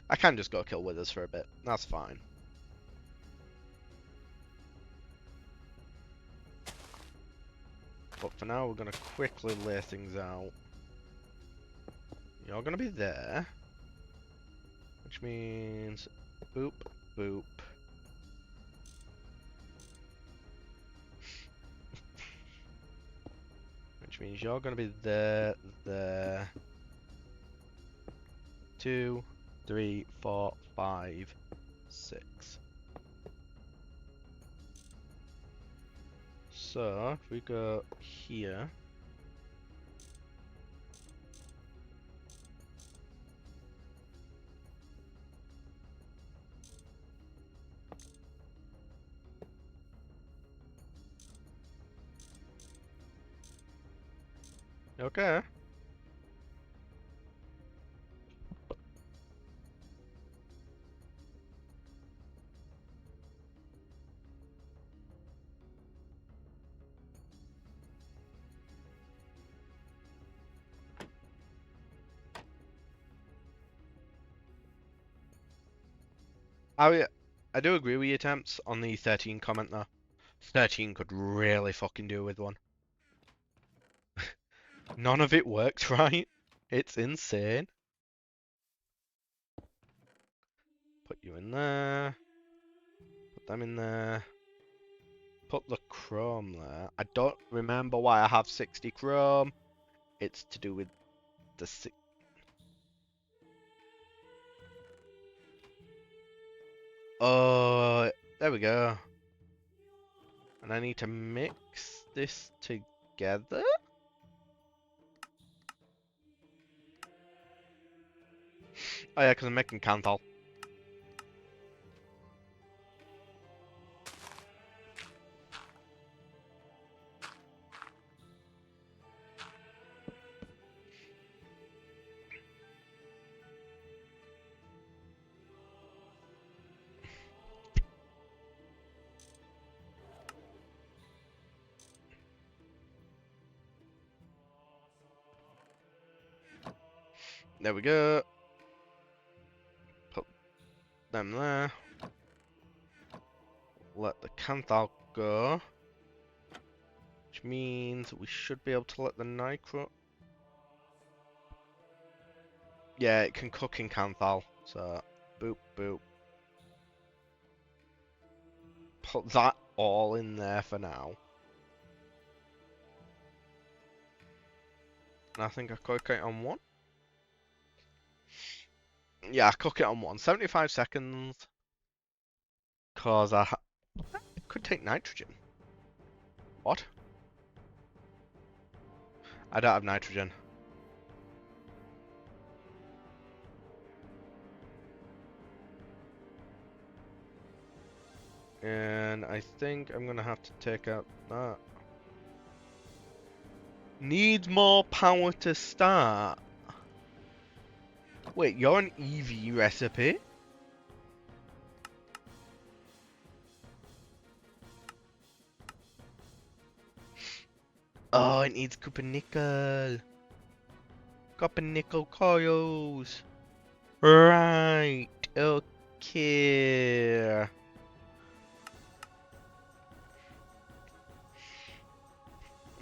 I can just go kill withers for a bit. That's fine. But for now, we're gonna quickly lay things out. You're gonna be there, which means boop, boop. Which means you're gonna be there, there. 2, 3, 4, 5, 6. So if we go here. Okay. I do agree with your attempts on the 13 comment though. 13 could really fucking do with one. None of it worked right. It's insane. Put you in there. Put them in there. Put the chrome there. I don't remember why I have 60 chrome. It's to do with the Oh, there we go. And I need to mix this together? Oh yeah, because I'm making Canthal. There we go. Put them there. Let the Canthal go. Which means we should be able to let the Nitro... Yeah, it can cook in Canthal. So, boop, boop. Put that all in there for now. And I think I cook it on one. Yeah, I cook it on one. 75 seconds. Cause I could take nitrogen. What? I don't have nitrogen. And I think I'm gonna have to take out that. Needs more power to start. Wait, you're an EV recipe? Oh, it needs copper nickel. Copper nickel coils. Right. Okay.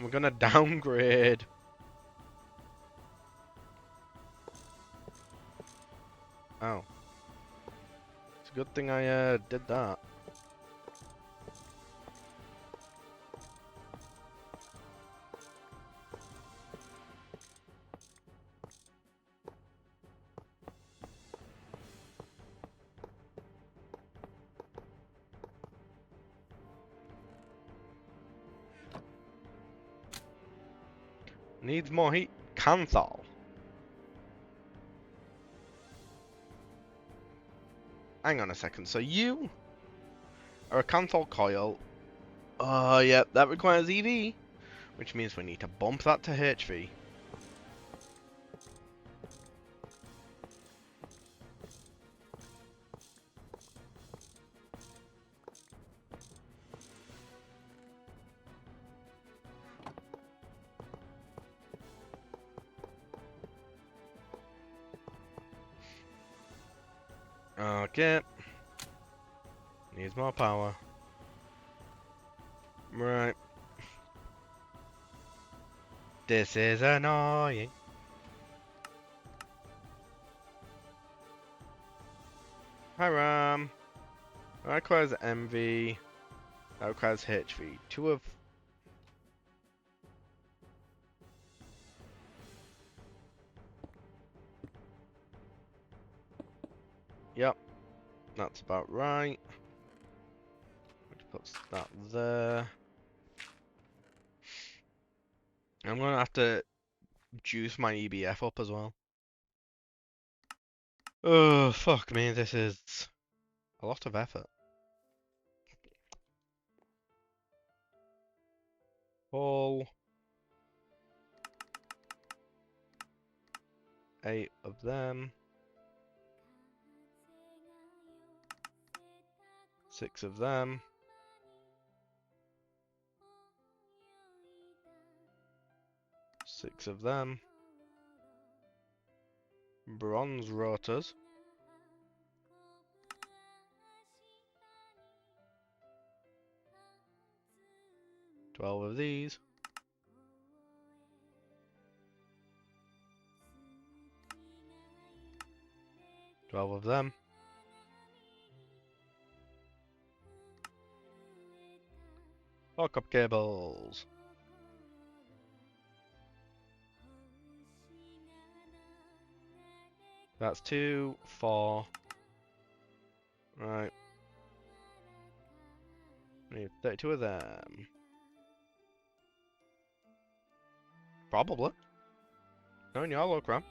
We're gonna downgrade. Oh. It's a good thing I did that. Needs more heat. Canthal. Hang on a second. So you are a Canthal coil. Oh, yeah, that requires EV. Which means we need to bump that to HV. Okay. Needs more power. Right. This is annoying. Hi, Ram. That requires MV. That requires HV. Two of... Yep. That's about right. Which puts that there. I'm gonna have to juice my EBF up as well. Oh, fuck me. This is a lot of effort. All 8 of them. 6 of them. 6 of them. Bronze rotors. 12 of these. 12 of them. Hookup cables. That's 2, 4. Right. Need 32 of them. Probably. Knowing your look, Ram.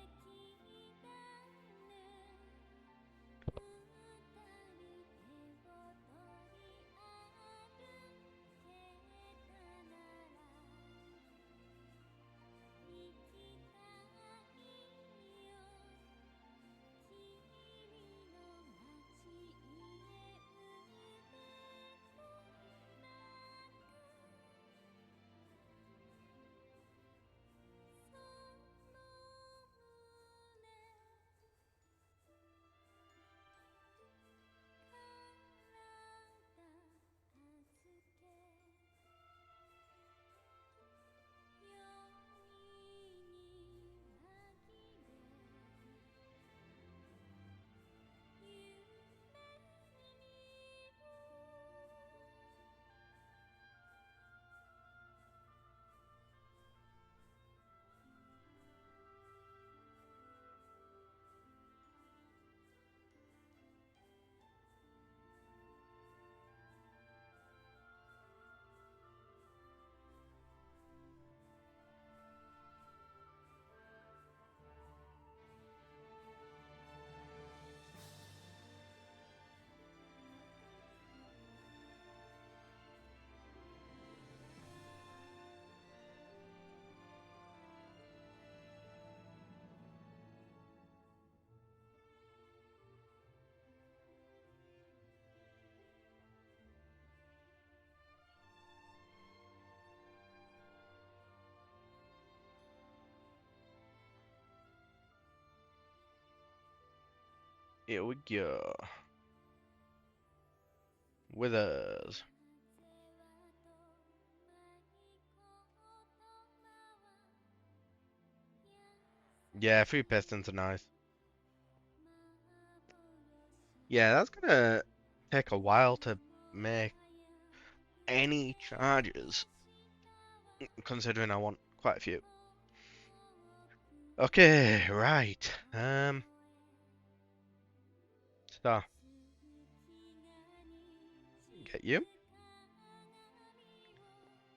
Here we go. Withers. Yeah, 3 pistons are nice. Yeah, that's gonna take a while to make any charges, considering I want quite a few. Okay, right. So get you.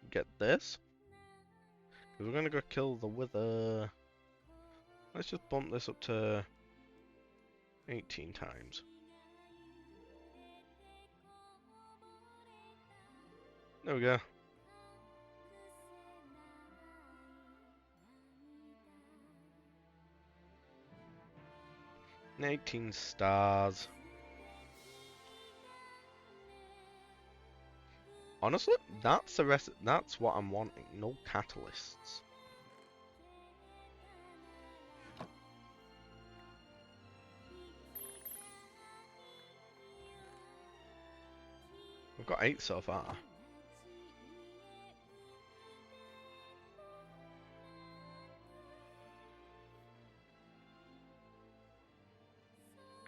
Get this. 'Cause we're gonna go kill the wither. Let's just bump this up to 18 times. There we go. 18 stars. Honestly, that's the rest. That's what I'm wanting. No catalysts. We've got 8 so far.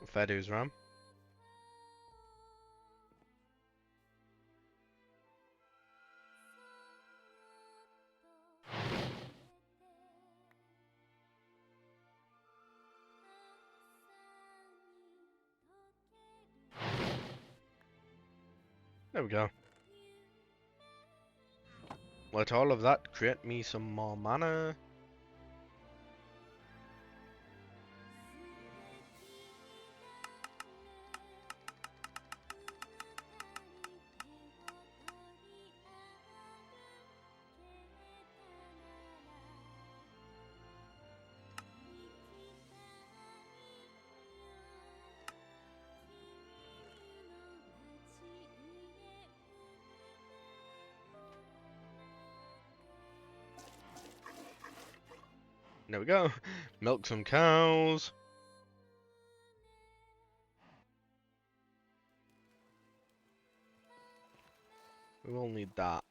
Fair dues, Ram. There we go. Let all of that create me some more mana. There we go. Milk some cows. We will need that.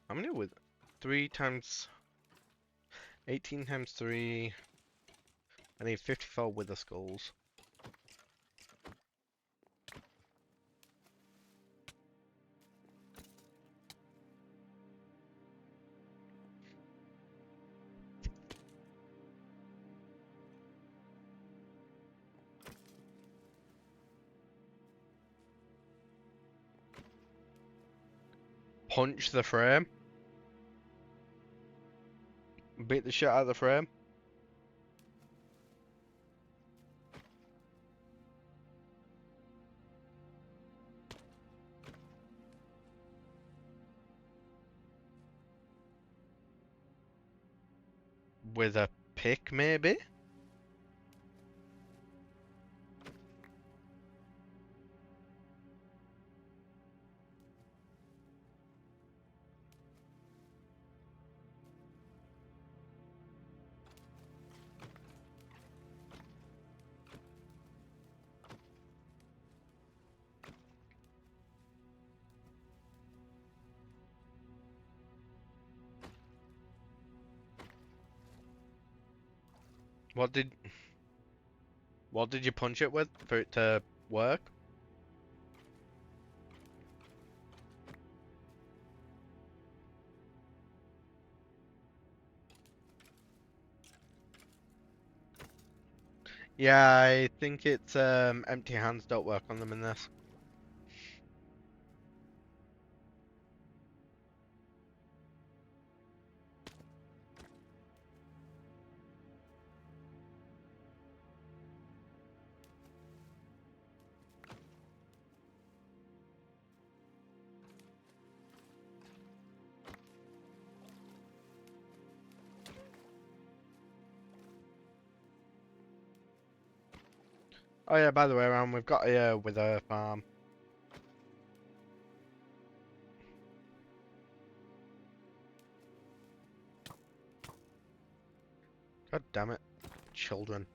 How many with 3 times 18 times 3? I need 54 wither skulls. Punch the frame. Beat the shit out of the frame. With a pick, maybe? What did you punch it with for it to work? Yeah, I think it's empty hands don't work on them in this. Oh yeah, by the way, around we've got a wither farm. God damn it, children.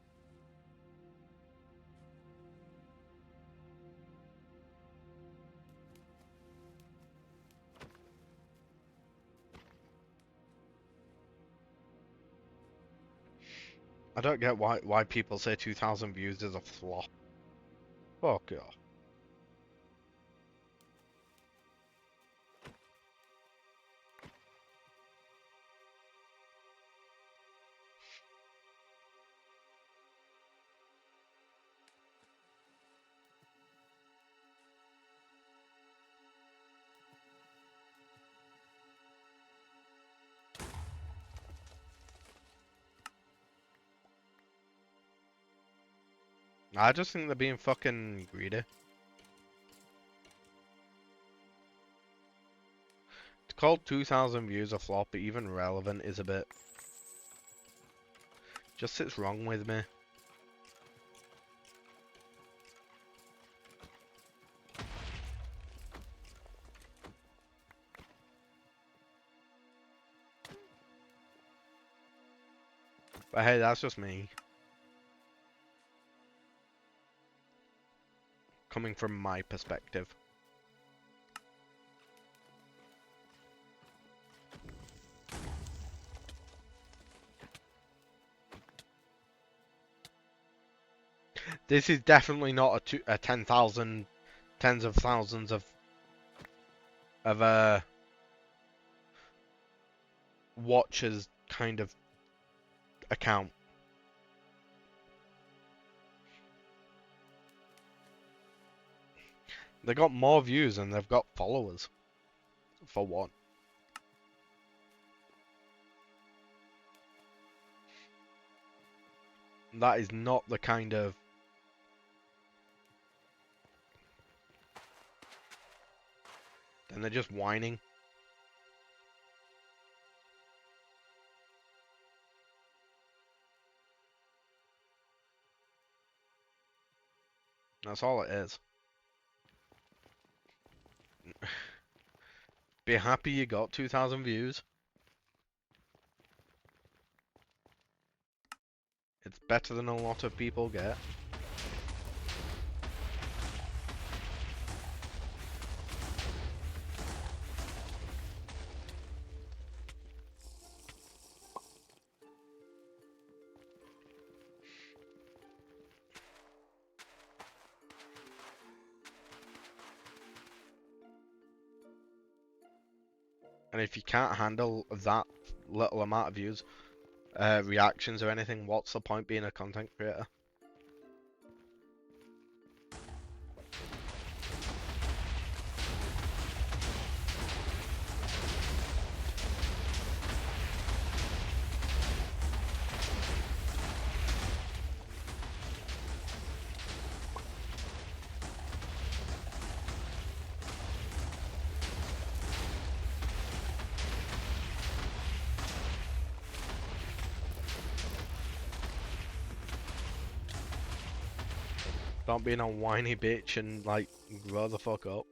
I don't get why people say 2,000 views is a flop. Fuck off. I just think they're being fucking greedy. To call 2,000 views a flop, but even relevant, is a bit... just sits wrong with me. But hey, that's just me. Coming from my perspective. This is definitely not a 10,000, tens of thousands of watchers kind of account. They got more views than they've got followers, for one. That is not the kind of... and they're just whining. That's all it is. Be happy you got 2,000 views. It's better than a lot of people get. And if you can't handle that little amount of views, reactions or anything, what's the point being a content creator? Don't be a whiny bitch and like grow the fuck up.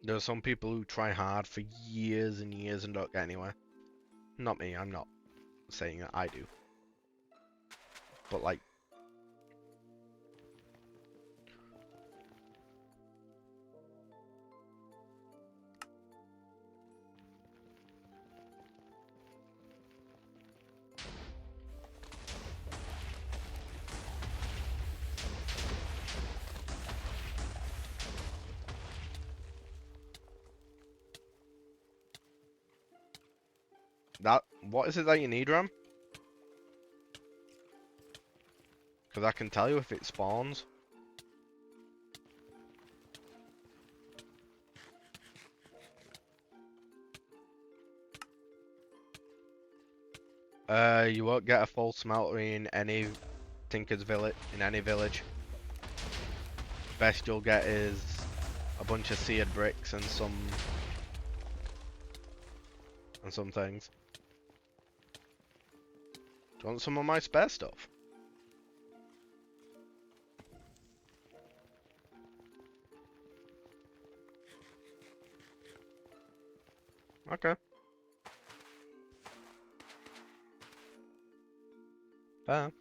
There are some people who try hard for years and years and don't get anywhere. Not me, I'm not saying that I do. But like... that... what is it that you need, Ram? Because I can tell you if it spawns. You won't get a full smeltery in any Tinker's village, in any village. Best you'll get is a bunch of seared bricks and some and some things. Do you want some of my spare stuff? Okay. Fair.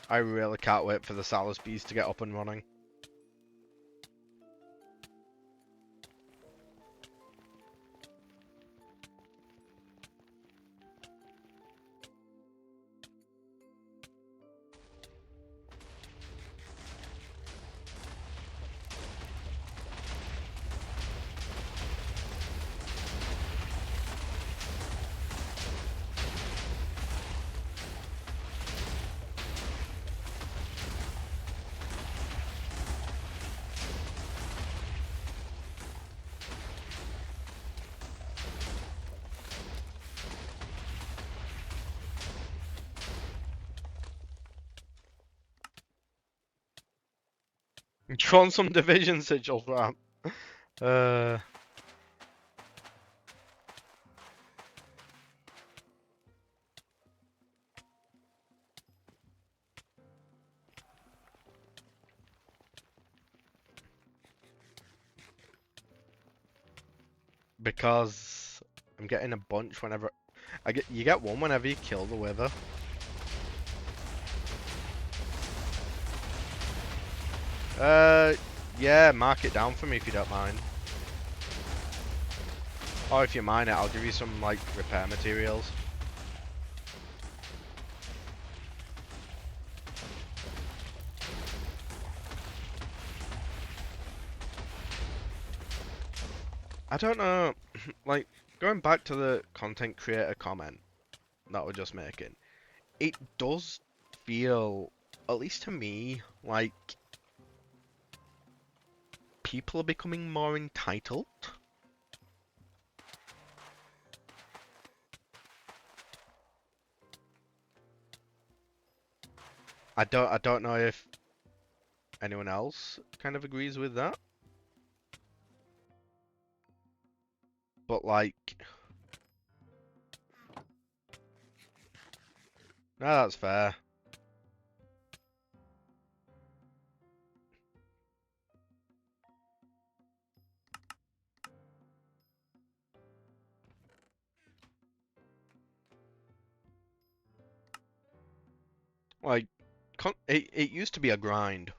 I really can't wait for the Salas bees to get up and running. Do you want some division sigils, Ram? Because I'm getting a bunch whenever you get one whenever you kill the wither. Yeah, mark it down for me if you don't mind. Or if you mind it, I'll give you some like repair materials. I don't know, like going back to the content creator comment that we're just making, it does feel, at least to me, like people are becoming more entitled. I don't know if anyone else kind of agrees with that. But like, no, that's fair. Like, it used to be a grind.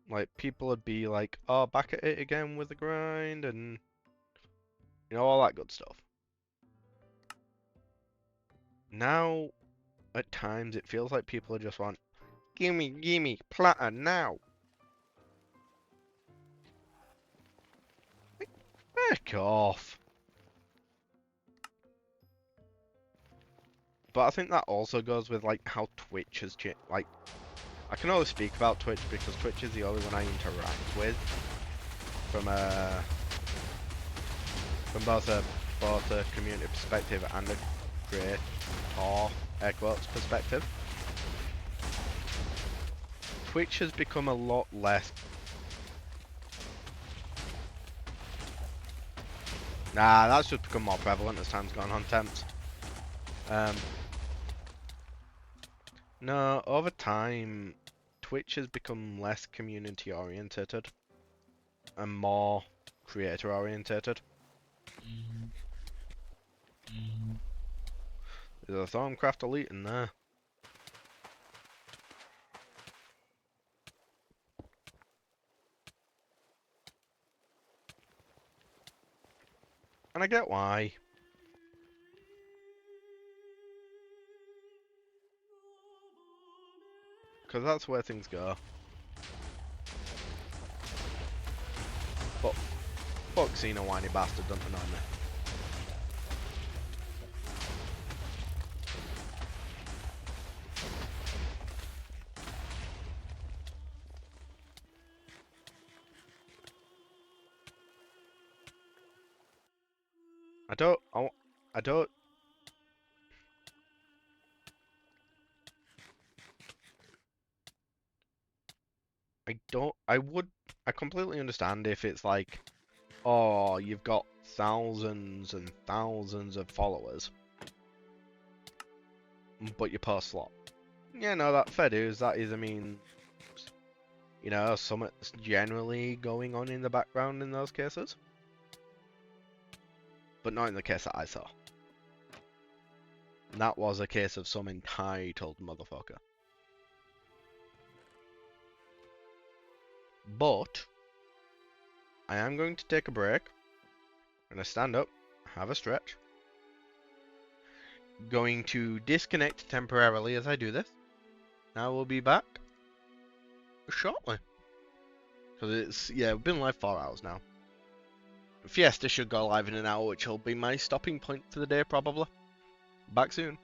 Like, people would be like, oh, back at it again with the grind, and, you know, all that good stuff. Now, at times, it feels like people just want, gimme, platter now. Like, back off. But I think that also goes with, like, how Twitch has changed. Like, I can only speak about Twitch because Twitch is the only one I interact with from both a community perspective and a creator, air quotes, perspective. Twitch has become a lot less. Nah, that's just become more prevalent as time's gone on, temps. No, over time, Twitch has become less community orientated and more creator orientated. There's a Thorncraft Elite in there. And I get why. Because that's where things go. But fuck seeing a whiny bastard don't annoy me. I don't, I completely understand if it's like, oh, you've got thousands and thousands of followers, but you post a lot. Yeah, no, that fair dues. That is, I mean, something's generally going on in the background in those cases, but not in the case that I saw. And that was a case of some entitled motherfucker. But I am going to take a break. I'm going to stand up, have a stretch. Going to disconnect temporarily as I do this. I will be back shortly. Because we've been live 4 hours now. Fiesta should go live in an hour, which will be my stopping point for the day, probably. Back soon.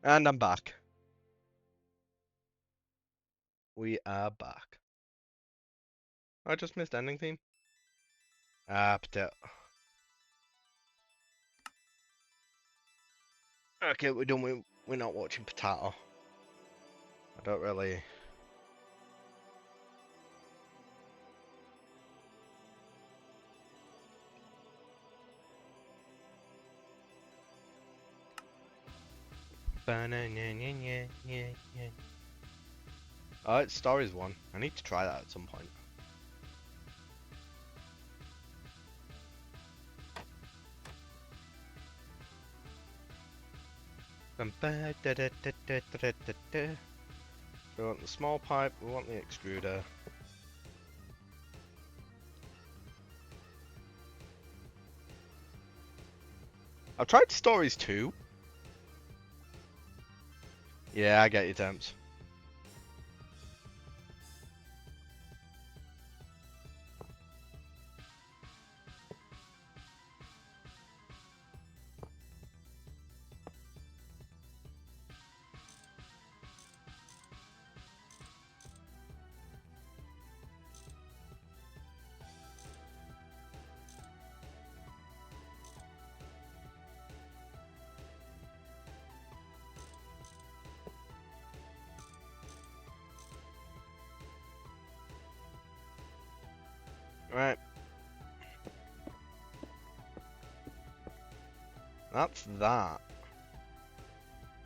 And I'm back. We are back. I just missed ending theme. Ah, potato. Okay, we're done. We're not watching potato. I don't really. Oh, it's Stories 1. I need to try that at some point. We want the small pipe, we want the extruder. I've tried Stories 2. Yeah, I get your temps. Right. That's that.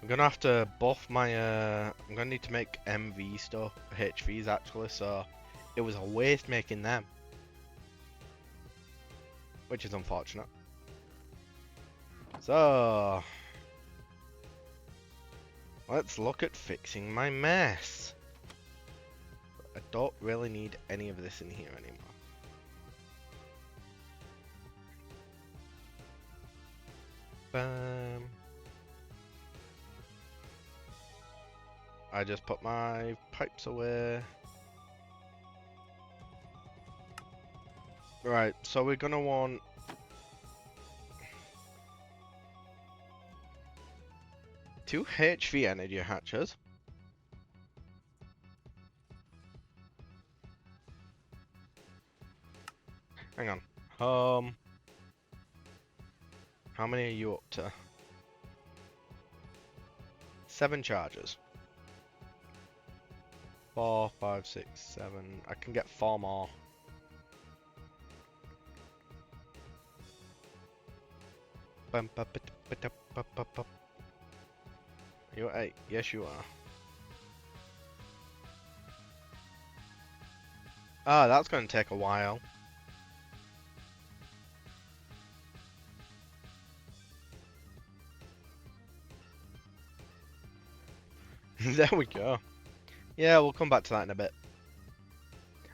I'm gonna have to buff my I'm gonna need to make MV stuff, HVs actually, so it was a waste making them. Which is unfortunate. So let's look at fixing my mess. I don't really need any of this in here anymore. I just put my pipes away. Right, so we're gonna want two HV energy hatches. Hang on. How many are you up to? 7 charges. 4, 5, 6, 7. I can get 4 more. You're 8. Yes, you are. Ah, that's going to take a while. There we go. Yeah, we'll come back to that in a bit.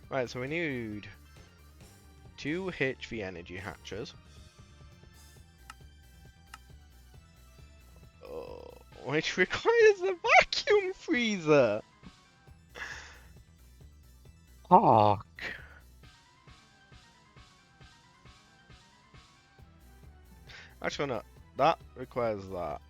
Right, so we need 2 HV energy hatches. Oh, which requires a vacuum freezer. Fuck. Actually, no. That requires that.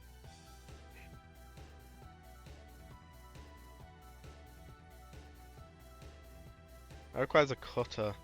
That requires a cutter.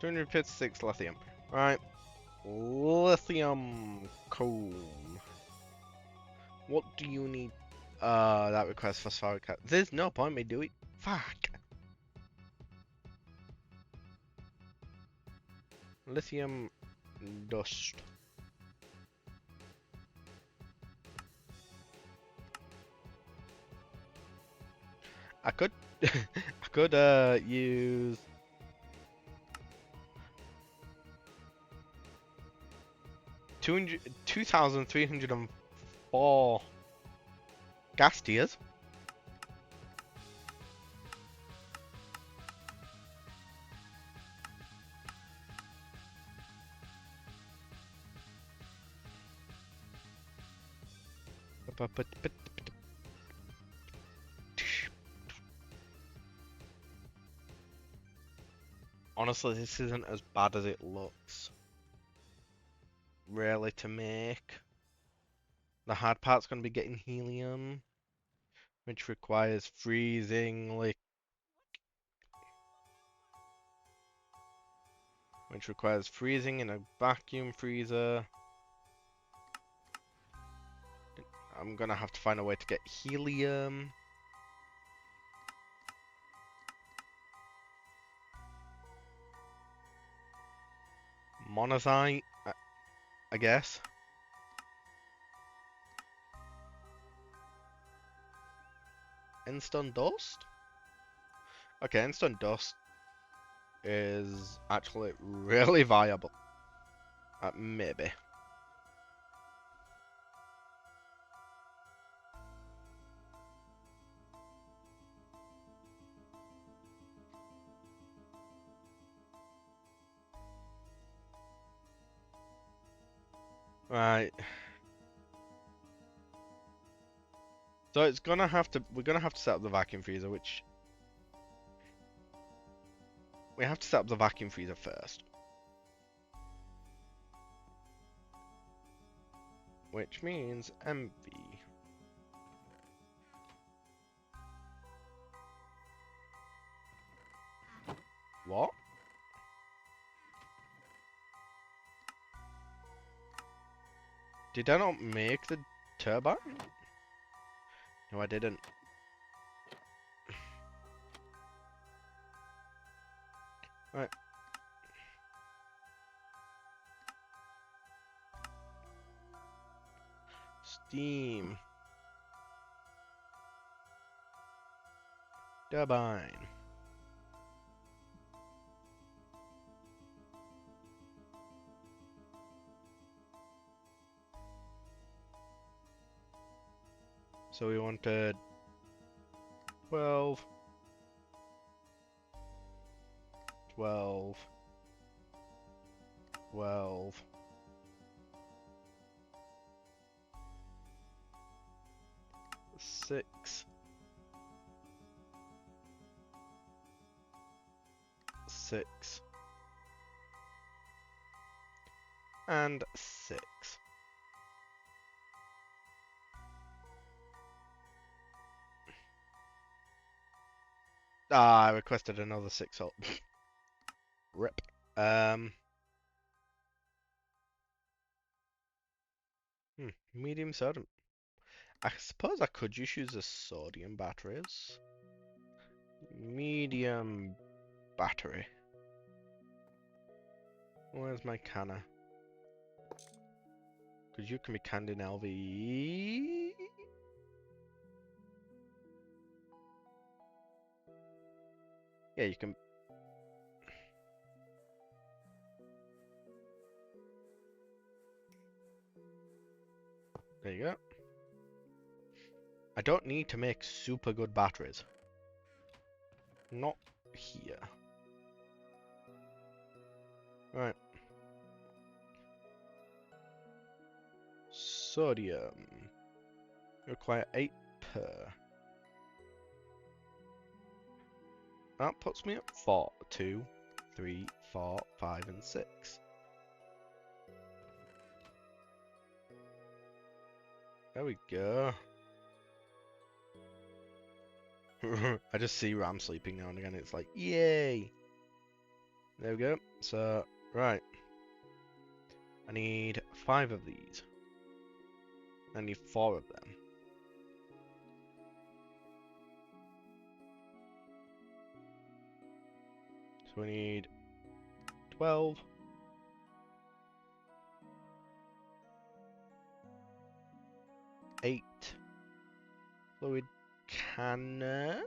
$256 lithium. Right. Lithium comb. What do you need? That requires phosphoric acid. There's no point me doing. Fuck. Lithium Dust. I could I could use 2,304 gas tiers. Honestly, this isn't as bad as it looks. Really to make. The hard part's going to be getting helium, which requires freezing, which requires freezing in a vacuum freezer. I'm going to have to find a way to get helium. Monazite, I guess. Instant dust? Okay, instant dust is actually really viable. Maybe. Right. So it's gonna have to, we're gonna have to set up the vacuum freezer, which we have to set up the vacuum freezer first. Which means MV. What? Did I not make the turbine? No, I didn't. Right. Steam. Turbine. So we wanted 12, 12, 12. 6, 6, and 6. Ah, I requested another 6 up. Rip. Medium sodium. I suppose I could just use the sodium batteries. Medium battery. Where's my canner? Because you can be canned in LV. Yeah, you can. There you go. I don't need to make super good batteries. Not here. Right. Sodium. Require 8 per. That puts me at 4, 2, 3, 4, 5, and 6. There we go. I just see Ram sleeping now and again. It's like, yay! There we go. So, right. I need 5 of these. I need 4 of them. So we need 12. 8 fluid canner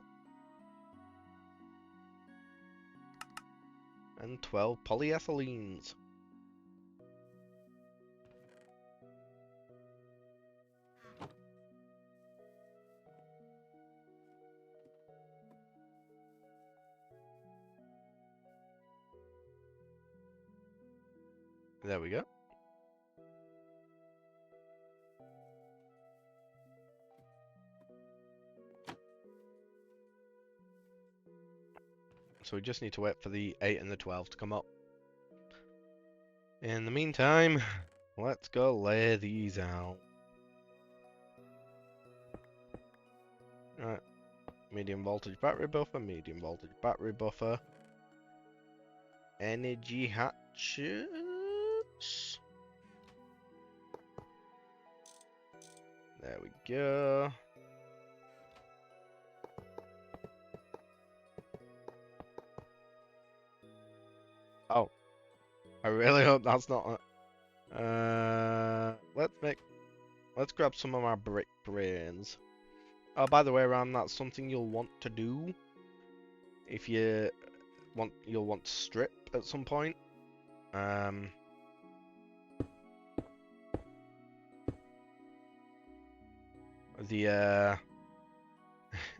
and 12 polyethylenes. There we go. So we just need to wait for the 8 and the 12 to come up. In the meantime, let's go lay these out. Right, medium voltage battery buffer, medium voltage battery buffer. Energy hatches. There we go. Oh, I really hope that's not a... let's grab some of our brick brains. Oh, by the way, Ram, that's something you'll want to do if you'll want to strip at some point. The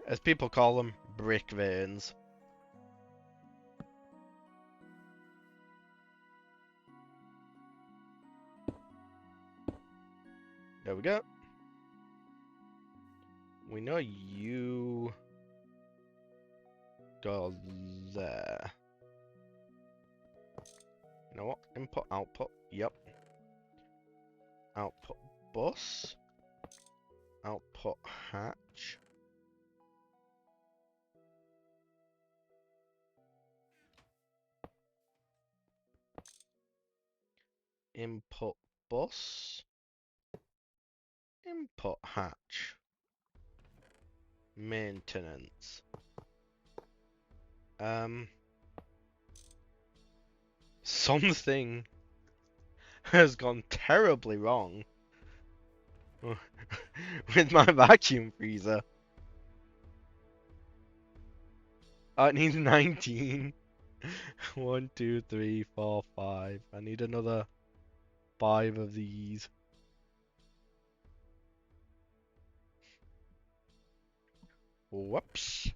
as people call them, brick veins. There we go. We know you go there. You know what? Input, output. Yep. Output bus. Output hatch. Input bus. Input hatch. Maintenance. Something has gone terribly wrong with my vacuum freezer. Oh, it needs 19. 1, 2, 3, 4, 5. I need another 5 of these. Whoops.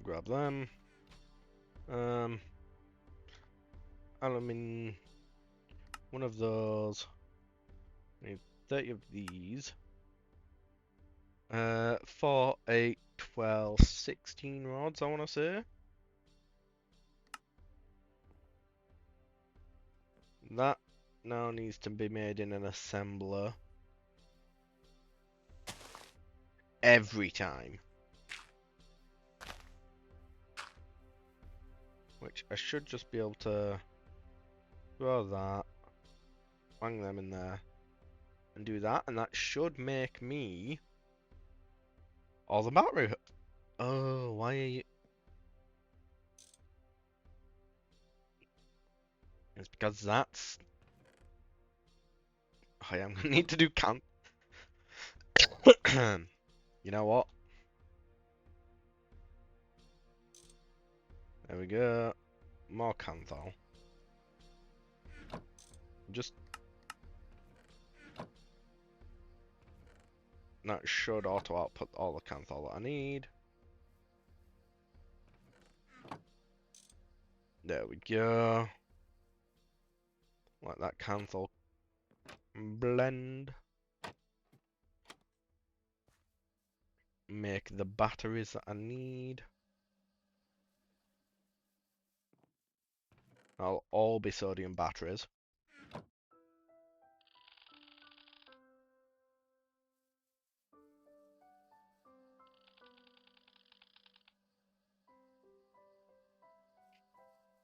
Grab them. Aluminum. One of those. I need 30 of these. 4, 8, 12, 16 rods, I want to say. That now needs to be made in an assembler. Every time. Which I should just be able to throw that, bang them in there, and do that, and that should make me all the battery. Oh, why are you? It's because that's. I am gonna need to do count. You know what? There we go. More Canthal. Just that should auto output all the Canthal that I need. There we go. Let that Canthal blend. Make the batteries that I need. I'll all be sodium batteries.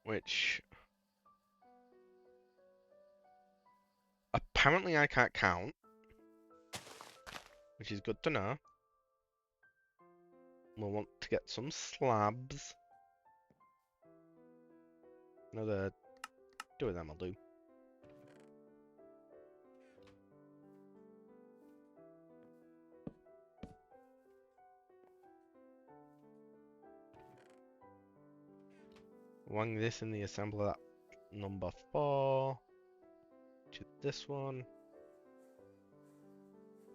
Which apparently I can't count, which is good to know. we'll want to get some slabs. Another 2 of them will do. Wang this in the assembler number 4 to this one.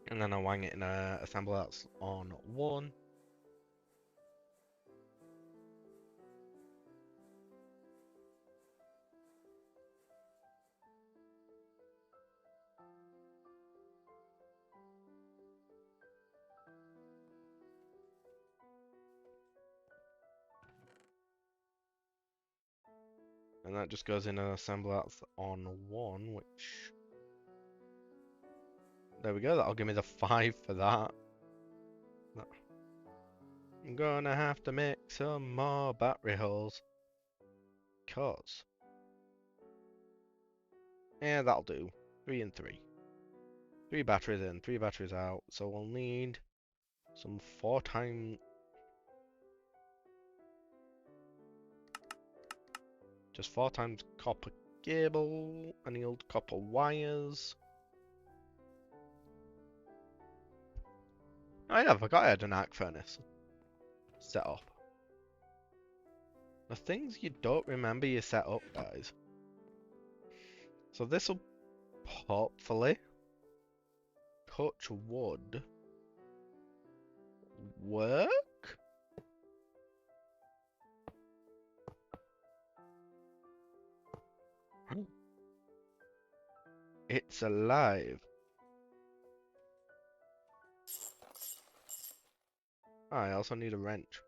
And then I'll wang it in a assembler that's on 1. And that just goes in an assembler that's on 1, which... There we go, that'll give me the 5 for that. I'm gonna have to make some more battery holes. 'Cause... Yeah, that'll do. 3 and 3. 3 batteries in, 3 batteries out, so we'll need some 4 times... Just 4 times copper cable, any old copper wires. Oh yeah, I forgot I had an arc furnace set up. The things you don't remember you set up, guys. So this'll hopefully, touch wood, work? It's alive. I also need a wrench.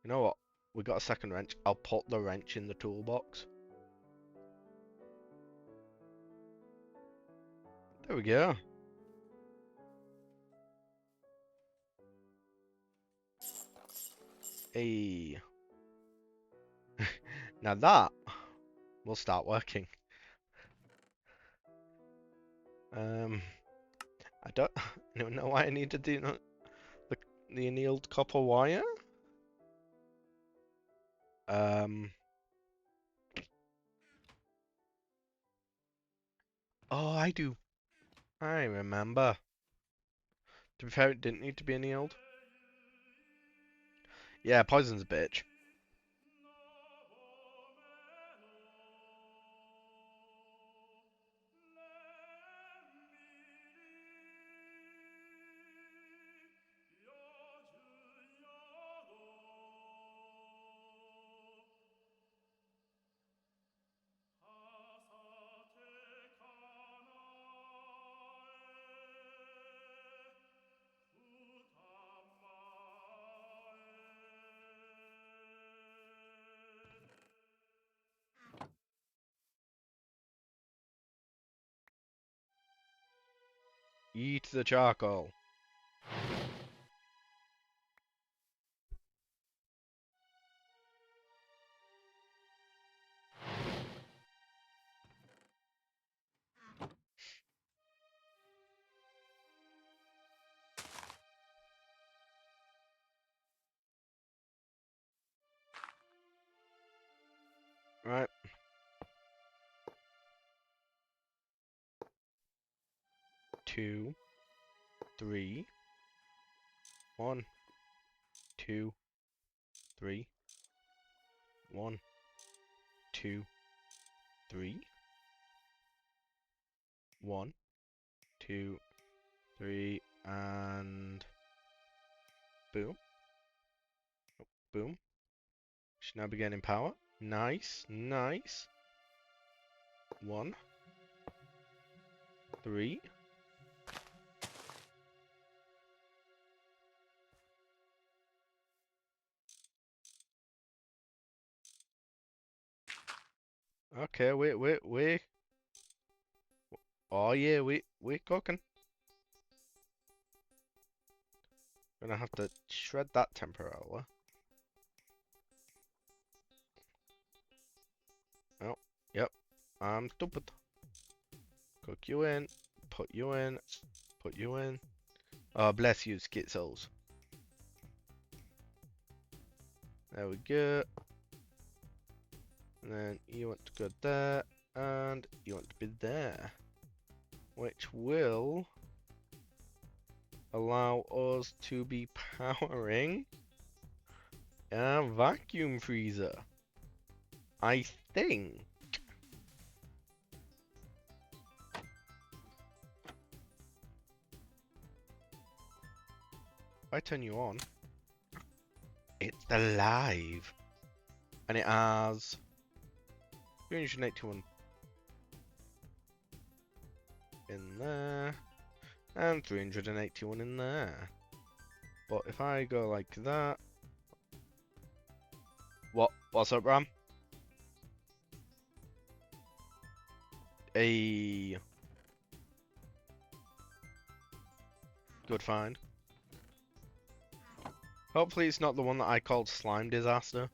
You know what? We got a second wrench. I'll put the wrench in the toolbox. There we go. Hey. Now that will start working. I don't know why I need to do the annealed copper wire. Oh, I do. I remember. To be fair, it didn't need to be annealed. Yeah, poison's a bitch. Eat the charcoal. Right. 2, 3. 1, 2, 3. 1, 2, 3. 1, 2, 3, and boom. Oh, boom. Should now be gaining power. Nice, nice. 1, 3. Okay, wait. Oh yeah, we're cooking. Gonna have to shred that temporarily. Oh, yep. I'm stupid. Cook you in. Put you in. Put you in. Oh, bless you, schizos. There we go. And then you want to go there, and you want to be there. Which will allow us to be powering a vacuum freezer. I think. If I turn you on, it's alive. And it has 381 in there, and 381 in there. But if I go like that... What's up, Ram? A good find. Hopefully it's not the one that I called Slime Disaster,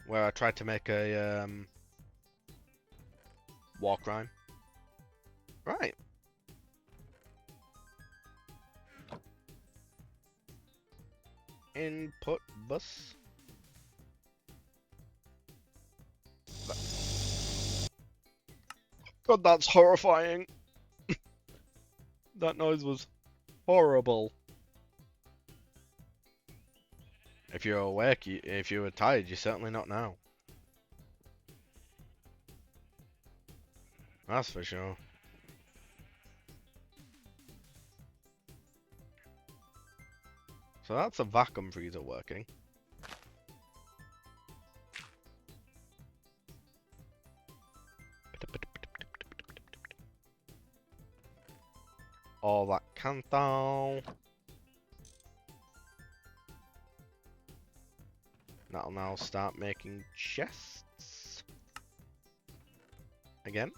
where I tried to make a war crime. Right. Input bus. God, that's horrifying. That noise was horrible. If you're awake, if you were tired, you're certainly not now. That's for sure. So that's a vacuum freezer working. All that canthal. That'll now start making chests. Again.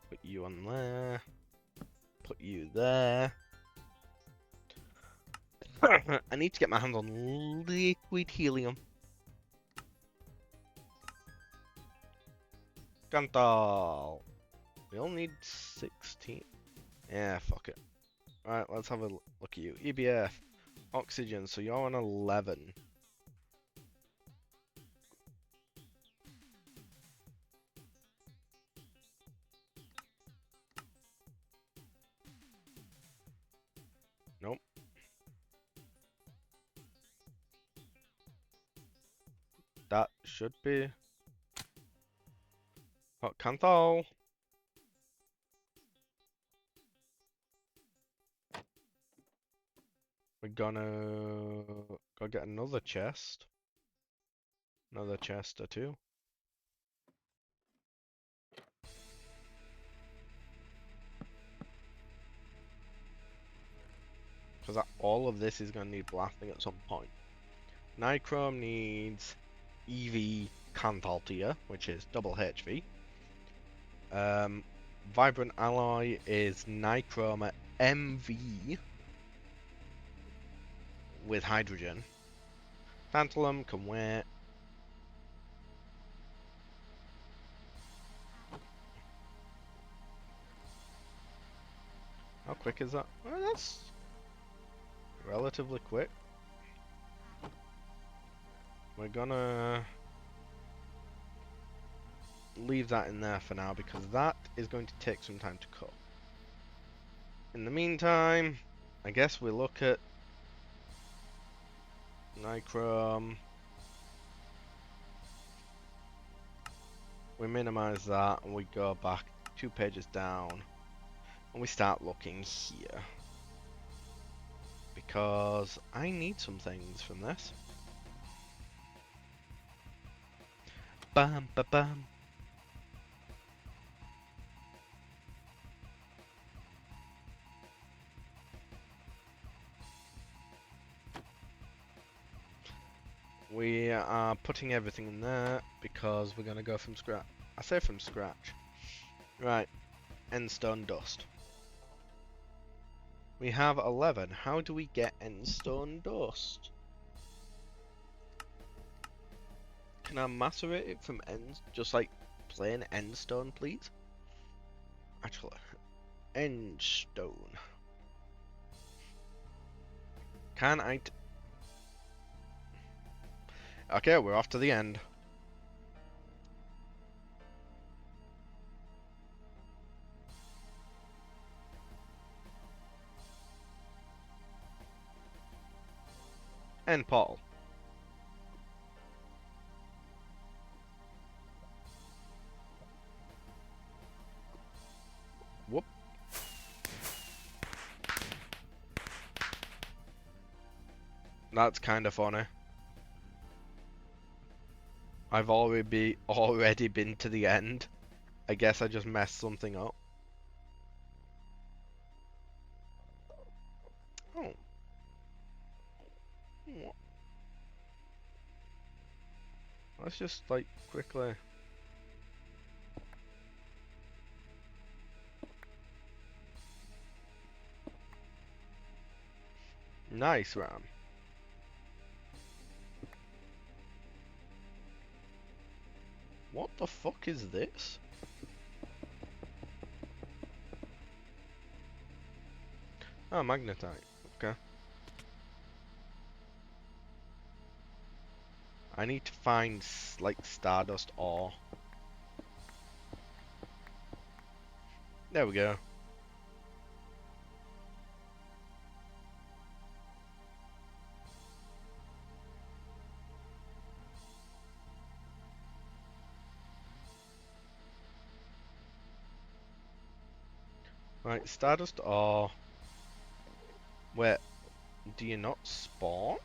Put you on there. Put you there. I need to get my hands on liquid helium. Canthal. We only need 16. Yeah, fuck it. Alright, let's have a look at you. EBF. Oxygen, so you're on 11. Nope. That should be... Oh, Canthal. We're gonna go get another chest. Another chest or two. Because all of this is gonna need blasting at some point. Nichrome needs EV Canthal tier, which is double HV. Vibrant Alloy is Nichrome MV with hydrogen. Tantalum can wait. How quick is that? Well, that's relatively quick. We're gonna leave that in there for now because that is going to take some time to cook. In the meantime, I guess we look at Nichrome. We minimize that and we go back 2 pages down and we start looking here. Because I need some things from this. Bam, ba, bam. We are putting everything in there because we're going to go from scratch. I say from scratch. Right, endstone dust. We have 11. How do we get endstone dust? Can I macerate it from ends? Just like plain end stone, please? Actually, end stone. Can I? Okay, we're off to the end. End portal. Whoop. That's kind of funny. I've already been to the end. I guess I just messed something up. Oh. What? Let's just like quickly. Nice, Ram. What the fuck is this? Oh, magnetite. Okay. I need to find like stardust ore. There we go. Right, stardust ore. Wait, do you not spawn?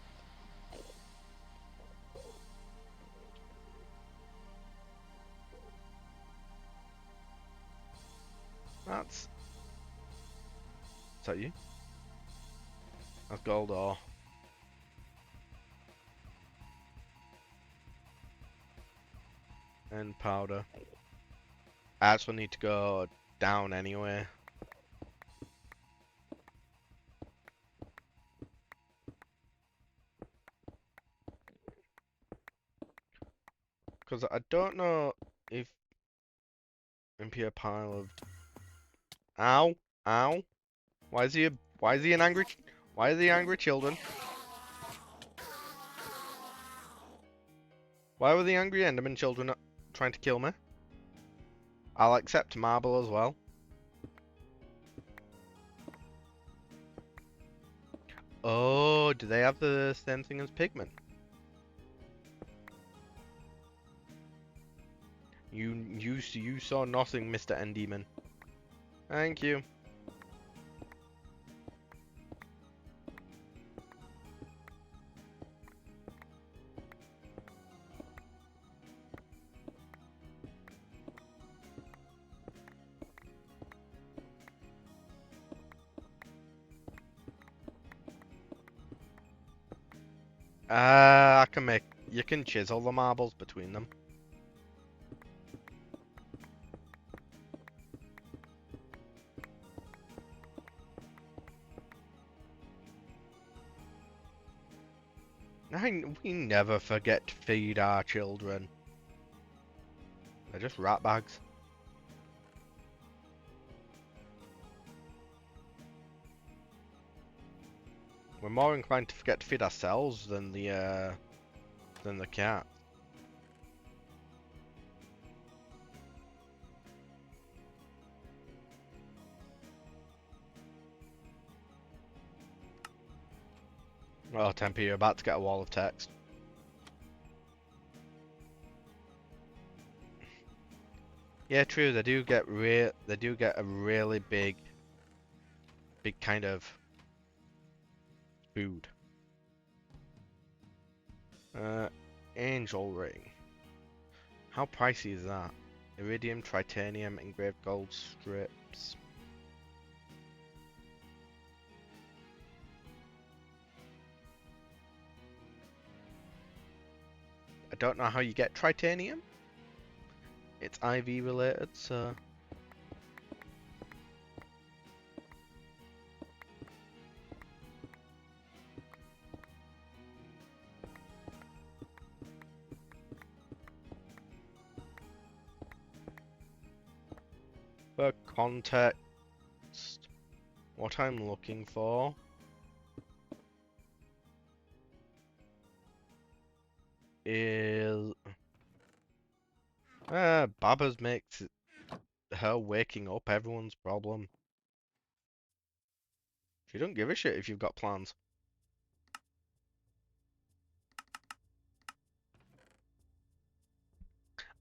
That's... Is that you? That's gold ore. And powder. I actually need to go down anyway. Because I don't know if impure pile of... Ow! Ow! Why is he an angry... Why are the angry children? Why were the angry Enderman children trying to kill me? I'll accept marble as well. Oh, do they have the same thing as pigment? You saw nothing, Mr. Enderman. Thank you. I can make... You can chisel the marbles between them. We never forget to feed our children. They're just rat bags. We're more inclined to forget to feed ourselves than the cat. Oh, Tempe, you're about to get a wall of text. Yeah, true. They do get a really big kind of food. Angel ring. How pricey is that? Iridium, titanium, engraved gold strips. I don't know how you get titanium. It's IV related, so... context. What I'm looking for is Baba's makes her waking up everyone's problem. She don't give a shit if you've got plans.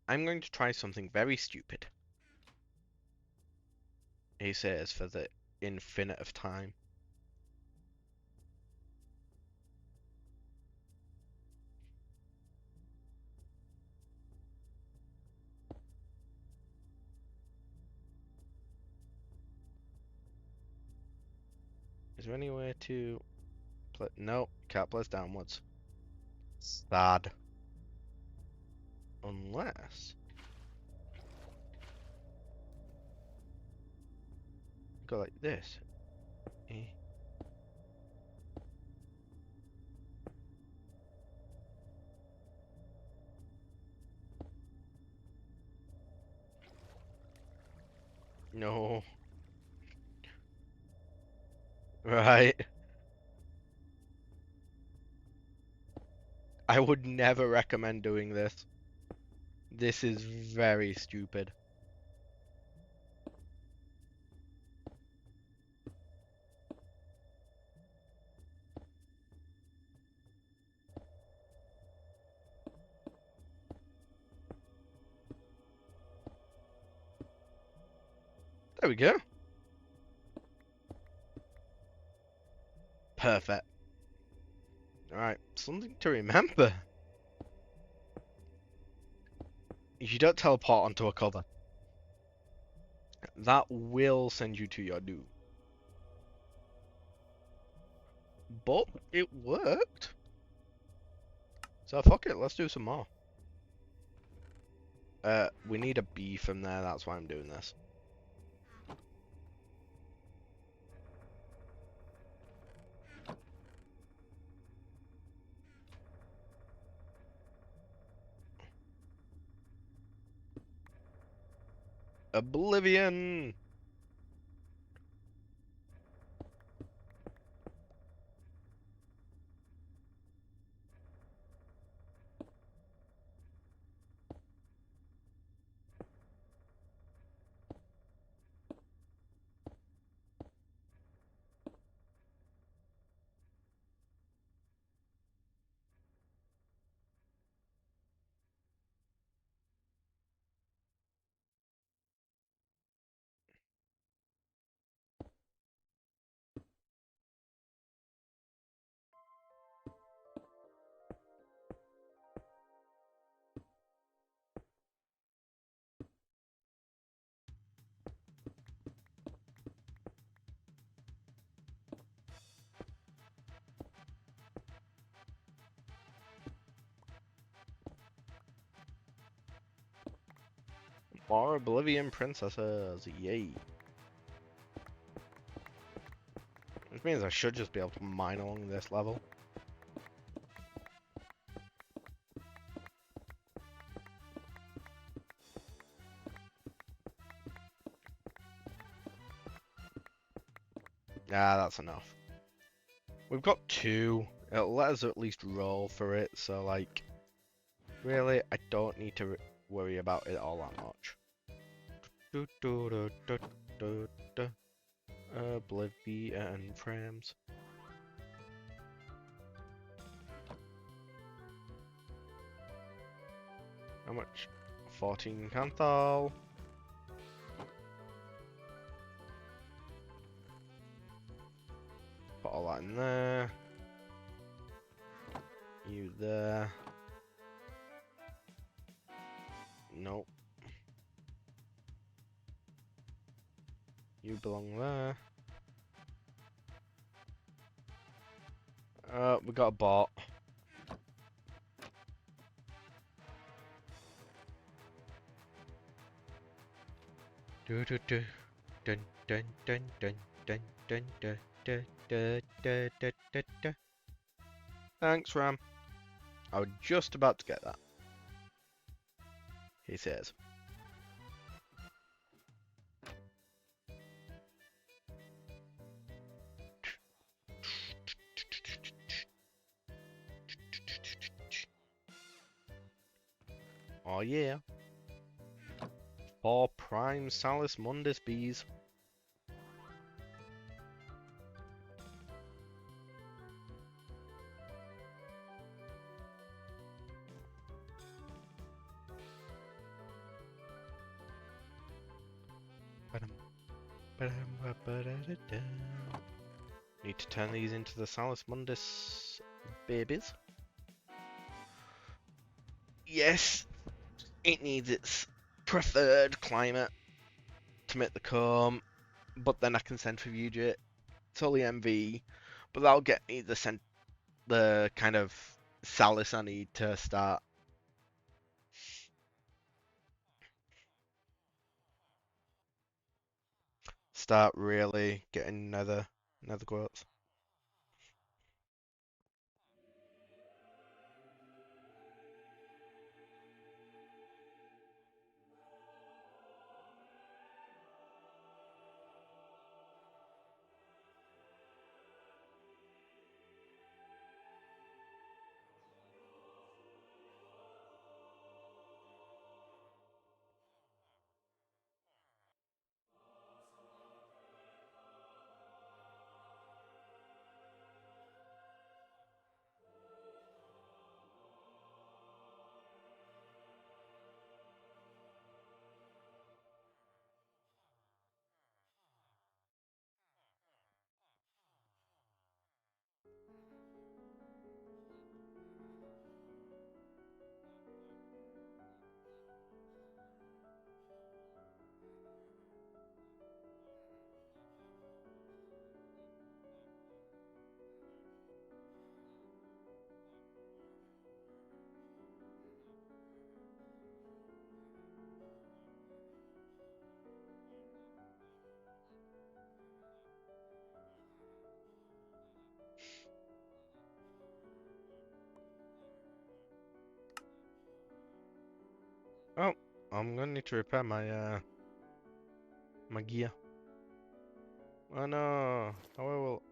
I'm going to try something very stupid, he says for the infinite of time. Is there any way to play? No, can't place downwards. Sad. Unless go like this. Eh. No. Right. I would never recommend doing this. This is very stupid. There we go. Perfect. Alright, something to remember. If you don't teleport onto a cover, that will send you to your doom. But it worked. So fuck it, let's do some more. We need a B from there, that's why I'm doing this. Oblivion! More Oblivion princesses, yay. Which means I should just be able to mine along this level. Yeah, that's enough. We've got 2. It'll let us at least roll for it, so like, really, I don't need to worry about it all that much. Oblivion frames. How much? 14 Canthal. Put all that in there. You there. Nope. You belong there. We got a bot. Do do do. Dun dun dun dun dun dun dun dun dun dun dun dun dun. Thanks, Ram. I was just about to get that. He says. Oh yeah. 4 prime Salus Mundus bees. Need to turn these into the Salus Mundus babies. Yes, it needs its preferred climate to make the comb, but then I can centrifuge it. It's only MV, but that'll get me the kind of Salus I need to start really getting nether quartz. Oh, I'm gonna need to repair my gear. Oh no, how I will.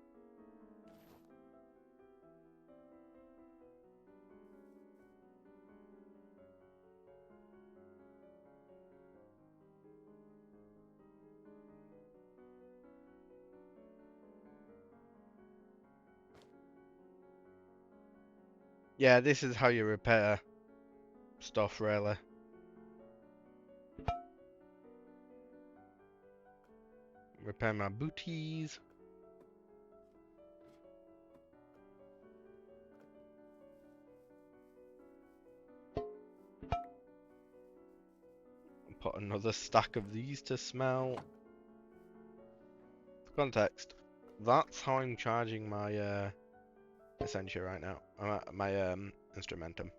Yeah, this is how you repair stuff, really. Repair my booties. Put another stack of these to smelt. For context, that's how I'm charging my Essentia right now. My Instrumentum.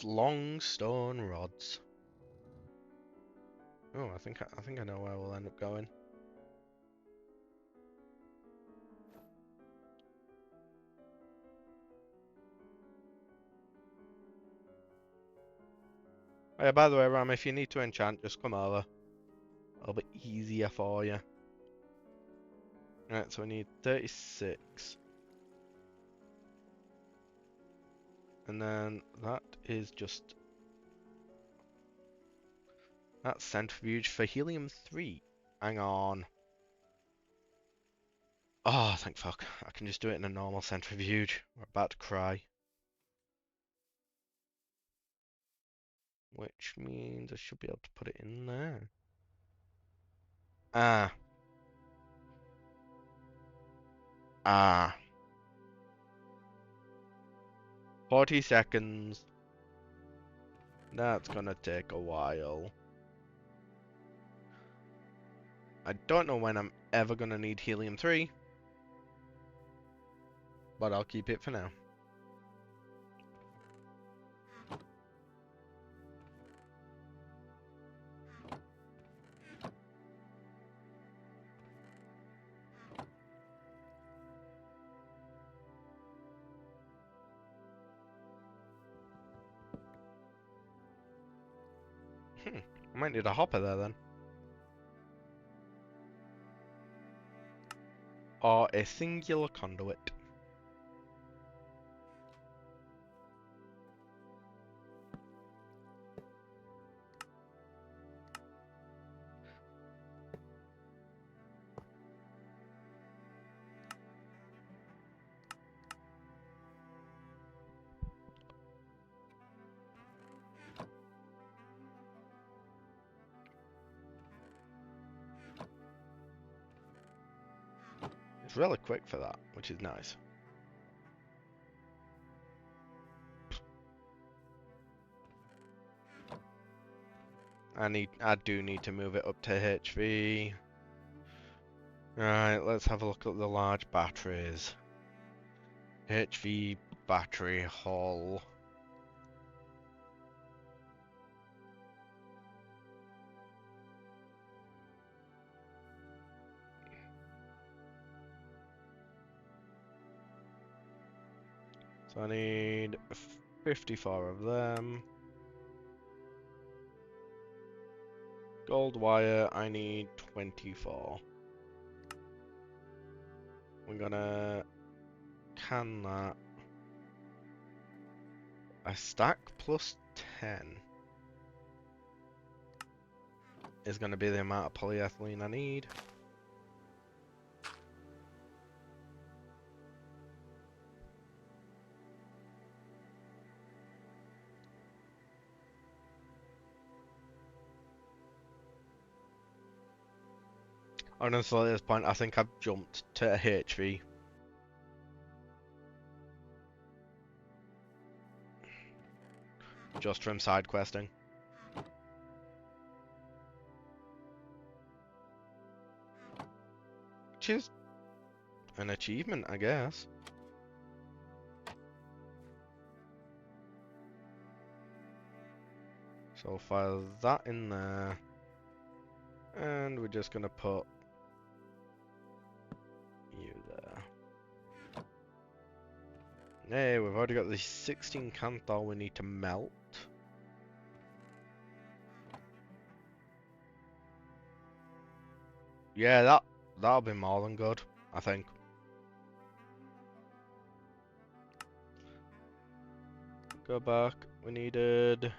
Long stone rods. Oh, I think I know where we'll end up going. Oh, yeah, by the way, Ram, if you need to enchant, just come over. It'll be easier for you. Right, so we need 36. And then that is just... That's centrifuge for helium 3. Hang on. Oh, thank fuck. I can just do it in a normal centrifuge. We're about to cry. Which means I should be able to put it in there. Ah. Ah. 40 seconds. That's gonna take a while. I don't know when I'm ever gonna need helium 3. But I'll keep it for now. I might need a hopper there then. Or a singular conduit. It's really quick for that, which is nice. I do need to move it up to HV. Right, let's have a look at the large batteries. HV battery hull. So I need 54 of them. Gold wire, I need 24. We're gonna can that. A stack plus 10 is gonna be the amount of polyethylene I need. Honestly, at this point, I think I've jumped to a HV. Just from side questing. Which is an achievement, I guess. So file that in there. And we're just gonna put you there. Hey, we've already got the 16 Canthal we need to melt. Yeah, that'll be more than good, I think. Go back. We needed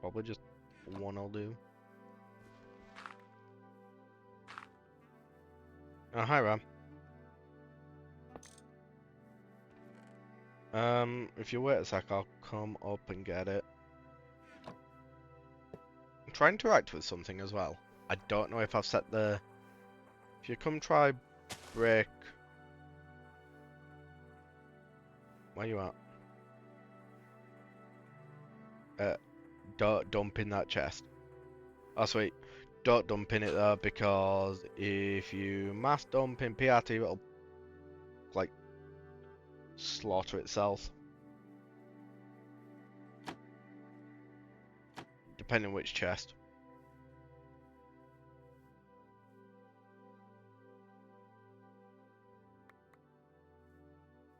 probably just one will do. Oh, hi Ram. If you wait a sec, I'll come up and get it. I'm trying to interact with something as well. I don't know if I've set the... If you come try break... Where you at? Don't dump in that chest. Oh sweet. Don't dump in it though, because if you mass dump in PRT, it'll like slaughter itself. Depending on which chest.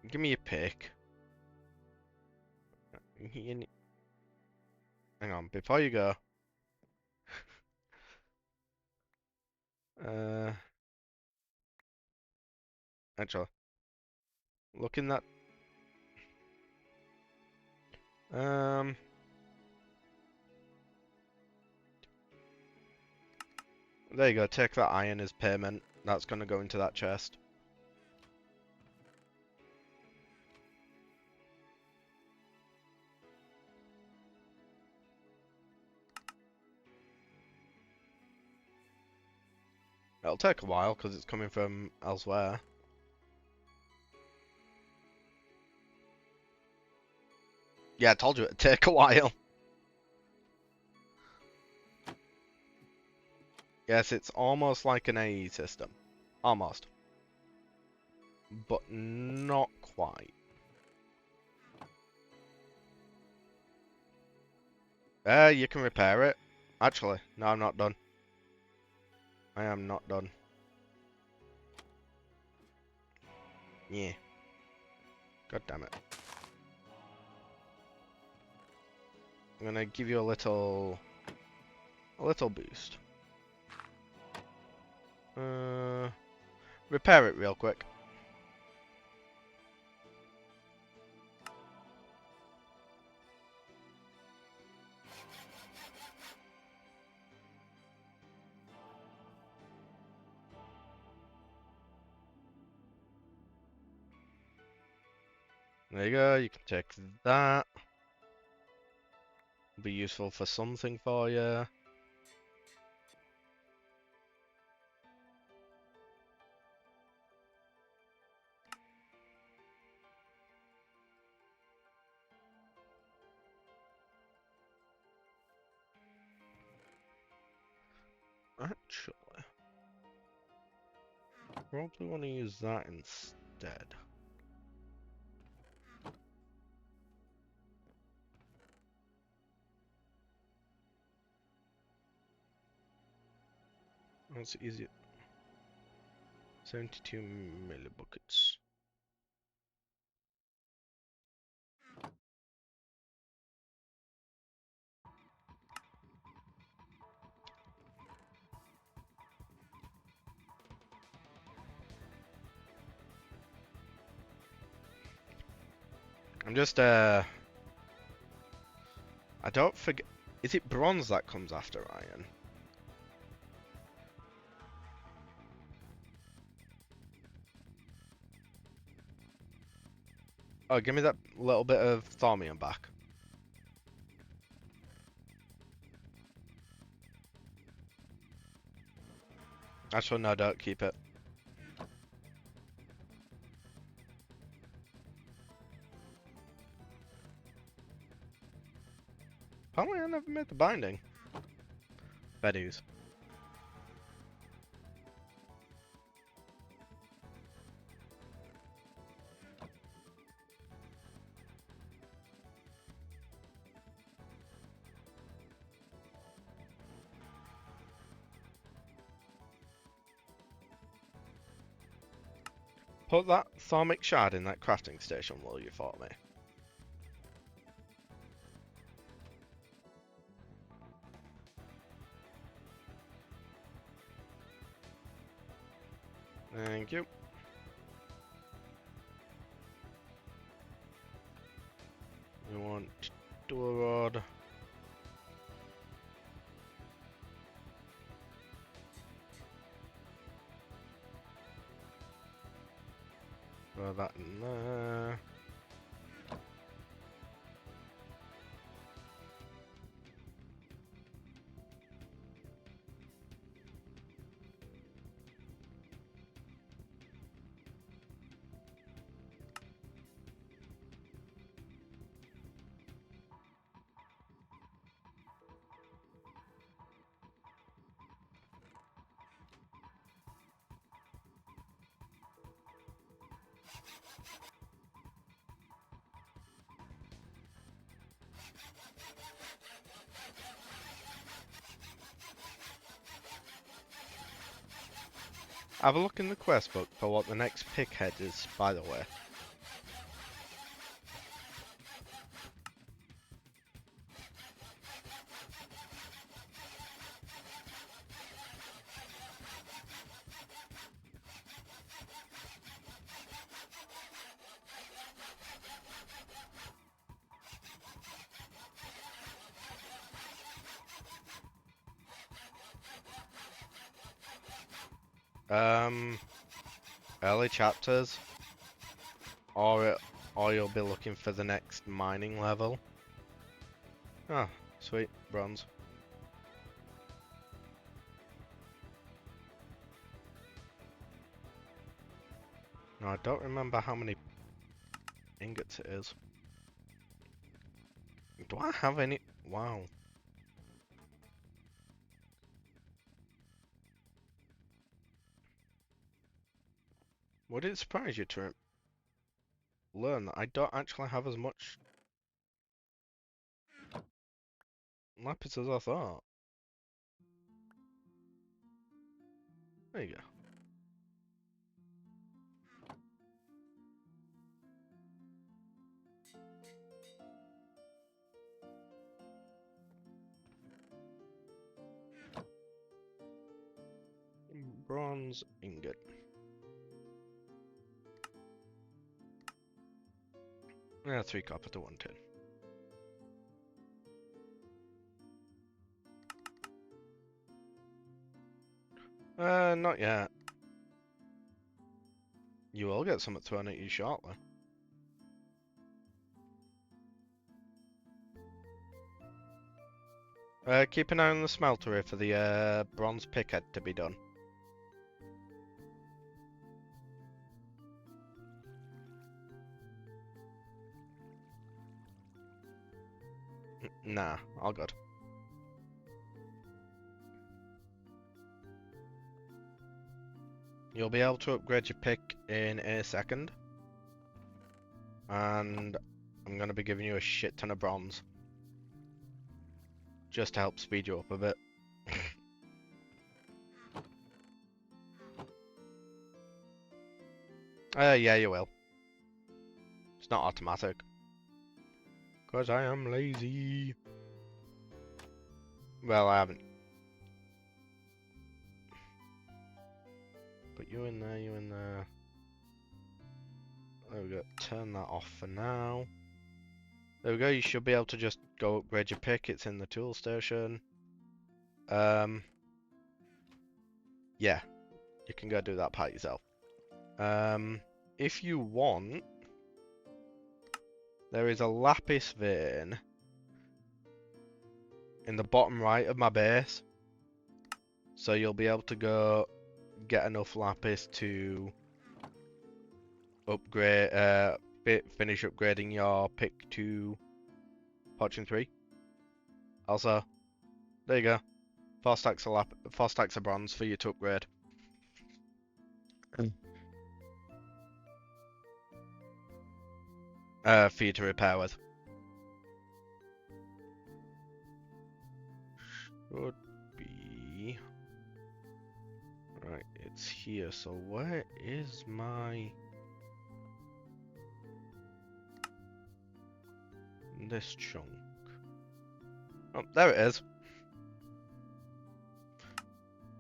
Give me a pick. Hang on, before you go. Actually, look in that. There you go. Take that iron as payment. That's gonna go into that chest. It'll take a while because it's coming from elsewhere. Yeah, I told you it'd take a while. Yes, it's almost like an AE system. Almost. But not quite. You can repair it. Actually, no, I'm not done. I am not done. Yeah. God damn it. I'm gonna give you a little boost. Repair it real quick. There you go, you can take that. Be useful for something for you. Probably want to use that instead. That's easy. 72 millibuckets. I'm just I don't forget. Is it bronze that comes after iron? Oh, give me that little bit of thaumium back. Actually, no, don't keep it. Apparently, I never made the binding. Beddies. Put that thermic shard in that crafting station, will you, for me? Thank you. We want dual rod. Throw that in there. Have a look in the quest book for what the next pick head is, by the way. Early chapters, or you'll be looking for the next mining level. Ah, sweet, bronze. No, I don't remember how many ingots it is. Do I have any? Wow. Would it surprise you to learn that I don't actually have as much lapis as I thought? There you go. Bronze ingot. Yeah, 3 copper to 1 tin. Not yet. You will get something thrown at you shortly. Keep an eye on the smelter here for the bronze pickhead to be done. Nah, all good. You'll be able to upgrade your pick in a second. And I'm going to be giving you a shit ton of bronze. Just to help speed you up a bit. Yeah, you will. It's not automatic. Because I am lazy. Well, I haven't. Put you in there, you in there. There we go. Turn that off for now. There we go. You should be able to just go upgrade your pick. It's in the tool station. Yeah. You can go do that part yourself. If you want, there is a lapis vein in the bottom right of my base. So you'll be able to go get enough lapis to upgrade, finish upgrading your pick to Fortune 3. Also, there you go. 4 stacks of bronze for you to upgrade. For you to repair with. Should be... Right, it's here. So where is my... This chunk? Oh, there it is.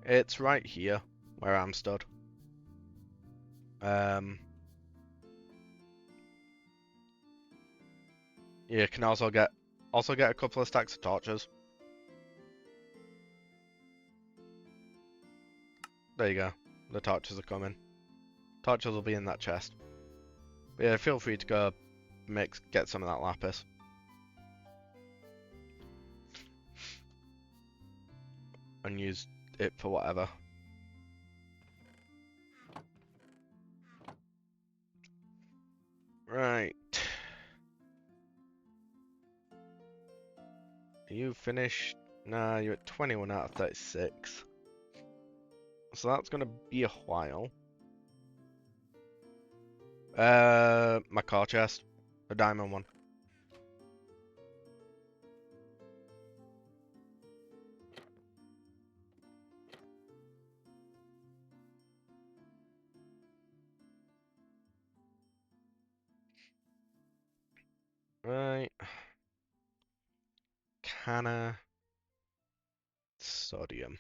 It's right here, where I'm stood. You can also get a couple of stacks of torches. There you go. The torches are coming. Torches will be in that chest. But yeah, feel free to go get some of that lapis. And use it for whatever. Right. Are you finished? Nah, you're at 21 out of 36. So that's gonna be a while. My car chest. The diamond one. Right. Canna. Sodium.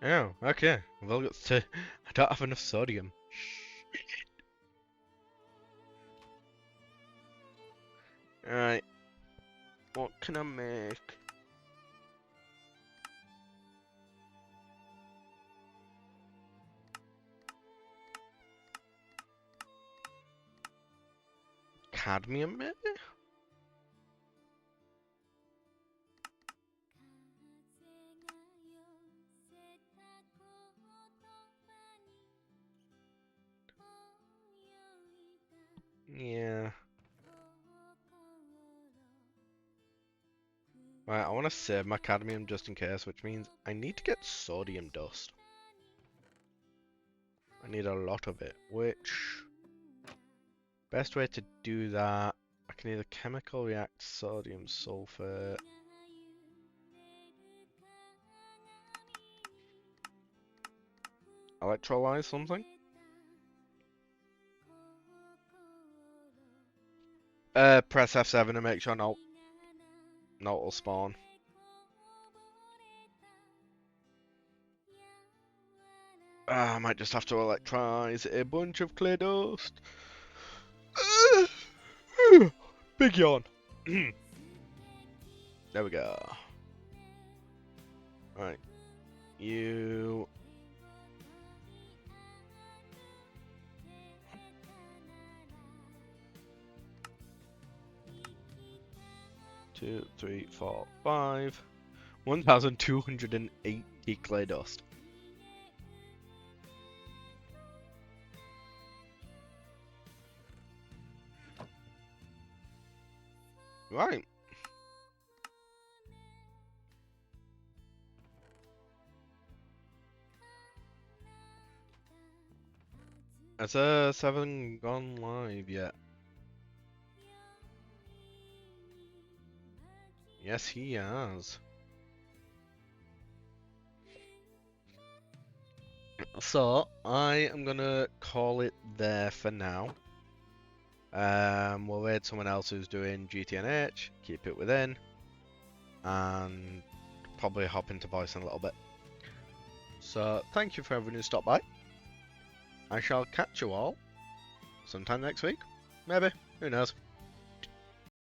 Oh, okay. Well, I don't have enough sodium. Alright. What can I make? Cadmium, maybe? Yeah. Right, I want to save my cadmium just in case, which means I need to get sodium dust. I need a lot of it, which... Best way to do that, I can either chemical react sodium sulfate. Electrolyze something? Press F7 to make sure no will spawn. I might just have to electrolyze a bunch of clay dust. Big yawn. There we go. Right. You... 2, 3, 4, 5. 1,280 clay dust. Right. Has 7 gone live yet? Yes, he has. So, I am gonna call it there for now. We'll raid someone else who's doing GTNH, keep it within, and probably hop into voice in a little bit. So, thank you for everyone who stopped by. I shall catch you all sometime next week. Maybe. Who knows?